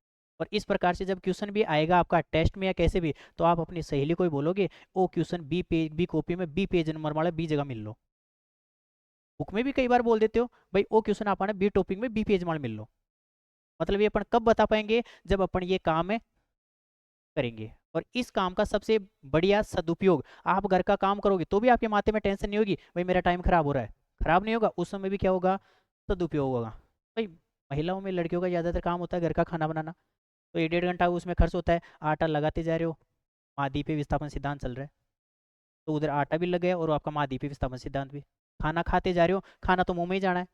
और इस प्रकार से जब क्वेश्चन भी आएगा आपका टेस्ट में या कैसे भी, तो आप अपनी सहेली को ही बोलोगे, ओ question B page, B copy में बी पेज नंबर वाला बी जगह मिल लो। बुक में भी कई बार बोल देते हो भाई ओ क्वेश्चन आपने बी टॉपिक में बी पेज मार मिल लो। मतलब ये अपन कब बता पाएंगे, जब अपन ये काम है करेंगे। और इस काम का सबसे बढ़िया सदुपयोग, आप घर का काम करोगे तो भी आपके माथे में टेंशन नहीं होगी भाई मेरा टाइम खराब हो रहा है, खराब नहीं होगा। उस समय भी क्या होगा, सदुपयोग होगा। भाई महिलाओं में, लड़कियों का ज़्यादातर काम होता है घर का खाना बनाना, तो 1-1.5 घंटा उसमें खर्च होता है। आटा लगाते जा रहे हो, महाद्वीपीय विस्थापन सिद्धांत चल रहा है, तो उधर आटा भी लग गया और आपका महाद्वीपीय विस्थापन सिद्धांत भी। खाना खाते जा रहे हो, खाना तो मुंह में ही जाना है,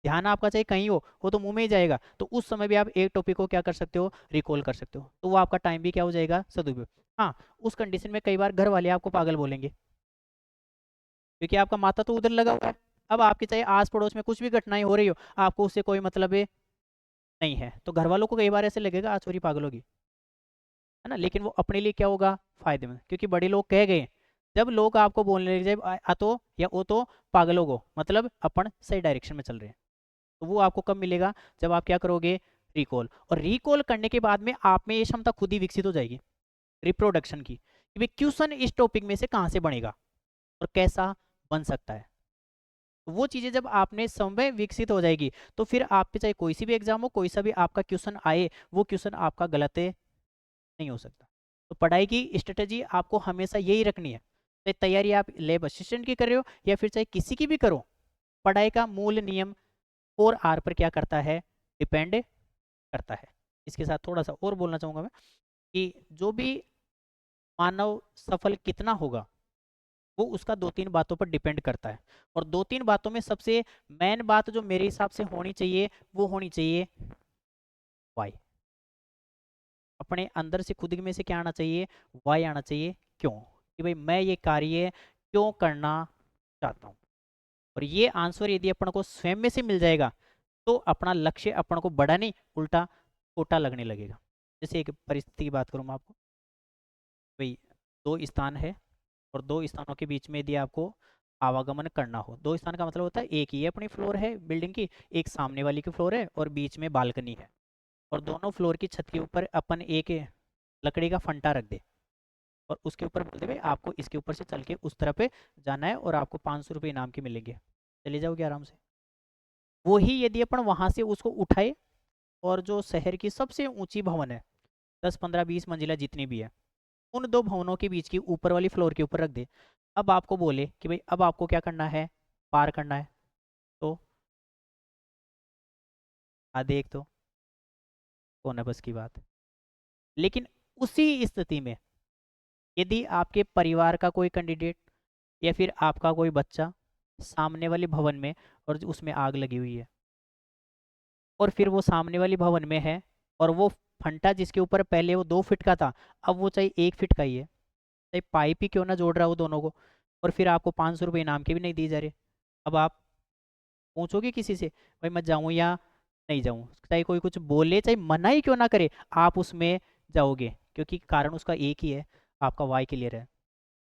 ध्यान आपका चाहे कहीं हो, वो तो मुंह में ही जाएगा। तो उस समय भी आप एक टॉपिक को क्या कर सकते हो, रिकॉल कर सकते हो, तो वो आपका टाइम भी क्या हो जाएगा, सदुपयोग। हाँ, उस कंडीशन में कई बार घर वाले आपको पागल बोलेंगे, क्योंकि आपका माथा तो उधर लगा हुआ है। अब आपके चाहे आस पड़ोस में कुछ भी घटनाएं हो रही हो, आपको उससे कोई मतलब है नहीं है, तो घर वालों को कई बार ऐसे लगेगा आज छोरी पागल होगी, है ना। लेकिन वो अपने लिए क्या होगा, फायदेमंद, क्योंकि बड़े लोग कह गए। जब लोग आपको बोलने लग जाए तो या वो तो पागल होगो, मतलब अपन सही डायरेक्शन में चल रहे हैं, तो वो आपको कब मिलेगा, जब आप क्या करोगे, रिकॉल। और रिकॉल करने के बाद में आप में ये क्षमता खुद ही विकसित हो जाएगी रिप्रोडक्शन की, कि भाई क्वेश्चन इस टॉपिक में से कहाँ से बनेगा और कैसा बन सकता है। तो वो चीज़ें जब आपने समय विकसित हो जाएगी, तो फिर आप पे चाहे कोई सी भी एग्जाम हो, कोई सा भी आपका क्वेश्चन आए, वो क्वेश्चन आपका गलत नहीं हो सकता। तो पढ़ाई की स्ट्रेटेजी आपको हमेशा यही रखनी है, चाहे तैयारी आप लैब असिस्टेंट की कर रहे हो या फिर चाहे किसी की भी करो, पढ़ाई का मूल नियम 4R पर क्या करता है, डिपेंड करता है। इसके साथ थोड़ा सा और बोलना चाहूँगा मैं, कि जो भी मानव सफल कितना होगा, वो उसका 2-3 बातों पर डिपेंड करता है। और 2-3 बातों में सबसे मेन बात जो मेरे हिसाब से होनी चाहिए, वो होनी चाहिए वाई। अपने अंदर से खुद में से क्या आना चाहिए, वाई आना चाहिए, क्यों, कि भाई मैं ये कार्य क्यों करना चाहता हूँ। और ये आंसर यदि अपन को स्वयं में से मिल जाएगा, तो अपना लक्ष्य अपन को बड़ा नहीं, उल्टा छोटा लगने लगेगा। जैसे एक परिस्थिति की बात करूँ मैं आपको, भाई 2 स्थान है और 2 स्थानों के बीच में यदि आपको आवागमन करना हो, 2 स्थान का मतलब होता है एक ही अपनी फ्लोर है बिल्डिंग की, एक सामने वाली की फ्लोर है और बीच में बालकनी है, और दोनों फ्लोर की छत के ऊपर अपन एक लकड़ी का फंटा रख दे और उसके ऊपर बोलते भाई आपको इसके ऊपर से चल के उस तरफ पे जाना है और आपको 500 रुपये इनाम के मिलेंगे, चले जाओगे आराम से। वही यदि अपन वहां से उसको उठाए और जो शहर की सबसे ऊंची भवन है, 10-15-20 मंजिला जितनी भी है, उन 2 भवनों के बीच की ऊपर वाली फ्लोर के ऊपर रख दे, अब आपको बोले कि भाई अब आपको क्या करना है, पार करना है, तो देख तो कौन है बस की बात। लेकिन उसी स्थिति में यदि आपके परिवार का कोई कैंडिडेट या फिर आपका कोई बच्चा सामने वाले भवन में, और उसमें आग लगी हुई है, और फिर वो सामने वाली भवन में है, और वो फंटा जिसके ऊपर पहले वो 2 फीट का था, अब वो चाहे 1 फीट का ही है, चाहे पाइप ही क्यों ना जोड़ रहा हो दोनों को, और फिर आपको 500 रुपये इनाम के भी नहीं दिए जा रहे, अब आप पूछोगे किसी से भाई मैं जाऊँ या नहीं जाऊँ, चाहे कोई कुछ बोले, चाहे मना ही क्यों ना करे, आप उसमें जाओगे, क्योंकि कारण उसका एक ही है, आपका वाई क्लियर है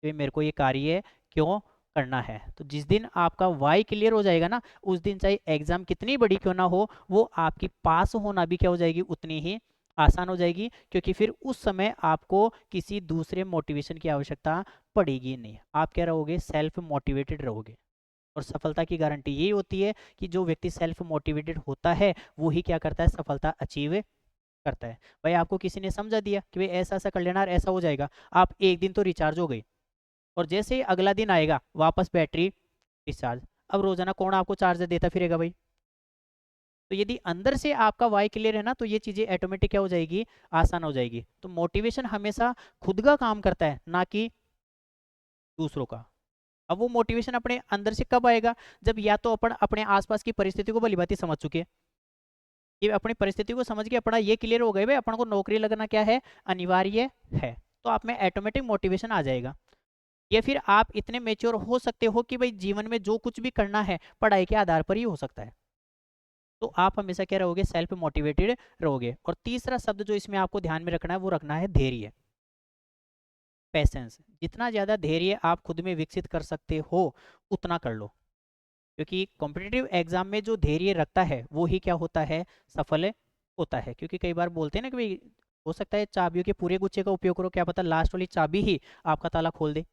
कि मेरे को ये कार्य क्यों करना है। तो जिस दिन आपका वाई क्लियर हो जाएगा ना, उस दिन चाहे एग्जाम कितनी बड़ी क्यों ना हो, वो आपकी पास होना भी क्या हो जाएगी, उतनी ही आसान हो जाएगी, क्योंकि फिर उस समय आपको किसी दूसरे मोटिवेशन की आवश्यकता पड़ेगी नहीं, आप क्या रहोगे, सेल्फ मोटिवेटेड रहोगे। और सफलता की गारंटी यही होती है कि जो व्यक्ति सेल्फ मोटिवेटेड होता है वो ही क्या करता है, सफलता अचीव करता है। भाई आपको किसी ने समझा दिया कि भाई ऐसा ऐसा कर लेना और ऐसा हो जाएगा, आप एक दिन तो रिचार्ज हो गई, और जैसे ही अगला दिन आएगा वापस बैटरी डिस्चार्ज, अब रोजाना कौन आपको चार्जर देता फिरेगा भाई। तो यदि अंदर से आपका वाई क्लियर है ना, तो ये चीजें ऑटोमेटिक क्या हो जाएगी, आसान हो जाएगी। तो मोटिवेशन हमेशा खुद का काम करता है, ना कि दूसरों का। अब वो मोटिवेशन अपने अंदर से कब आएगा, जब या तो अपन अपने आसपास की परिस्थिति को भलीभांति समझ चुके हैं, ये अपनी परिस्थिति को समझ के अपना ये क्लियर हो गए भाई अपन को नौकरी लगना क्या है, अनिवार्य है, तो आप में ऑटोमेटिक मोटिवेशन आ जाएगा। या फिर आप इतने मेच्योर हो सकते हो कि भाई जीवन में जो कुछ भी करना है पढ़ाई के आधार पर ही हो सकता है, तो आप हमेशा क्या रहोगे, सेल्फ मोटिवेटेड रहोगे। और तीसरा शब्द जो इसमें आपको ध्यान में रखना है वो रखना है धैर्य, पैसेंस। जितना ज़्यादा धैर्य आप खुद में विकसित कर सकते हो उतना कर लो, क्योंकि कॉम्पिटिटिव एग्जाम में जो धैर्य रखता है वो ही क्या होता है, सफल होता है। क्योंकि कई बार बोलते हैं ना कि भाई हो सकता है चाबियों के पूरे गुच्छे का उपयोग करो, क्या पता लास्ट वाली चाबी ही आपका ताला खोल दे।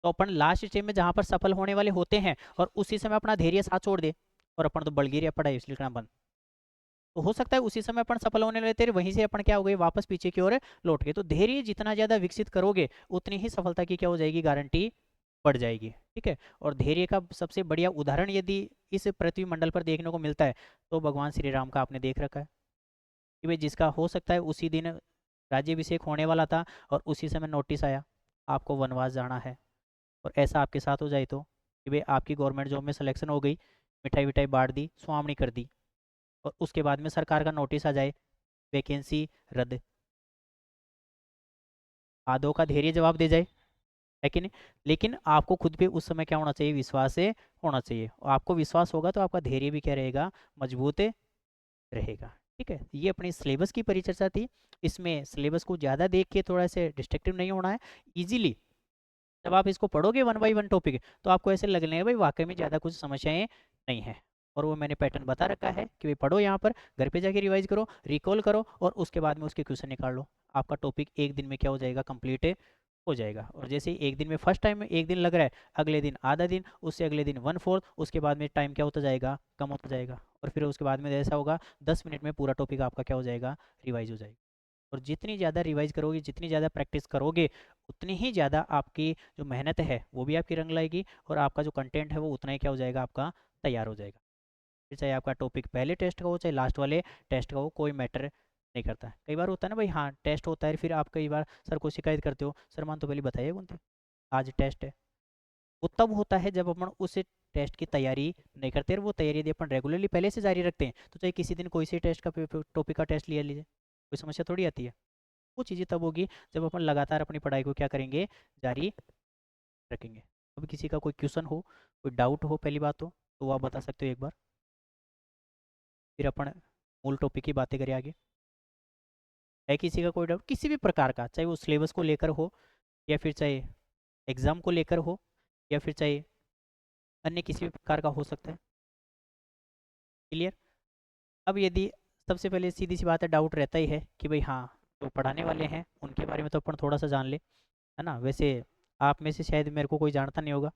तो अपन लास्ट स्टेज में जहाँ पर सफल होने वाले होते हैं और उसी समय अपना धैर्य साथ छोड़ दे, और अपन तो बलगीरिया पढ़ाई इसलिए लिखना बंद, तो हो सकता है उसी समय अपन सफल होने लगे थे, वहीं से अपन क्या हो गए, वापस पीछे की ओर लौट गए। तो धैर्य जितना ज़्यादा विकसित करोगे उतनी ही सफलता की क्या हो जाएगी, गारंटी बढ़ जाएगी। ठीक है, और धैर्य का सबसे बढ़िया उदाहरण यदि इस पृथ्वी मंडल पर देखने को मिलता है तो भगवान श्री राम का आपने देख रखा है कि भाई जिसका हो सकता है उसी दिन राज्यभिषेक होने वाला था और उसी समय नोटिस आया आपको वनवास जाना है, और ऐसा आपके साथ हो जाए तो कि भाई आपकी गवर्नमेंट जॉब में सिलेक्शन हो गई, मिठाई विठाई बांट दी, सुहावनी कर दी, और उसके बाद में सरकार का नोटिस आ जाए वैकेंसी रद्द, आधो का धैर्य जवाब दे जाए, है कि नहीं। लेकिन आपको खुद पे उस समय क्या होना चाहिए, विश्वास से होना चाहिए, और आपको विश्वास होगा तो आपका धैर्य भी क्या रहेगा, मजबूत रहेगा। ठीक है, ये अपनी सिलेबस की परिचर्चा थी। इसमें सिलेबस को ज़्यादा देख के थोड़ा से डिस्ट्रक्टिव नहीं होना है, इजीली जब आप इसको पढ़ोगे वन बाई वन टॉपिक तो आपको ऐसे लगने लगे भाई वाकई में ज़्यादा कुछ समस्याएं नहीं है। और वो मैंने पैटर्न बता रखा है कि भाई पढ़ो यहाँ पर, घर पे जाके रिवाइज करो, रिकॉल करो, और उसके बाद में उसके क्वेश्चन निकाल लो। आपका टॉपिक एक दिन में क्या हो जाएगा, कंप्लीट हो जाएगा। और जैसे ही एक दिन में फर्स्ट टाइम में एक दिन लग रहा है, अगले दिन आधा दिन, उससे अगले दिन 1/4, उसके बाद में टाइम क्या होता जाएगा, कम होता जाएगा, और फिर उसके बाद में ऐसा होगा 10 मिनट में पूरा टॉपिक आपका क्या हो जाएगा, रिवाइज हो जाएगा। और जितनी ज़्यादा रिवाइज करोगे, जितनी ज़्यादा प्रैक्टिस करोगे, उतनी ही ज़्यादा आपकी जो मेहनत है वो भी आपकी रंग लाएगी, और आपका जो कंटेंट है वो उतना ही क्या हो जाएगा, आपका तैयार हो जाएगा। फिर चाहे आपका टॉपिक पहले टेस्ट का हो चाहे लास्ट वाले टेस्ट का हो, कोई मैटर नहीं करता है। कई बार होता है ना भाई, हाँ टेस्ट होता है, फिर आप कई बार सर को शिकायत करते हो, सर मान तो पहले बताइए कौन थे, आज टेस्ट है। वो तब होता है जब अपन उस टेस्ट की तैयारी नहीं करते, और वो तैयारी यदि अपन रेगुलरली पहले से जारी रखते हैं तो चाहे किसी दिन कोई से टेस्ट का टॉपिक का टेस्ट लिया लीजिए, कोई समस्या थोड़ी आती है। वो चीज़ें तब होगी जब अपन लगातार अपनी पढ़ाई को क्या करेंगे, जारी रखेंगे। अब किसी का कोई क्वेश्चन हो, कोई डाउट हो, पहली बात तो वो आप बता सकते हो एक बार, फिर अपन मूल टॉपिक की बातें करें आगे। है किसी का कोई डाउट किसी भी प्रकार का, चाहे वो सिलेबस को लेकर हो, या फिर चाहे एग्ज़ाम को लेकर हो, या फिर चाहे अन्य किसी भी प्रकार का हो सकता है। क्लियर। अब यदि सबसे पहले सीधी सी बात है, डाउट रहता ही है कि भाई हाँ जो पढ़ाने वाले हैं उनके बारे में तो अपन थोड़ा सा जान ले, है ना। वैसे आप में से शायद मेरे को कोई जानता नहीं होगा,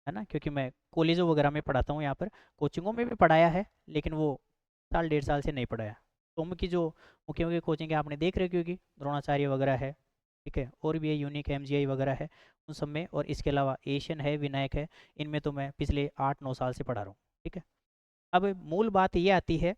है ना, क्योंकि मैं कॉलेजों वगैरह में पढ़ाता हूँ, यहाँ पर कोचिंगों में भी पढ़ाया है, लेकिन वो साल 1.5 साल से नहीं पढ़ाया। तो उनकी जो मुख्य मुख्य कोचिंग है आपने देख रखी होगी, द्रोणाचार्य वगैरह है, ठीक है, और भी है यूनिक, MGI वगैरह है, उन सब में, और इसके अलावा एशियन है, विनायक है, इनमें तो मैं पिछले 8-9 साल से पढ़ा रहा हूँ। ठीक है, अब मूल बात ये आती है,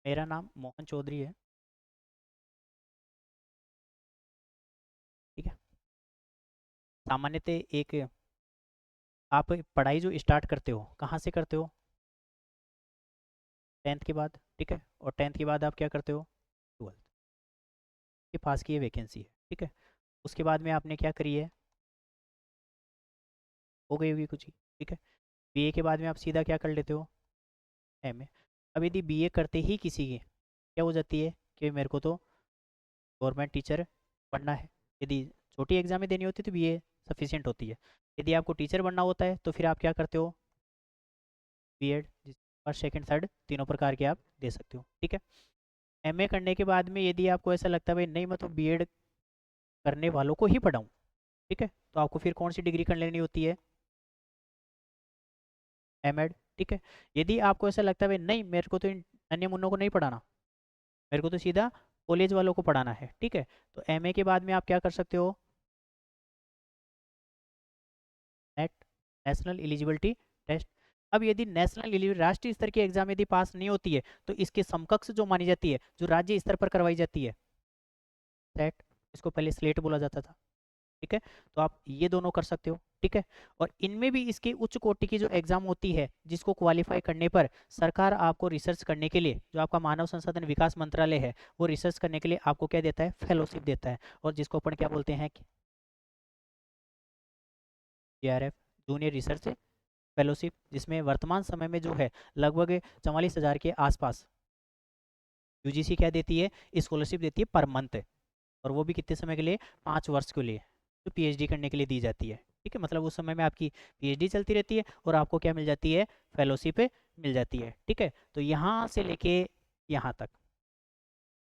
मेरा नाम मोहन चौधरी है। ठीक है, सामान्यतः एक आप पढ़ाई जो स्टार्ट करते हो कहाँ से करते हो, 10th के बाद। ठीक है, और 10th के बाद आप क्या करते हो, 12th के पास की ये वैकेंसी है। ठीक है, उसके बाद में आपने क्या करी है, हो गई होगी कुछ ही। ठीक है, BA के बाद में आप सीधा क्या कर लेते हो, MA। अब यदि BA करते ही किसी की क्या हो जाती है कि मेरे को तो गवर्नमेंट टीचर बनना है, यदि छोटी एग्जामें देनी होती है तो BA सफिशियंट होती है। यदि आपको टीचर बनना होता है तो फिर आप क्या करते हो, B.Ed, फर्स्ट सेकंड थर्ड तीनों प्रकार के आप दे सकते हो। ठीक है, MA करने के बाद में यदि आपको ऐसा लगता है भाई नहीं मैं तो B.Ed करने वालों को ही पढ़ाऊँ, ठीक है, तो आपको फिर कौन सी डिग्री कर लेनी होती है, M.Ed। ठीक है, यदि आपको ऐसा लगता है भाई नहीं मेरे को तो इन अन्य मुन्नों को नहीं पढ़ाना, मेरे को तो सीधा कॉलेज वालों को पढ़ाना है, ठीक है, तो MA के बाद में आप क्या कर सकते हो, नेट, नेशनल एलिजिबिलिटी टेस्ट। अब यदि नेशनल एलिजिबिलिटी राष्ट्रीय स्तर की एग्जाम यदि पास नहीं होती है तो इसके समकक्ष जो मानी जाती है, जो राज्य स्तर पर करवाई जाती है, सेट, इसको पहले स्लेट बोला जाता था। ठीक है, तो आप ये दोनों कर सकते हो। ठीक है, और इनमें भी इसकी उच्च कोटि की जो एग्जाम होती है जिसको क्वालिफाई करने पर सरकार आपको रिसर्च करने के लिए, जो आपका मानव संसाधन विकास मंत्रालय है, वो रिसर्च करने के लिए आपको क्या देता है, फेलोशिप देता है, और जिसको अपन क्या बोलते हैं, JRF, जूनियर रिसर्च फेलोशिप, जिसमें वर्तमान समय में जो है लगभग 44,000 के आसपास यूजीसी क्या देती है, स्कॉलरशिप देती है पर मंथ, और वो भी कितने समय के लिए, 5 वर्ष के लिए, जो पीएचडी करने के लिए दी जाती है। ठीक है, मतलब उस समय में आपकी पीएचडी चलती रहती है और आपको क्या मिल जाती है, फेलोशिप मिल जाती है। ठीक है, तो यहाँ से लेके यहाँ तक,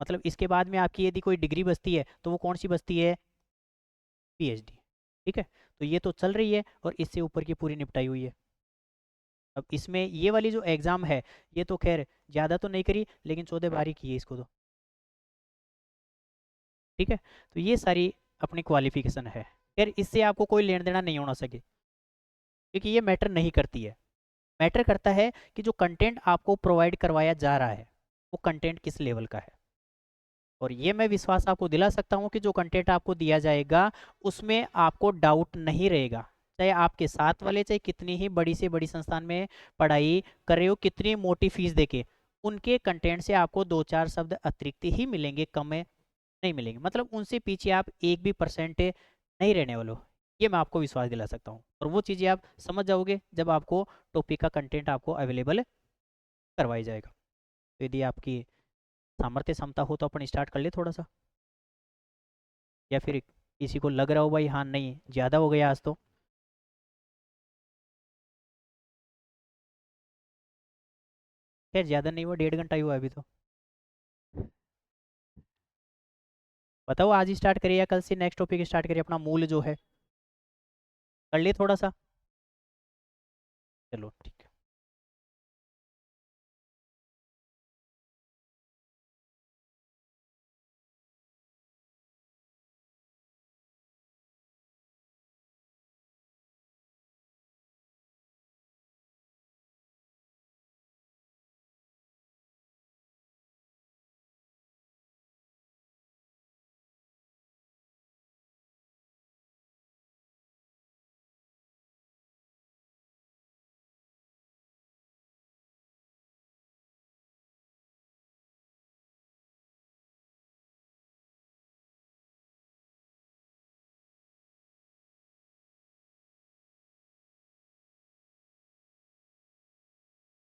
मतलब इसके बाद में आपकी यदि कोई डिग्री बचती है तो वो कौन सी बचती है, पीएचडी। ठीक है, तो ये तो चल रही है और इससे ऊपर की पूरी निपटाई हुई है। अब इसमें ये वाली जो एग्ज़ाम है, ये तो खैर ज़्यादा तो नहीं करी, लेकिन 14 बारी की है इसको तो। ठीक है, तो ये सारी अपनी क्वालिफिकेशन है। खैर इससे आपको कोई लेन देना नहीं होना सके, क्योंकि ये मैटर नहीं करती है। मैटर करता है कि जो कंटेंट आपको प्रोवाइड करवाया जा रहा है वो कंटेंट किस लेवल का है। और ये मैं विश्वास आपको दिला सकता हूँ कि जो कंटेंट आपको दिया जाएगा उसमें आपको डाउट नहीं रहेगा, चाहे आपके साथ वाले चाहे कितनी ही बड़ी से बड़ी संस्थान में पढ़ाई कर रहे हो, कितनी मोटी फीस देके, उनके कंटेंट से आपको 2-4 शब्द अतिरिक्त ही मिलेंगे, कम नहीं मिलेंगे। मतलब उनसे पीछे आप 1% भी नहीं रहने वाले हो, ये मैं आपको विश्वास दिला सकता हूँ। और वो चीज़ें आप समझ जाओगे जब आपको टॉपिक का कंटेंट आपको अवेलेबल करवाई जाएगा। तो यदि आपकी सामर्थ्य क्षमता हो तो अपन स्टार्ट कर ले थोड़ा सा, या फिर किसी को लग रहा हो भाई हाँ नहीं ज़्यादा हो गया आज तो। खैर ज़्यादा नहीं हुआ, 1.5 घंटा ही हुआ अभी तो। बताओ आज ही स्टार्ट करिए या कल से नेक्स्ट टॉपिक स्टार्ट करिए, अपना मूल जो है कर लिए थोड़ा सा। चलो ठीक है।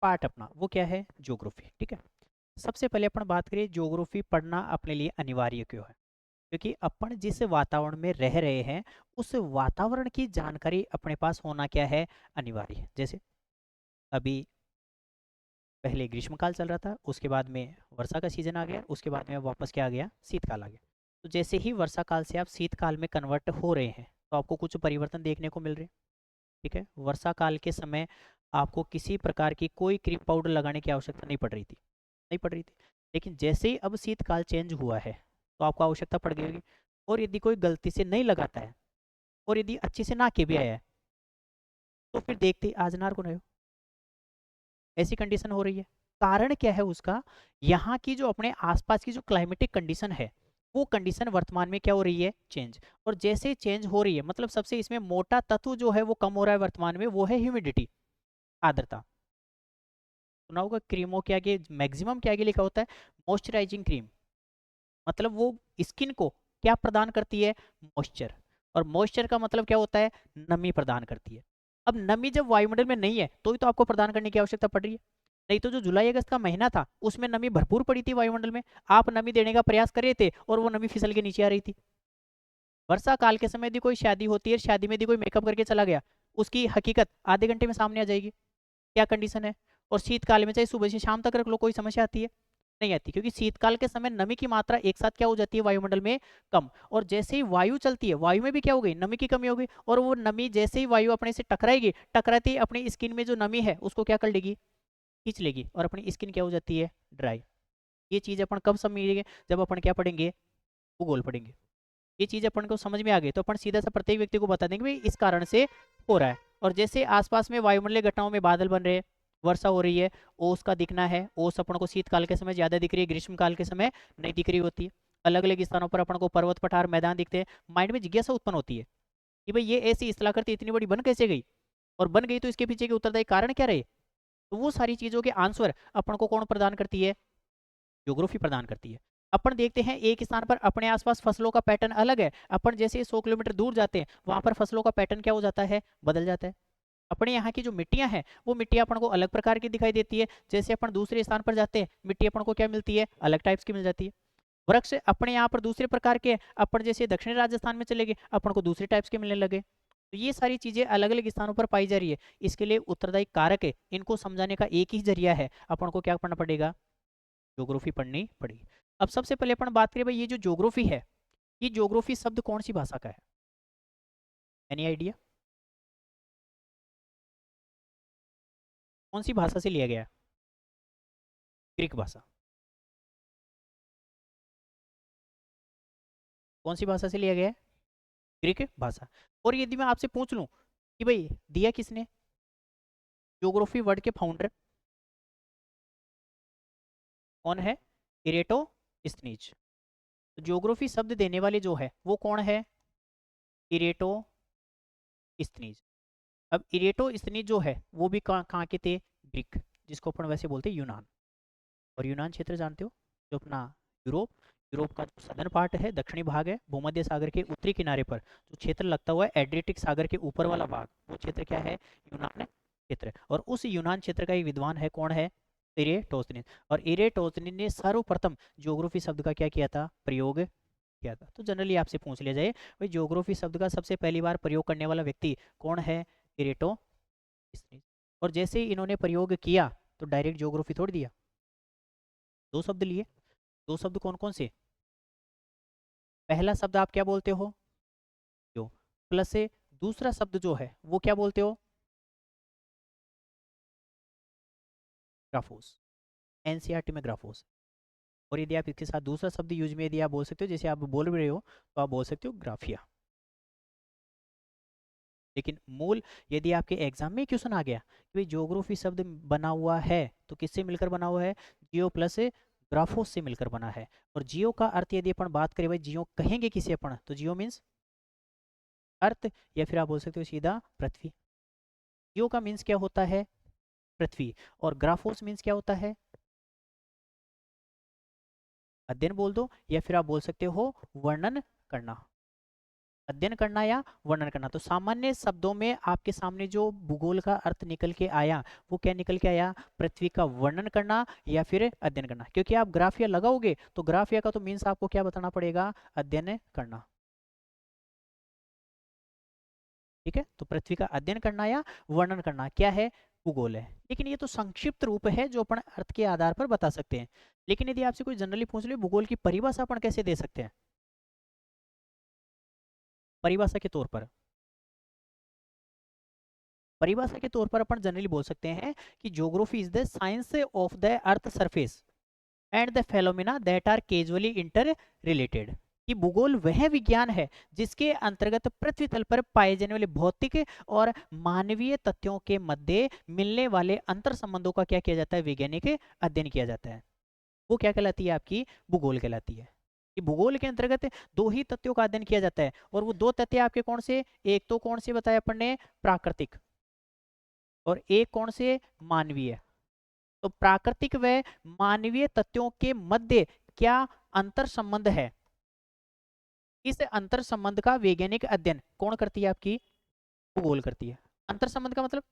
पार्ट अपना वो क्या है, ज्योग्राफी। ठीक है, सबसे पहले अपन बात करें ज्योग्राफी पढ़ना अपने लिए अनिवार्य क्यों है। क्योंकि अपन जिस वातावरण में रह रहे हैं उस वातावरण की जानकारी अपने पास होना क्या है, अनिवार्य है। जैसे अभी पहले ग्रीष्मकाल चल रहा था, उसके बाद में वर्षा का सीजन आ गया, उसके बाद में वापस क्या आ गया, शीतकाल आ गया। तो जैसे ही वर्षा काल से आप शीतकाल में कन्वर्ट हो रहे हैं तो आपको कुछ परिवर्तन देखने को मिल रहे हैं। ठीक है, वर्षा काल के समय आपको किसी प्रकार की कोई क्रीम पाउडर लगाने की आवश्यकता नहीं पड़ रही थी, नहीं पड़ रही थी। लेकिन जैसे ही अब शीतकाल चेंज हुआ है तो आपको आवश्यकता पड़ गई होगी। और यदि कोई गलती से नहीं लगाता है और यदि अच्छे से ना के भी आया है तो फिर देखते ही आज नार को रहे हो, ऐसी कंडीशन हो रही है। कारण क्या है उसका, यहाँ की जो अपने आसपास की जो क्लाइमेटिक कंडीशन है वो कंडीशन वर्तमान में क्या हो रही है, चेंज। और जैसे चेंज हो रही है मतलब सबसे इसमें मोटा तत्व जो है वो कम हो रहा है वर्तमान में, वो है ह्यूमिडिटी, आर्द्रता। सुना होगा क्रीमों के आगे मैक्सिमम के आगे लिखा होता है मॉइस्चराइजिंग क्रीम, मतलब वो स्किन को क्या प्रदान करती है, मॉइस्चर। और मॉइस्चर का मतलब क्या होता है, नमी प्रदान करती है। अब नमी जब वायुमंडल में नहीं है तो ही तो आपको प्रदान करने की आवश्यकता पड़ रही है। नहीं तो जो जुलाई अगस्त का महीना था उसमें नमी भरपूर पड़ी थी वायुमंडल में, आप नमी देने का प्रयास कर रहे थे और वो नमी फिसल के नीचे आ रही थी। वर्षा काल के समय यदि कोई शादी होती है, शादी में यदि कोई मेकअप करके चला गया, उसकी हकीकत आधे घंटे में सामने आ जाएगी, क्या कंडीशन है। और शीतकाल में चाहे सुबह से शाम तक रख लो, कोई समस्या आती है, नहीं आती, क्योंकि शीतकाल के समय नमी की मात्रा एक साथ क्या हो जाती है वायुमंडल में, कम। और जैसे ही वायु चलती है वायु में भी क्या हो गई, नमी की कमी हो गई, और वो नमी जैसे ही वायु अपने से टकराएगी, टकराती ही अपनी स्किन में जो नमी है उसको क्या कर लेगी, खींच लेगी, और अपनी स्किन क्या हो जाती है, ड्राई। ये चीज़ अपन कब समझेंगे, जब अपन क्या पढ़ेंगे, भूगोल पढ़ेंगे। ये चीज अपन को समझ में आ गई तो अपन सीधा सा प्रत्येक व्यक्ति को बता देंगे भाई इस कारण से हो रहा है। और जैसे आसपास में वायुमंडलीय घटनाओं में बादल बन रहे हैं, वर्षा हो रही है, ओस का दिखना है, ओस अपन को शीतकाल के समय ज्यादा दिख रही है, ग्रीष्म काल के समय नहीं दिख रही होती है। अलग अलग स्थानों पर अपन को पर्वत पठार मैदान दिखते हैं। माइंड में जिज्ञासा उत्पन्न होती है कि भाई ये ऐसी स्थलाकृति इतनी बड़ी बन कैसे गई, और बन गई तो इसके पीछे के उत्तरदायी कारण क्या रहे। तो वो सारी चीजों के आंसर अपन को कौन प्रदान करती है, ज्योग्राफी प्रदान करती है। अपन देखते हैं एक स्थान पर अपने आसपास फसलों का पैटर्न अलग है, अपन जैसे 100 किलोमीटर दूर जाते हैं वहां पर फसलों का पैटर्न क्या हो जाता है, बदल जाता है। अपने यहाँ की जो मिट्टियां हैं वो मिट्टी अपन को अलग प्रकार की दिखाई देती है, जैसे अपन दूसरे स्थान पर जाते हैं मिट्टी अपन को क्या मिलती है, अलग टाइप्स की मिल जाती है। वृक्ष अपने यहाँ पर दूसरे प्रकार के, अपन जैसे दक्षिणी राजस्थान में चले गए अपन को दूसरे टाइप्स के मिलने लगे। तो ये सारी चीजें अलग अलग स्थानों पर पाई जा रही है, इसके लिए उत्तरदायी कारक है, इनको समझाने का एक ही जरिया है, अपन को क्या पढ़ना पड़ेगा, ज्योग्राफी पढ़नी पड़ेगी। अब सबसे पहले अपन बात करें भाई ये जो ज्योग्राफी है, ये ज्योग्राफी शब्द कौन सी भाषा का है, एनी आइडिया, कौन सी भाषा से लिया गया है, ग्रीक भाषा। कौन सी भाषा से लिया गया है, ग्रीक भाषा। और यदि मैं आपसे पूछ लूं कि भाई दिया किसने, ज्योग्राफी वर्ड के फाउंडर कौन है, इरेटोस्थनीज। तो ज्योग्राफी शब्द देने वाले जो है वो कौन है, इरेटोस्थनीज। अब इरेटोस्थनीज जो है वो भी कहाँ के थे, ग्रीक, जिसको अपन वैसे बोलते हैं यूनान। और यूनान क्षेत्र जानते हो जो अपना यूरोप, यूरोप का जो सदर्न पार्ट है, दक्षिणी भाग है, भूमध्य सागर के उत्तरी किनारे पर जो क्षेत्र लगता हुआ है एड्रियाटिक सागर के ऊपर वाला भाग, वो क्षेत्र क्या है, यूनान क्षेत्र। और उस यूनान क्षेत्र का एक विद्वान है, कौन है, इरेटोस्थनीज। और इरेटोस्थनीज ने सर्वप्रथम ज्योग्राफी शब्द का क्या किया था, प्रयोग किया था। तो जनरली आपसे पूछ लिया जाए भाई ज्योग्राफी शब्द का सबसे पहली बार प्रयोग करने वाला व्यक्ति कौन है, इरेटोस्थनीज। और जैसे ही इन्होंने प्रयोग किया तो डायरेक्ट ज्योग्राफी थोड़ी दिया, दो शब्द लिए। दो शब्द कौन कौन से, पहला शब्द आप क्या बोलते हो, जो प्लस से दूसरा शब्द जो है वो क्या बोलते हो, ग्राफोस, एनसीईआरटी में ग्राफोस। और यदि आप इसके साथ दूसरा शब्द यूज में यदि आप बोल सकते हो, जैसे आप बोल रहे हो तो आप बोल सकते हो ग्राफिया। लेकिन मूल यदि आपके एग्जाम में क्वेश्चन आ गया कि भाई ज्योग्राफी शब्द बना हुआ है तो किससे मिलकर बना हुआ है, जियो प्लस ग्राफोस से मिलकर बना है। और जियो का अर्थ यदि अपन बात करें भाई, जियो कहेंगे किसे अपन, तो जियो मीन्स अर्थ, या फिर आप बोल सकते हो सीधा पृथ्वी। जियो का मीन्स क्या होता है, पृथ्वी। और ग्राफोस मीन्स क्या होता है, अध्ययन बोल दो, या फिर आप बोल सकते हो वर्णन करना, अध्ययन करना या वर्णन करना। तो सामान्य शब्दों में आपके सामने जो भूगोल का अर्थ निकल के आया वो क्या निकल के आया, पृथ्वी का वर्णन करना या फिर अध्ययन करना। क्योंकि आप ग्राफिया लगाओगे तो ग्राफिया का तो मीन्स आपको क्या बताना पड़ेगा, अध्ययन करना। ठीक है, तो पृथ्वी का अध्ययन करना या वर्णन करना क्या है, भूगोल है। लेकिन ये तो संक्षिप्त रूप है जो अपन अर्थ के आधार पर बता सकते हैं। लेकिन यदि आपसे कोई जनरली पूछ ले भूगोल की परिभाषा अपन कैसे दे सकते हैं, परिभाषा के तौर पर, परिभाषा के तौर पर अपन जनरली बोल सकते हैं कि geography is the science of the earth surface and the phenomena that are casually interrelated. कि भूगोल वह विज्ञान है जिसके अंतर्गत पृथ्वी तल पर पाए जाने वाले भौतिक और मानवीय तथ्यों के मध्य मिलने वाले अंतर संबंधों का क्या किया जाता है, वैज्ञानिक अध्ययन किया जाता है। वो क्या कहलाती है, आपकी भूगोल कहलाती है। कि भूगोल के अंतर्गत दो ही तथ्यों का अध्ययन किया जाता है, और वो दो तथ्य आपके कौन से, एक तो कौन से बताया अपन ने, प्राकृतिक, और एक कौन से, मानवीय। तो प्राकृतिक व मानवीय तथ्यों के मध्य क्या अंतर संबंध है, इस अंतर संबंध का वैज्ञानिक अध्ययन कौन करती है, आपकी भूगोल करती है। अंतर संबंध का मतलब,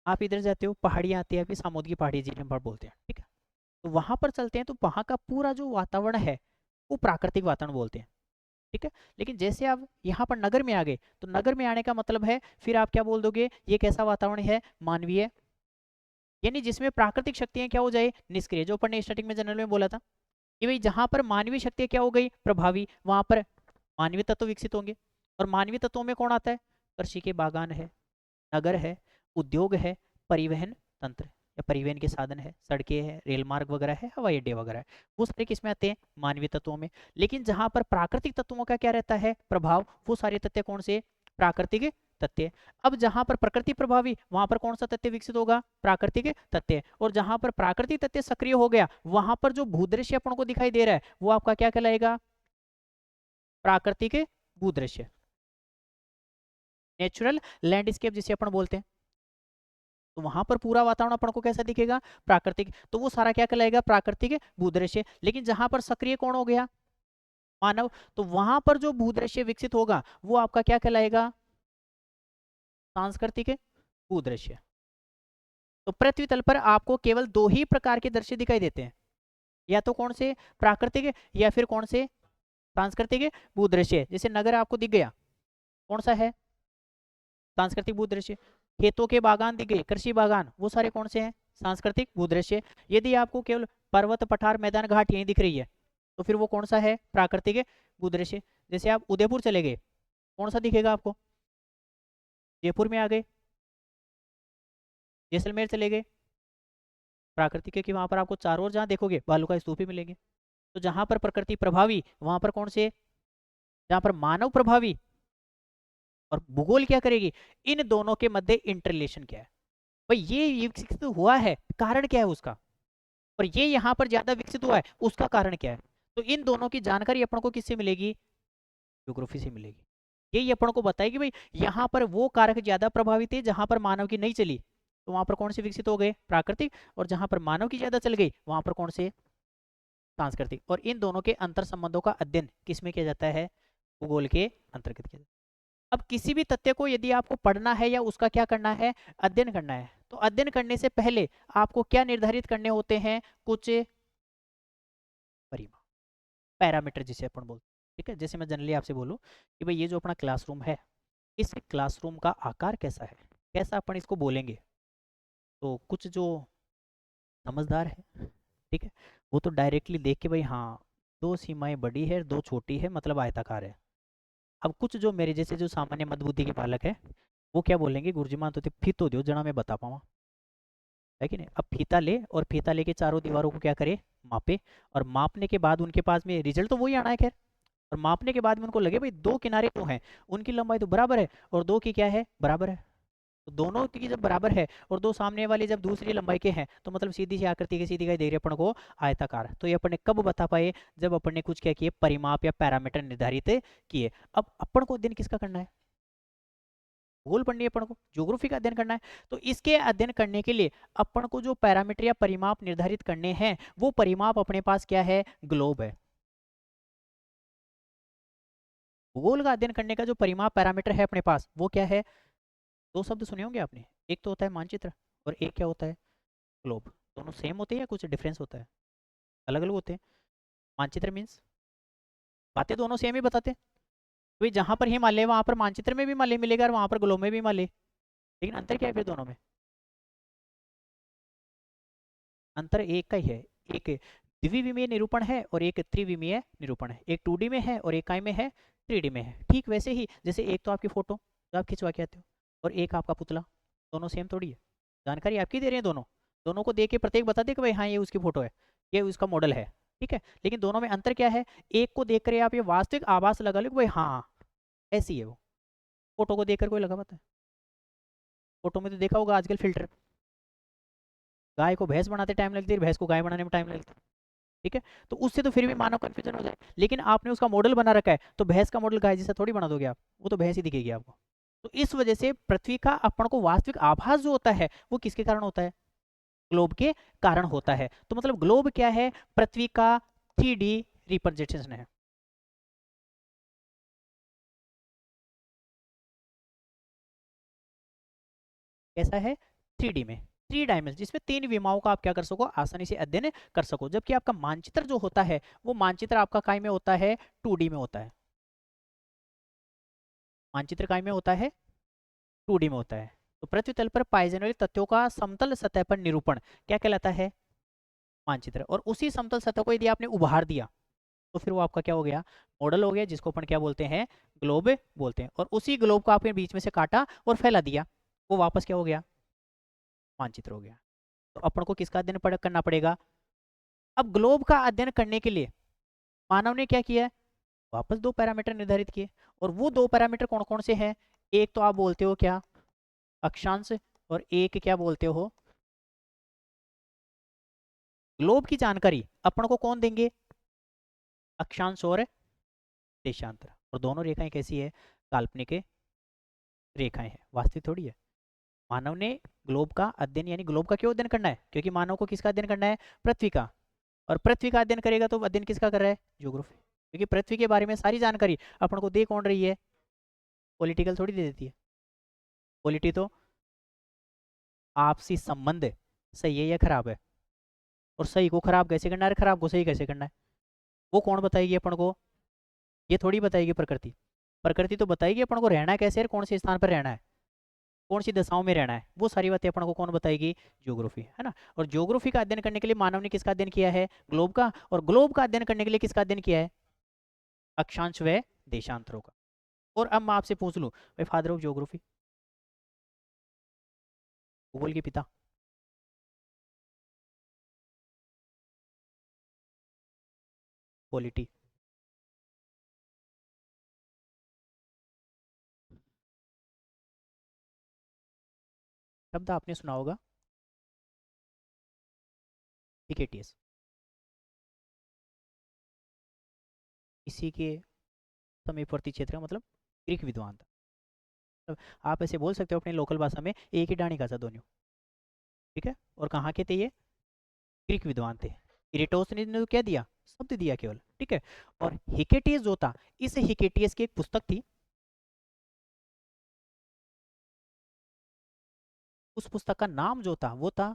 आप इधर जाते हो पहाड़ियां आती है, आपकी सामुद्र की पहाड़ी जिन्हें हम बोलते हैं, ठीक है, तो वहां पर चलते हैं तो वहां का पूरा जो वातावरण है वो प्राकृतिक वातावरण बोलते हैं। ठीक है, लेकिन जैसे आप यहाँ पर नगर में आ गए तो नगर में आने का मतलब है फिर आप क्या बोल दोगे, ये कैसा वातावरण है, मानवीय, यानी जिसमें प्राकृतिक शक्तियां क्या हो जाए, निष्क्रिय। जो अपन ने स्टार्टिंग में जनरल में बोला था कि भाई जहां पर मानवीय शक्तियां क्या हो गई, प्रभावी, वहां पर मानवीय तत्व विकसित होंगे। और मानवीय तत्वों में कौन आता है, कृषि के बागान है, नगर है, उद्योग है, परिवहन तंत्र। या परिवहन के साधन है, सड़कें हैं, रेल मार्ग वगैरह है, हवाई अड्डे वगैरह है, वो सारे किस में आते हैं, मानवीय तत्वों में। लेकिन जहां पर प्राकृतिक तत्वों का क्या रहता है, प्रभाव, वो सारे तत्व कौन से, प्राकृतिक तत्व। अब जहां पर प्रकृति प्रभावी, वहां पर कौन सा तत्व विकसित होगा, प्राकृतिक तत्व। और जहां पर प्राकृतिक तत्व सक्रिय हो गया, वहां पर जो भूदृश्य अपन को दिखाई दे रहा है वो आपका क्या कहलाएगा, प्राकृतिक भूदृश्य, नेचुरल लैंडस्केप जिसे अपन बोलते हैं। तो वहां पर पूरा वातावरण अपन को कैसा दिखेगा, प्राकृतिक, तो वो सारा क्या कहलाएगा, प्राकृतिक भूदृश्य। लेकिन जहां पर सक्रिय कौन हो गया, मानव, तो वहां पर जो भूदृश्य विकसित होगा वो आपका क्या कहलाएगा, सांस्कृतिक भूदृश्य। तो पृथ्वी तल पर आपको केवल दो ही प्रकार के दृश्य दिखाई देते हैं, या तो कौन से, प्राकृतिक, या फिर कौन से, सांस्कृतिक भूदृश्य। जैसे नगर आपको दिख गया, कौन सा है, सांस्कृतिक भूदृश्य। खेतों के बागान दिख गए, कृषि बागान, वो सारे कौन से हैं, सांस्कृतिक भूदृश्य। यदि आपको केवल पर्वत, पठार, मैदान, घाट यही दिख रही है तो फिर वो कौन सा है, प्राकृतिक भूदृश्य। जैसे आप उदयपुर चले गए, कौन सा दिखेगा आपको, जयपुर में आ गए, जैसलमेर चले गए, प्राकृतिक है कि वहां पर आपको चारों ओर जहां देखोगे बालू का स्तूप ही मिलेंगे। तो जहां पर प्रकृति प्रभावी, वहां पर कौन से, जहां पर मानव प्रभावी, और भूगोल क्या करेगी, इन दोनों के मध्य इंटरलेशन क्या है, भाई ये विकसित हुआ है, कारण क्या है उसका, और ये यहाँ पर ज्यादा विकसित हुआ है, उसका कारण क्या है। तो इन दोनों की जानकारी अपन को किससे मिलेगी, ज्योग्राफी से मिलेगी। यही अपन को बताएगी भाई यहाँ पर वो कारक ज्यादा प्रभावित है जहां पर मानव की नहीं चली, तो वहां पर कौन से विकसित हो गए, प्राकृतिक, और जहां पर मानव की ज्यादा चल गई वहां पर कौन से, सांस्कृतिक। और इन दोनों के अंतर संबंधों का अध्ययन किसमें किया जाता है, भूगोल के अंतर्गत किया जाता है। अब किसी भी तथ्य को यदि आपको पढ़ना है या उसका क्या करना है, अध्ययन करना है, तो अध्ययन करने से पहले आपको क्या निर्धारित करने होते हैं, कुछ परिमाप, पैरामीटर जिसे अपन बोलते हैं। ठीक है, जैसे मैं जनरली आपसे बोलूं कि भाई ये जो अपना क्लासरूम है, इस क्लासरूम का आकार कैसा है, कैसा अपन इसको बोलेंगे, तो कुछ जो समझदार है, ठीक है, वो तो डायरेक्टली देख के भाई हाँ, दो सीमाएं बड़ी है, दो छोटी है, मतलब आयताकार है। अब कुछ जो मेरे जैसे जो सामान्य मदबुद्धि के बालक है, वो क्या बोलेंगे, गुरुजी मान तो फीतो दो जना मैं बता पाऊँ, है कि नहीं। अब फीता ले और फीता लेके चारों दीवारों को क्या करे, मापे, और मापने के बाद उनके पास में रिजल्ट तो वही आना है खैर, और मापने के बाद में उनको लगे भाई दो किनारे तो हैं, उनकी लंबाई तो बराबर है और दो की क्या है, बराबर है। तो दोनों की जब बराबर है और दो सामने वाले जब दूसरी लंबाई के हैं, तो मतलब सीधी सी आकृति की सीधी दिखाई दे रही है अपन को, आयताकार। तो ये अपन ने कब बता पाए, जब अपन ने कुछ क्या किए, परिमाप या पैरामीटर निर्धारित किए। अब अपन को अध्ययन किसका करना है, भूगोल पढ़नी है अपन को, ज्योग्राफी का अध्ययन करना है। तो इसके अध्ययन करने के लिए अपन को जो पैरामीटर या परिमाप निर्धारित करने हैं, वो परिमाप अपने पास क्या है, ग्लोब है। भूगोल का अध्ययन करने का जो परिमाप पैरामीटर है अपने पास, वो क्या है, दो शब्द सुने होंगे आपने, एक तो होता है मानचित्र और एक क्या होता है, ग्लोब। दोनों सेम होते हैं या कुछ डिफरेंस होता है, अलग अलग होते हैं। मानचित्र मीन्स बातें दोनों सेम ही बताते हैं, भाई जहां पर हिमालय वहां पर मानचित्र में भी हिमालय मिलेगा और वहां पर ग्लोब में भी हिमालय, लेकिन अंतर क्या है फिर दोनों में, अंतर एक का ही है, एक द्विविमीय निरूपण है और एक त्रिविमीय निरूपण है, एक 2D में है और एक काय में है, 3D में है। ठीक वैसे ही जैसे एक तो आपकी फोटो जो आप खिंचवा के आते हो और एक आपका पुतला, दोनों सेम थोड़ी है, जानकारी आपकी दे रहे हैं दोनों, दोनों को देख के प्रत्येक बता दे कि भाई हाँ ये उसकी फोटो है, ये उसका मॉडल है, ठीक है। लेकिन दोनों में अंतर क्या है, एक को देख कर आप ये वास्तविक आभास लगा लो कि भाई हाँ ऐसी है वो, फोटो को देख कर कोई लगा पाता है, फोटो में तो देखा होगा आजकल फिल्टर, गाय को भैंस बनाते टाइम लगती है, भैंस को गाय बनाने में टाइम लगता है, ठीक है। तो उससे तो फिर भी मानव कंफ्यूजन हो जाए, लेकिन आपने उसका मॉडल बना रखा है, तो भैंस का मॉडल गाय जैसा थोड़ी बना दोगे आप, वो तो भैंस ही दिखेगी आपको। तो इस वजह से पृथ्वी का अपन को वास्तविक आभास जो होता है वो किसके कारण होता है, ग्लोब के कारण होता है। तो मतलब ग्लोब क्या है, पृथ्वी का 3D रिप्रेजेंटेशन है। कैसा है, 3D में, 3 डायमेंशन, जिसमें 3 विमाओं का आप क्या कर सको, आसानी से अध्ययन कर सको। जबकि आपका मानचित्र जो होता है वो मानचित्र आपका काय में होता है, 2D में होता है, मानचित्र काय में होता है, 2D में होता है। तो पृथ्वी तल पर पाए जाने वाले तथ्यों का समतल सतह पर निरूपण क्या कहलाता है, मानचित्र। और उसी समतल सतह को यदि आपने उभार दिया तो फिर वो आपका क्या हो गया, मॉडल हो गया, जिसको अपन क्या बोलते हैं, ग्लोब बोलते हैं। और उसी ग्लोब को आपने बीच में से काटा और फैला दिया, वो वापस क्या हो गया, मानचित्र हो गया। तो अपन को किसका अध्ययन करना पड़ेगा? अब ग्लोब का अध्ययन करने के लिए मानव ने क्या किया है? वापस दो पैरामीटर निर्धारित किए, और वो दो पैरामीटर कौन कौन से हैं? एक तो आप बोलते हो क्या, अक्षांश, और एक क्या बोलते हो, ग्लोब की जानकारी अपन को कौन देंगे? अक्षांश और देशांतर। और दोनों रेखाएं कैसी है? काल्पनिक रेखाएं हैं, वास्तविक थोड़ी है। मानव ने ग्लोब का अध्ययन, यानी ग्लोब का क्यों अध्ययन करना है? क्योंकि मानव को किसका अध्ययन करना है? पृथ्वी का। और पृथ्वी का अध्ययन करेगा तो अध्ययन किसका कर रहा है? ज्योग्राफी। क्योंकि पृथ्वी के बारे में सारी जानकारी अपन को दे कौन रही है? पॉलिटिकल थोड़ी दे देती है। पॉलिटी तो आपसी संबंध सही है या खराब है, और सही को खराब कैसे करना है, खराब को सही कैसे करना है, वो कौन बताएगी अपन को? ये थोड़ी बताएगी प्रकृति। प्रकृति तो बताएगी अपन को रहना है कैसे और कौन से स्थान पर रहना है, कौन सी दशाओं में रहना है, वो सारी बातें अपन को कौन बताएगी? ज्योग्राफी, है ना। और ज्योग्राफी का अध्ययन करने के लिए मानव ने किसका अध्ययन किया है? ग्लोब का। और ग्लोब का अध्ययन करने के लिए किसका अध्ययन किया है? अक्षांश व देशांतरों का। और अब मैं आपसे पूछ लूं भाई, फादर ऑफ ज्योग्राफी, भूगोल के पिता, पॉलिटी। शब्द आपने सुना होगा, हिकेटियस। इसी के समीपवर्ती क्षेत्र का मतलब ग्रीक विद्वान था। मतलब आप ऐसे बोल सकते हो अपनी लोकल भाषा में, एक ही डाणी का था दोनों। ठीक है। और कहाँ के थे ये? ग्रीक विद्वान थे। इरेटोस्थनीज ने तो क्या दिया? शब्द दिया केवल। ठीक है। और हिकेटियस जो था, इस हिकेटियस की एक पुस्तक थी, उस पुस्तक का नाम जो था वो था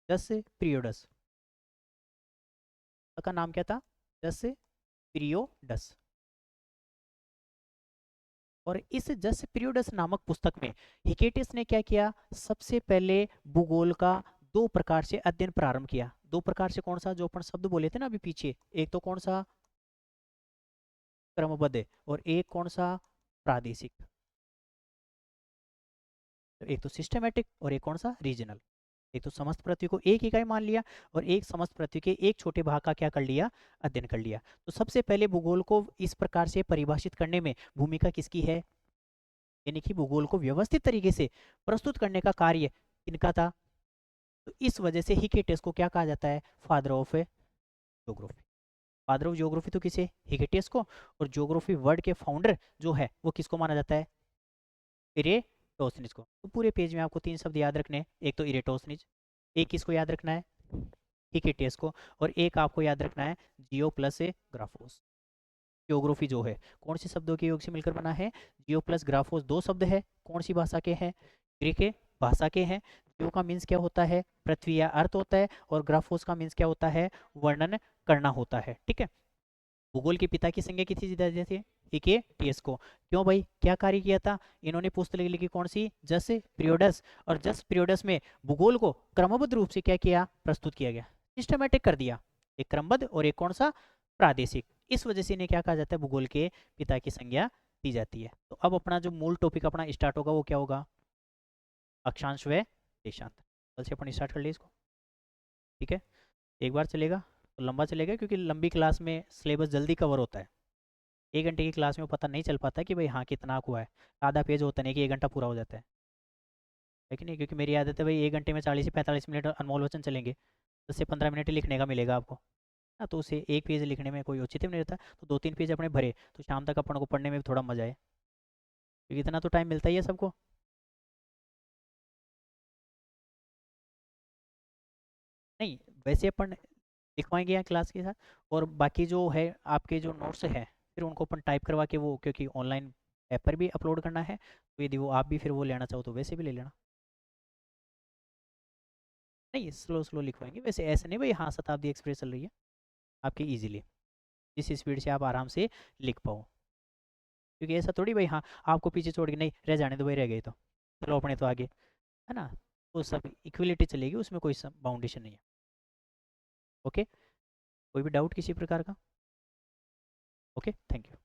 जस पीरियोडस। का नाम क्या था? जस पीरियोडस। और इस जस पीरियोडस नामक पुस्तक में हिकेटियस ने क्या किया? सबसे पहले भूगोल का दो प्रकार से अध्ययन प्रारंभ किया। दो प्रकार से कौन सा? जो अपन शब्द बोले थे ना अभी पीछे, एक तो कौन सा? क्रमबद्ध, और एक कौन सा? प्रादेशिक। तो एक तो सिस्टमेटिक और एक कौन सा? रीजनल। एक तो समस्त पृथ्वी को एक इकाई मान लिया, और एक समस्त पृथ्वी के एक छोटे भाग का क्या कर लिया? अध्ययन कर लिया। तो सबसे पहले भूगोल को इस प्रकार से परिभाषित करने में भूमिका किसकी है? यानी कि भूगोल को व्यवस्थित तरीके से प्रस्तुत करने का कार्य किनका था? तो इस वजह से हिकेटियस को क्या कहा जाता है? Father of geography. Father of geography तो किसे? हिकेटियस को। और ज्योग्राफी वर्ड के फाउंडर जो है वो किसको माना जाता है? इरेटोस्थनीज को। तो पूरे पेज में आपको तीन शब्द याद रखने हैं। एक तो इरेटोस्थनीज, एक किसको याद रखना है? हिकेटियस को। और एक आपको याद रखना है जियो प्लस ग्राफोस। ज्योग्राफी जो है कौन से शब्दों के योग से मिलकर बना है? जियो प्लस ग्राफोस दो शब्द है, कौन सी भाषा के हैं? ग्रीक भाषा के हैं। जियो का मीन्स क्या होता है? पृथ्वी या अर्थ होता है, और ग्राफोस का मीन्स क्या होता है? वर्णन करना होता है। ठीक है। भूगोल के पिता की संज्ञा किसी दी जाती है? हिकेटियस को। क्यों भाई, क्या कार्य किया था इन्होंने? पुस्तक लिखी कौन सी? जस पीरियोडस। और जस पीरियोडस में भूगोल को क्रमबद्ध रूप से क्या किया? प्रस्तुत किया गया, सिस्टमेटिक कर दिया। एक क्रमबद्ध और एक कौन सा? प्रादेशिक। इस वजह से इन्हें क्या कहा जाता है? भूगोल के पिता की संज्ञा दी जाती है। तो अब अपना जो मूल टॉपिक अपना स्टार्ट होगा वो क्या होगा? अक्षांश व देशांत। कल से अपन स्टार्ट कर लिए इसको। ठीक है। एक बार चलेगा तो लंबा चलेगा, क्योंकि लंबी क्लास में सिलेबस जल्दी कवर होता है। एक घंटे की क्लास में पता नहीं चल पाता कि भाई हाँ कितना हुआ है। आधा पेज होता नहीं कि एक घंटा पूरा हो जाता है कि नहीं? क्योंकि मेरी आदत है भाई, एक घंटे में 40 से 45 मिनट अनमोल वचन चलेंगे, 10 से 15 मिनट लिखने का मिलेगा आपको। हाँ, तो उसे एक पेज लिखने में कोई औचित्य नहीं रहता, तो दो तीन पेज अपने भरे तो शाम तक अपन को पढ़ने में भी थोड़ा मजा आए, क्योंकि इतना तो टाइम मिलता ही है सबको। नहीं, वैसे अपन लिखवाएंगे यहाँ क्लास के साथ, और बाकी जो है आपके जो नोट्स है फिर उनको अपन टाइप करवा के, वो क्योंकि ऑनलाइन ऐप पर भी अपलोड करना है, तो यदि वो आप भी फिर वो लेना चाहो तो वैसे भी ले लेना। नहीं, स्लो स्लो लिखवाएंगे, वैसे ऐसे नहीं भाई हाँ शताब्दी एक्सप्रेस चल रही है आपकी इजीली, जिस स्पीड से आप आराम से लिख पाओ। क्योंकि ऐसा थोड़ी भाई हाँ आपको पीछे छोड़ के नहीं रह जाने दो भाई, रह गए तो चलो अपने तो आगे, है ना। वो सब इक्वलिटी चलेगी, उसमें कोई बाउंडेशन नहीं है। ओके। कोई भी डाउट किसी प्रकार का? Okay, thank you.